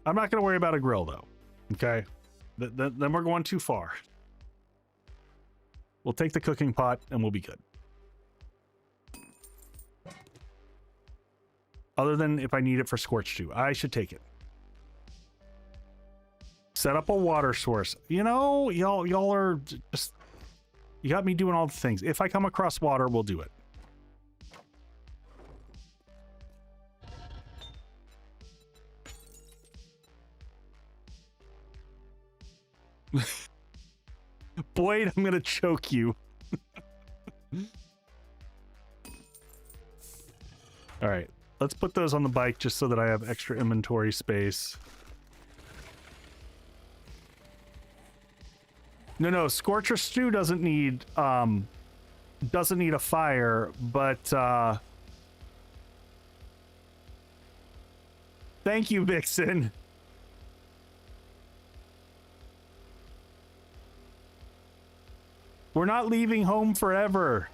I'm not going to worry about a grill though. Okay. Then we're going too far. We'll take the cooking pot and we'll be good. Other than if I need it for Scorch Stew, I should take it. Set up a water source. You know, y'all are just, you got me doing all the things. If I come across water, we'll do it. Boyd, I'm gonna choke you. All right, let's put those on the bike just so that I have extra inventory space. No, Scorcher Stew doesn't need a fire, but thank you, Vixen. We're not leaving home forever.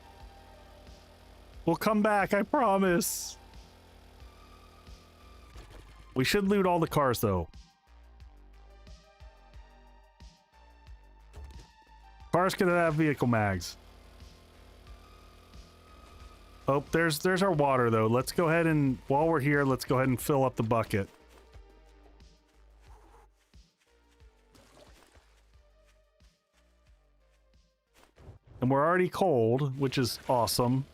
We'll come back, I promise. We should loot all the cars, though. Cars can have vehicle mags. Oh, there's our water, though. Let's go ahead and, while we're here, let's go ahead and fill up the bucket. And we're already cold, which is awesome.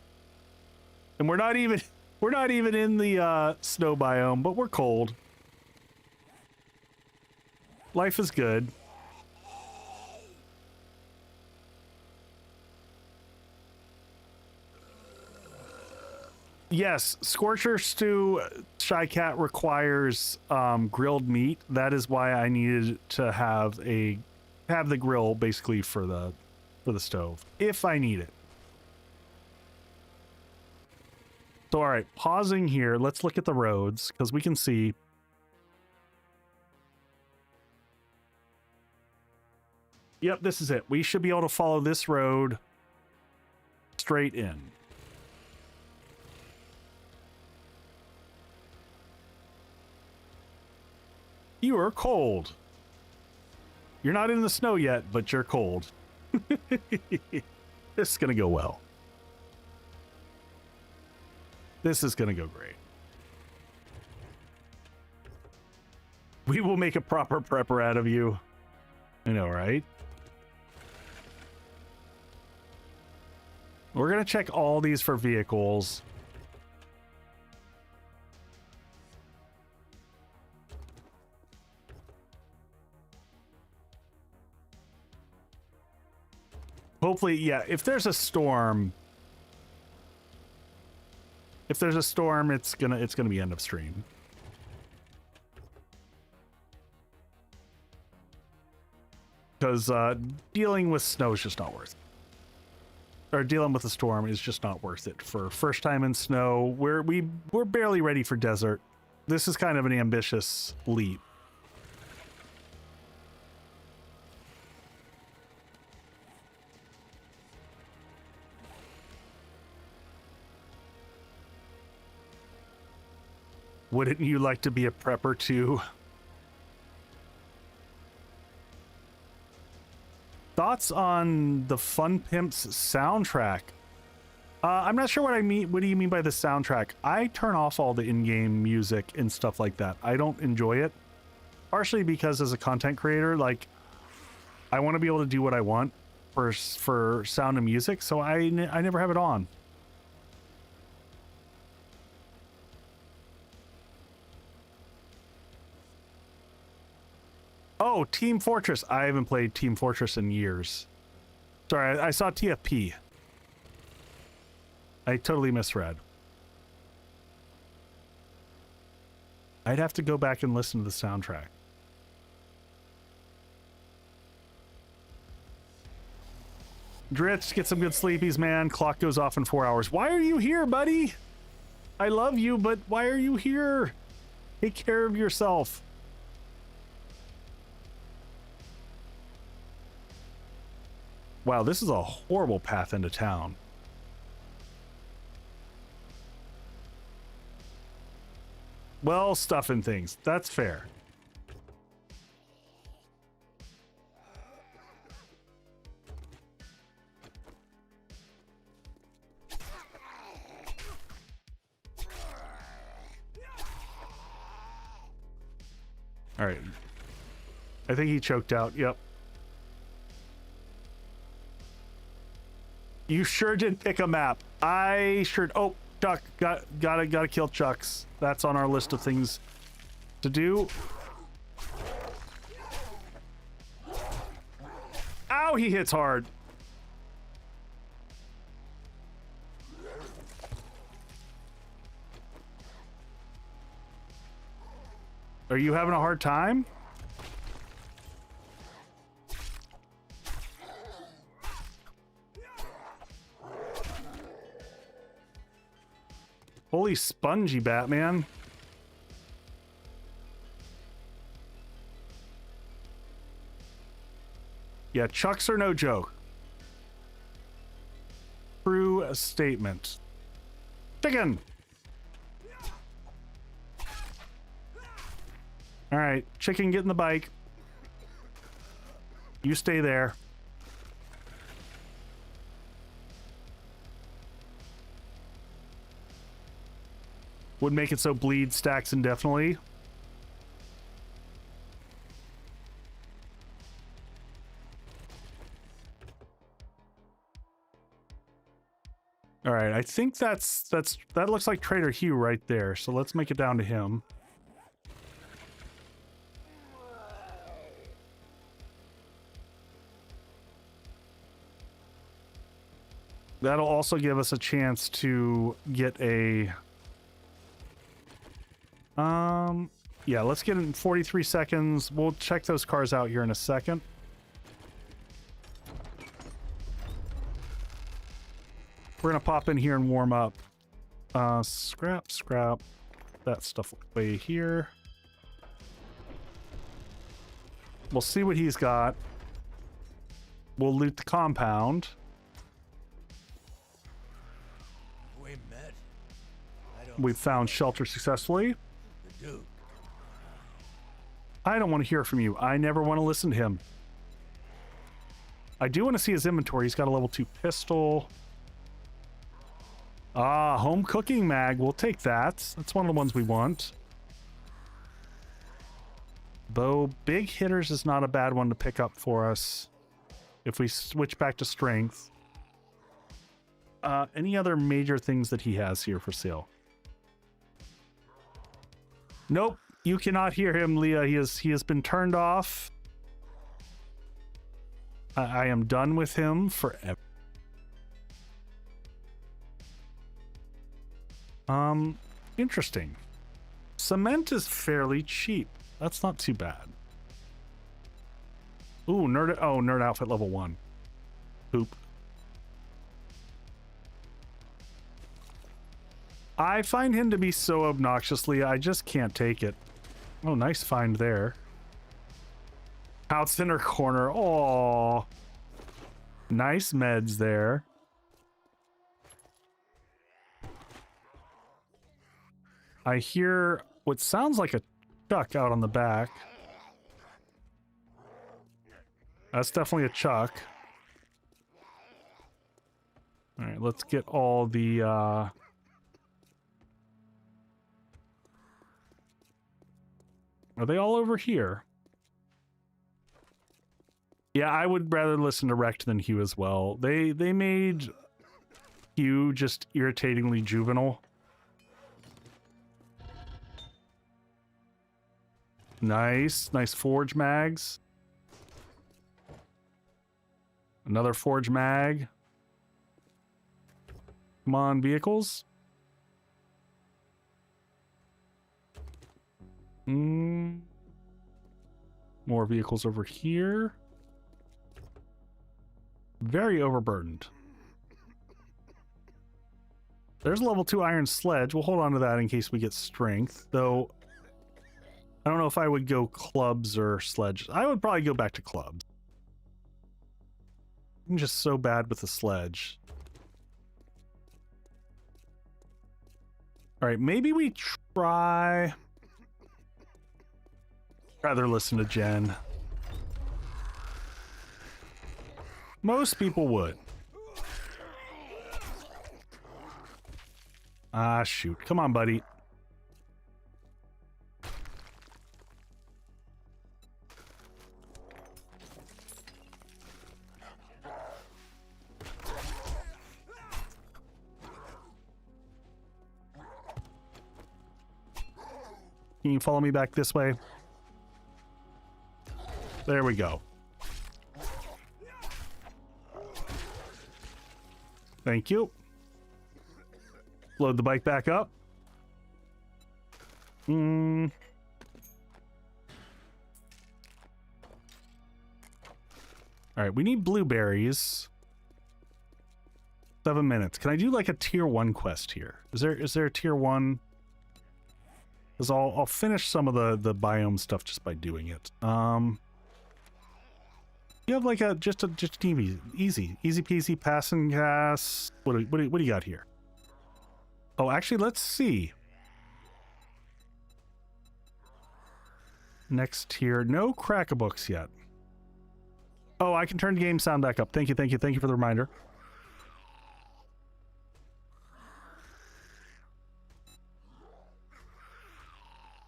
And we're not even in the snow biome, but we're cold. Life is good. Yes, Scorcher Stew Shy Cat requires grilled meat. That is why I needed to have the grill basically for the stove if I need it. So all right, pausing here, let's look at the roads because we can see yep, this is it. We should be able to follow this road straight in. You are cold. You're not in the snow yet, but you're cold. This is gonna go well. This is gonna go great. We will make a proper prepper out of you. I know, right? We're gonna check all these for vehicles. Hopefully, yeah, if there's a storm, it's gonna be end of stream. Because dealing with snow is just not worth it. Or dealing with a storm is just not worth it. For first time in snow, we're barely ready for desert. This is kind of an ambitious leap. Wouldn't you like to be a prepper too? Thoughts on the Fun Pimps soundtrack? I'm not sure what I mean. What do you mean by the soundtrack? I turn off all the in-game music and stuff like that. I don't enjoy it. Partially because as a content creator, like, I want to be able to do what I want for sound and music, so I never have it on. Oh, Team Fortress. I haven't played Team Fortress in years. Sorry, I saw TFP. I totally misread. I'd have to go back and listen to the soundtrack. Dritz, get some good sleepies, man. Clock goes off in 4 hours. Why are you here, buddy? I love you, but why are you here? Take care of yourself. Wow, this is a horrible path into town. Well, stuffing things. That's fair. All right. I think he choked out. Yep. You sure did pick a map. I sure. Oh, Chuck. Gotta kill Chucks. That's on our list of things to do. Ow, he hits hard. Are you having a hard time? Holy spongy Batman. Yeah, Chucks are no joke. True statement. Chicken! Alright, chicken, get in the bike. You stay there. Would make it so bleed stacks indefinitely. All right, I think that looks like Trader Hugh right there. So let's make it down to him. That'll also give us a chance to get a yeah, let's get in 43 seconds. We'll check those cars out here in a second. We're gonna pop in here and warm up. Scrap that stuff way here. We'll see what he's got. We'll loot the compound. We met. We've found shelter successfully. The Duke. I don't want to hear from you. I never want to listen to him. I do want to see his inventory. He's got a level 2 pistol. Ah, home cooking mag. We'll take that. That's one of the ones we want. Though big hitters is not a bad one to pick up for us if we switch back to strength. Any other major things that he has here for sale? Nope, you cannot hear him, Leah. He has been turned off. I am done with him forever. Interesting. Cement is fairly cheap. That's not too bad. Ooh, nerd outfit level 1. Poop. I find him to be so obnoxiously, I just can't take it. Oh, nice find there. Out center corner. Oh, nice meds there. I hear what sounds like a Chuck out on the back. That's definitely a Chuck. All right, let's get all the are they all over here? Yeah, I would rather listen to Wrecked than Hugh as well. They made Hugh just irritatingly juvenile. Nice forge mags. Another forge mag. Come on, vehicles. More vehicles over here. Very overburdened. There's a level 2 iron sledge. We'll hold on to that in case we get strength, though. I don't know if I would go clubs or sledge. I would probably go back to clubs. I'm just so bad with the sledge. All right, maybe we try... rather listen to Jen. Most people would. Ah, shoot. Come on, buddy. Can you follow me back this way? There we go. Thank you. Load the bike back up. All right, we need blueberries. 7 minutes. Can I do like a tier 1 quest here? Is there a tier 1? Because I'll finish some of the biome stuff just by doing it. You have like just easy peasy pass and gas. What do you got here? Oh, actually, let's see. Next tier, no crack-a-books yet. Oh, I can turn game sound back up. Thank you for the reminder.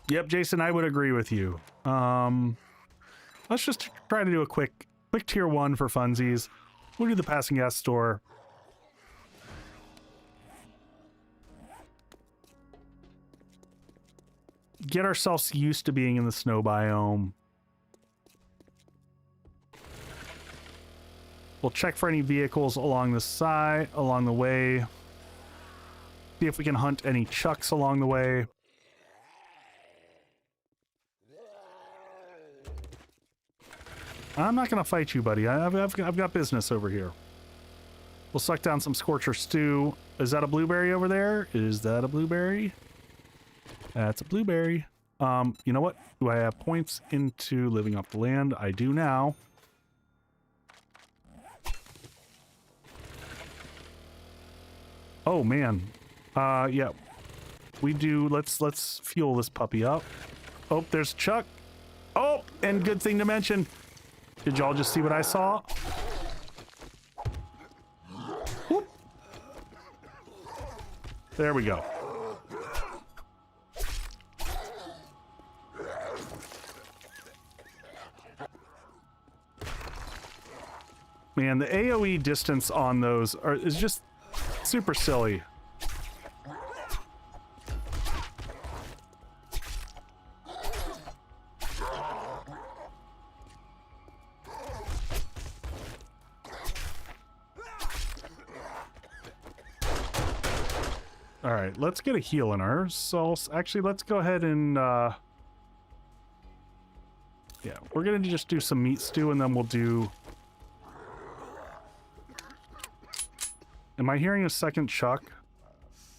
Yep, Jason, I would agree with you. Let's just try to do a quick tier 1 for funsies. We'll do the passing gas store. Get ourselves used to being in the snow biome. We'll check for any vehicles along the way. See if we can hunt any chucks along the way. I'm not gonna fight you, buddy. I've got business over here. We'll suck down some Scorcher Stew. Is that a blueberry over there? Is that a blueberry? That's a blueberry. You know what? Do I have points into living off the land? I do now. Oh man. Yeah. We do. Let's fuel this puppy up. Oh, there's Chuck. Oh, and good thing to mention. Did y'all just see what I saw? Whoop. There we go. Man, the AoE distance on those is just super silly. All right, let's get a heal in her. So actually, let's go ahead and yeah, we're gonna just do some meat stew, and then we'll do. Am I hearing a second Chuck?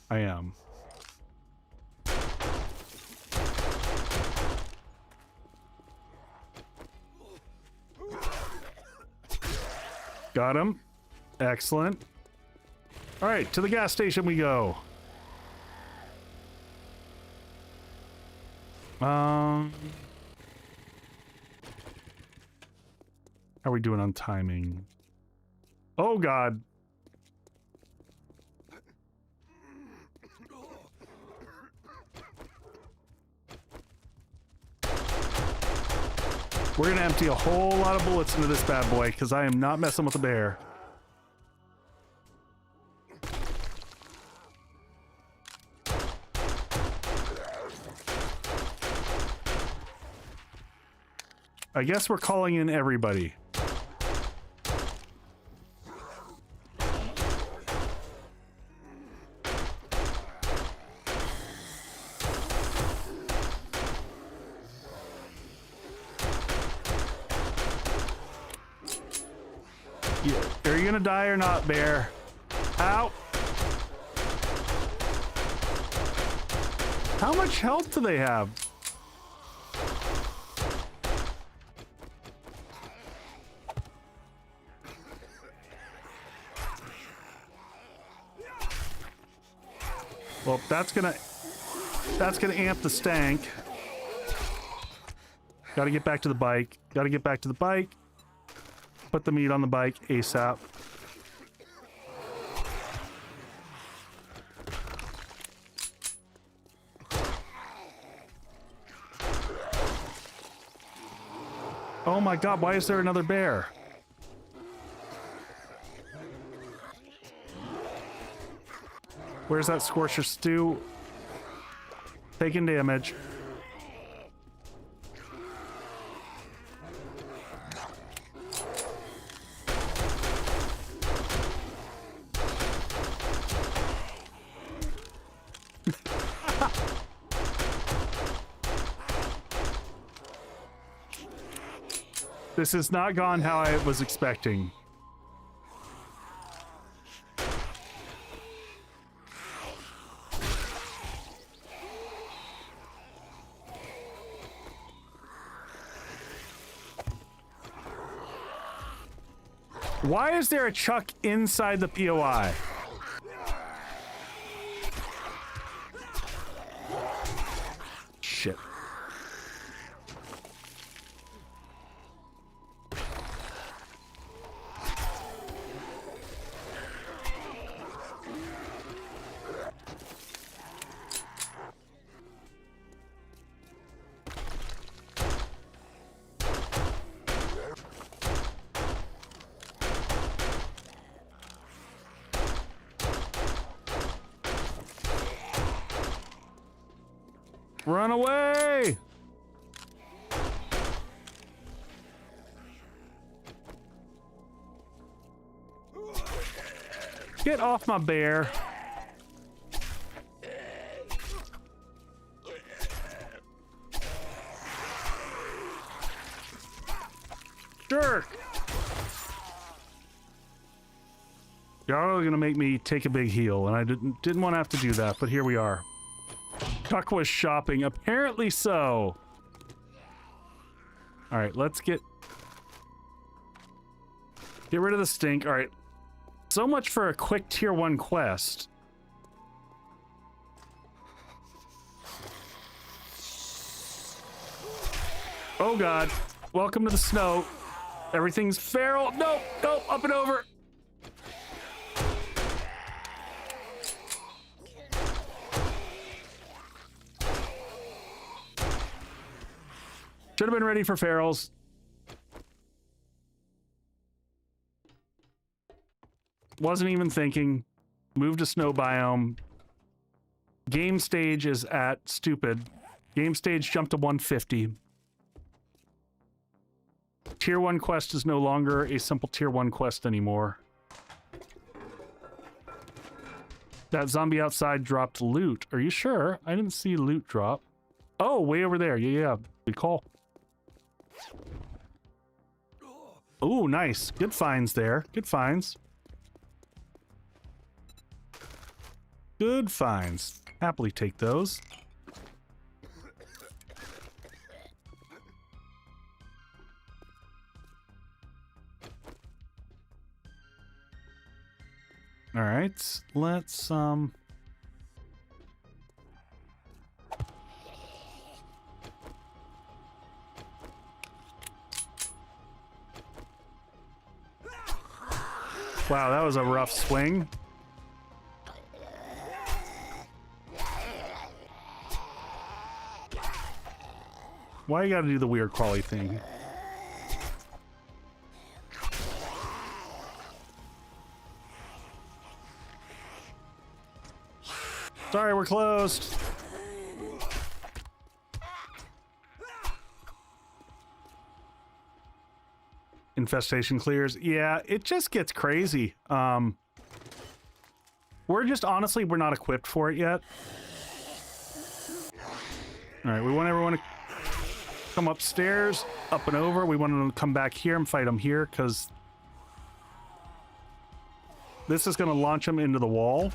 I am. Got him. Excellent. All right, to the gas station we go. How are we doing on timing? Oh God. We're gonna empty a whole lot of bullets into this bad boy because I am not messing with the bear. I guess we're calling in everybody. Are you gonna die or not, bear? Ow! How much health do they have? Well, that's gonna amp the stank. Gotta get back to the bike. Gotta get back to the bike. Put the meat on the bike ASAP. Oh my god, why is there another bear? Where's that Scorcher Stew? Taking damage. This has not gone how I was expecting. Why is there a Chuck inside the POI? Shit. Run away! Get off my bear. Jerk! Y'all are gonna make me take a big heal, and I didn't want to have to do that, but here we are. Chuck was shopping. Apparently so. All right, let's get rid of the stink. All right. So much for a quick tier 1 quest. Oh god. Welcome to the snow. Everything's feral. No, no, up and over. Should have been ready for ferals. Wasn't even thinking. Moved to snow biome. Game stage is at stupid. Game stage jumped to 150. Tier 1 quest is no longer a simple tier 1 quest anymore. That zombie outside dropped loot. Are you sure? I didn't see loot drop. Oh, way over there. Yeah. Good call. Oh, nice. Good finds there. Good finds. Good finds. Happily take those. All right. Let's Wow, that was a rough swing. Why you gotta do the weird crawly thing? Sorry, we're closed. Infestation clears. Yeah, it just gets crazy. We're just, honestly, we're not equipped for it yet. All right, we want everyone to come upstairs, up and over. We want them to come back here and fight them here, because this is going to launch them into the wall.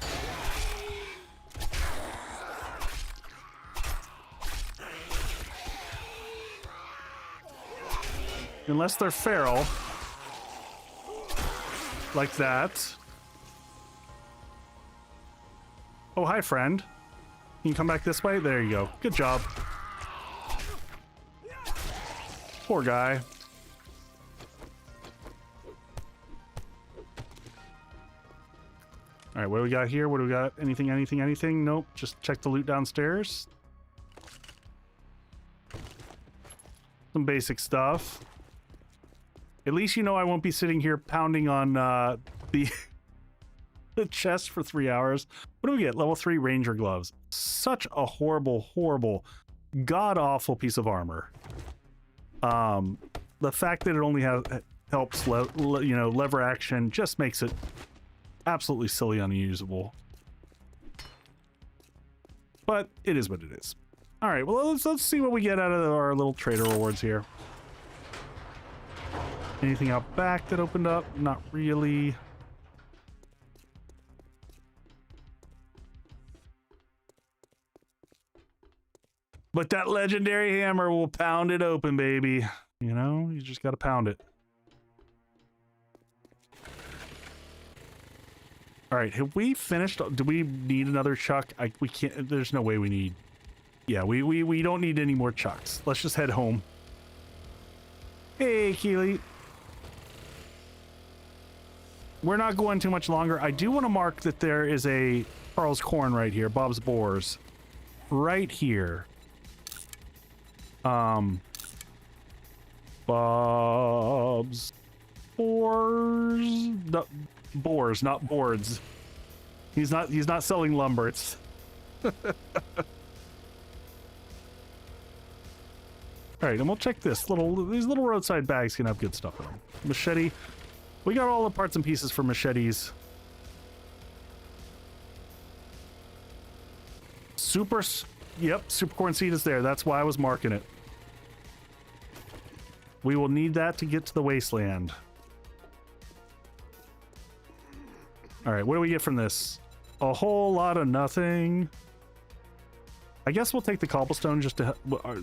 Unless they're feral. Like that. Oh, hi, friend. You can come back this way? There you go. Good job. Poor guy. All right, what do we got here? What do we got? Anything, anything, anything? Nope. Just check the loot downstairs. Some basic stuff. At least you know I won't be sitting here pounding on the the chest for 3 hours. What do we get? Level 3 ranger gloves. Such a horrible, horrible, god-awful piece of armor. The fact that it only helps lever action just makes it absolutely silly, unusable. But it is what it is. All right, well, let's see what we get out of our little trader rewards here. Anything out back that opened up? Not really. But that legendary hammer will pound it open, baby. You know, you just gotta pound it. All right, have we finished? Do we need another chuck? We can't. There's no way we need. Yeah, we don't need any more chucks. Let's just head home. Hey, Keely. We're not going too much longer. I do want to mark that there is a Carl's Corn right here, Bob's Boars, right here. Bob's Boars. No, boars, not boards. He's not selling lumber. It's all right, and we'll check this. These little roadside bags can have good stuff in them. Machete. We got all the parts and pieces for machetes. Yep, super corn seed is there. That's why I was marking it. We will need that to get to the wasteland. All right, what do we get from this? A whole lot of nothing. I guess we'll take the cobblestone just to...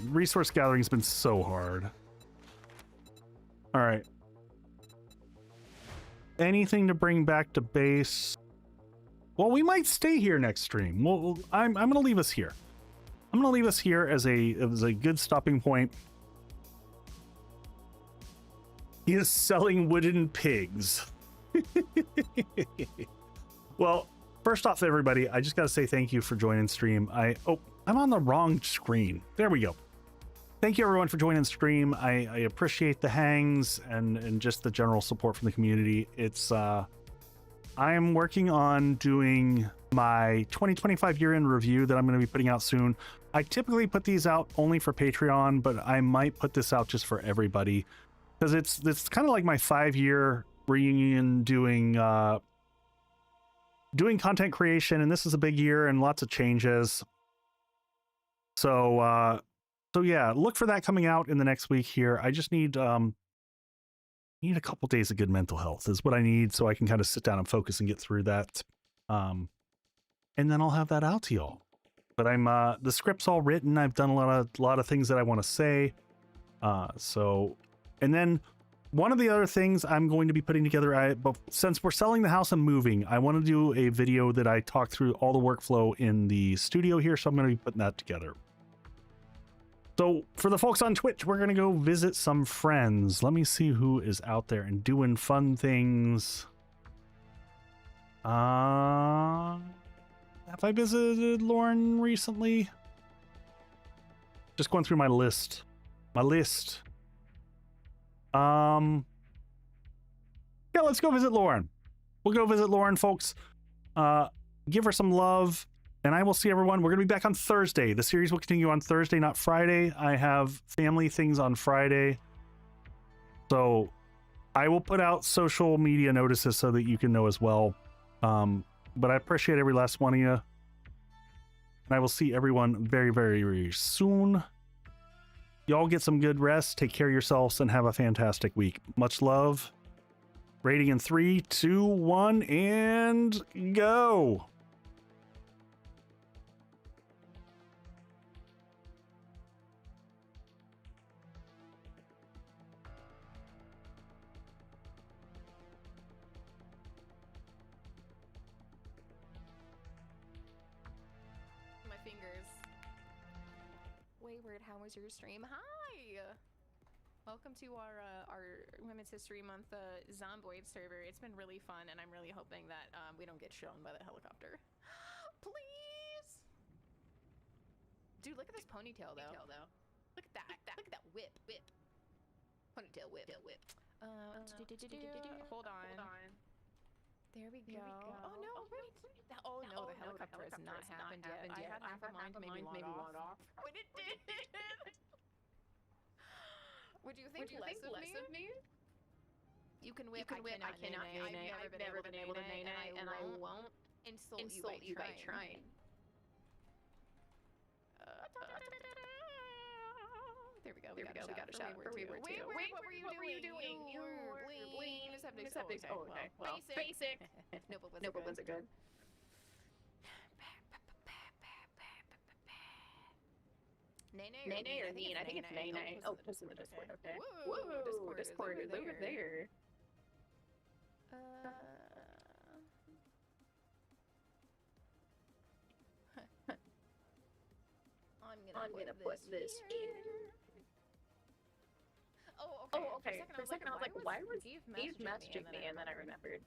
resource gathering has been so hard. All right. Anything to bring back to base? Well, we might stay here next stream. Well, I'm going to leave us here. I'm going to leave us here as a good stopping point. He is selling wooden pigs. Well, first off, everybody, I just got to say thank you for joining stream. I'm on the wrong screen. There we go. Thank you everyone for joining stream. I appreciate the hangs and just the general support from the community. It's I am working on doing my 2025 year-end review that I'm going to be putting out soon. I typically put these out only for Patreon, but I might put this out just for everybody because it's kind of like my 5-year reunion doing content creation, and this is a big year and lots of changes. So yeah, look for that coming out in the next week here. I just need a couple days of good mental health is what I need, so I can kind of sit down and focus and get through that. And then I'll have that out to y'all. But I'm the script's all written. I've done a lot of things that I want to say. And then one of the other things I'm going to be putting together, but since we're selling the house and moving, I want to do a video that I talk through all the workflow in the studio here, so I'm going to be putting that together. So for the folks on Twitch, we're going to go visit some friends. Let me see who is out there and doing fun things. Have I visited Lauren recently? Just going through my list. Yeah, let's go visit Lauren. We'll go visit Lauren, folks. Give her some love. And I will see everyone. We're going to be back on Thursday. The series will continue on Thursday, not Friday. I have family things on Friday. So I will put out social media notices so that you can know as well. But I appreciate every last one of you. And I will see everyone very, very, very soon. Y'all get some good rest. Take care of yourselves and have a fantastic week. Much love. Rating in 3, 2, 1, and go. Wayward, how was your stream? Hi! Welcome to our Women's History Month Zomboid server. It's been really fun, and I'm really hoping that we don't get shown by the helicopter. Please! Dude, look at this ponytail, though. Look at that. Look at that whip. Ponytail whip. Hold on. There we go. Oh, no, wait. Oh, no, the helicopter has not happened yet. I had half a mind to maybe log off. When it did! Would you think less of me? You can whip. I cannot nay. I've never been able to nay, and I won't insult you by trying. There we go. We got a shot for we were two. Wait, what were you doing? You were bleeding. Septic. Oh, okay. Well, basic. No, but ones are good. Nay or Neen? I think it's Nay. Oh, just in the Discord. Okay. Whoa, Discord is over there. I'm gonna put this here. Oh, okay. For a second I was like, why was Steve messaging me? And then I remembered.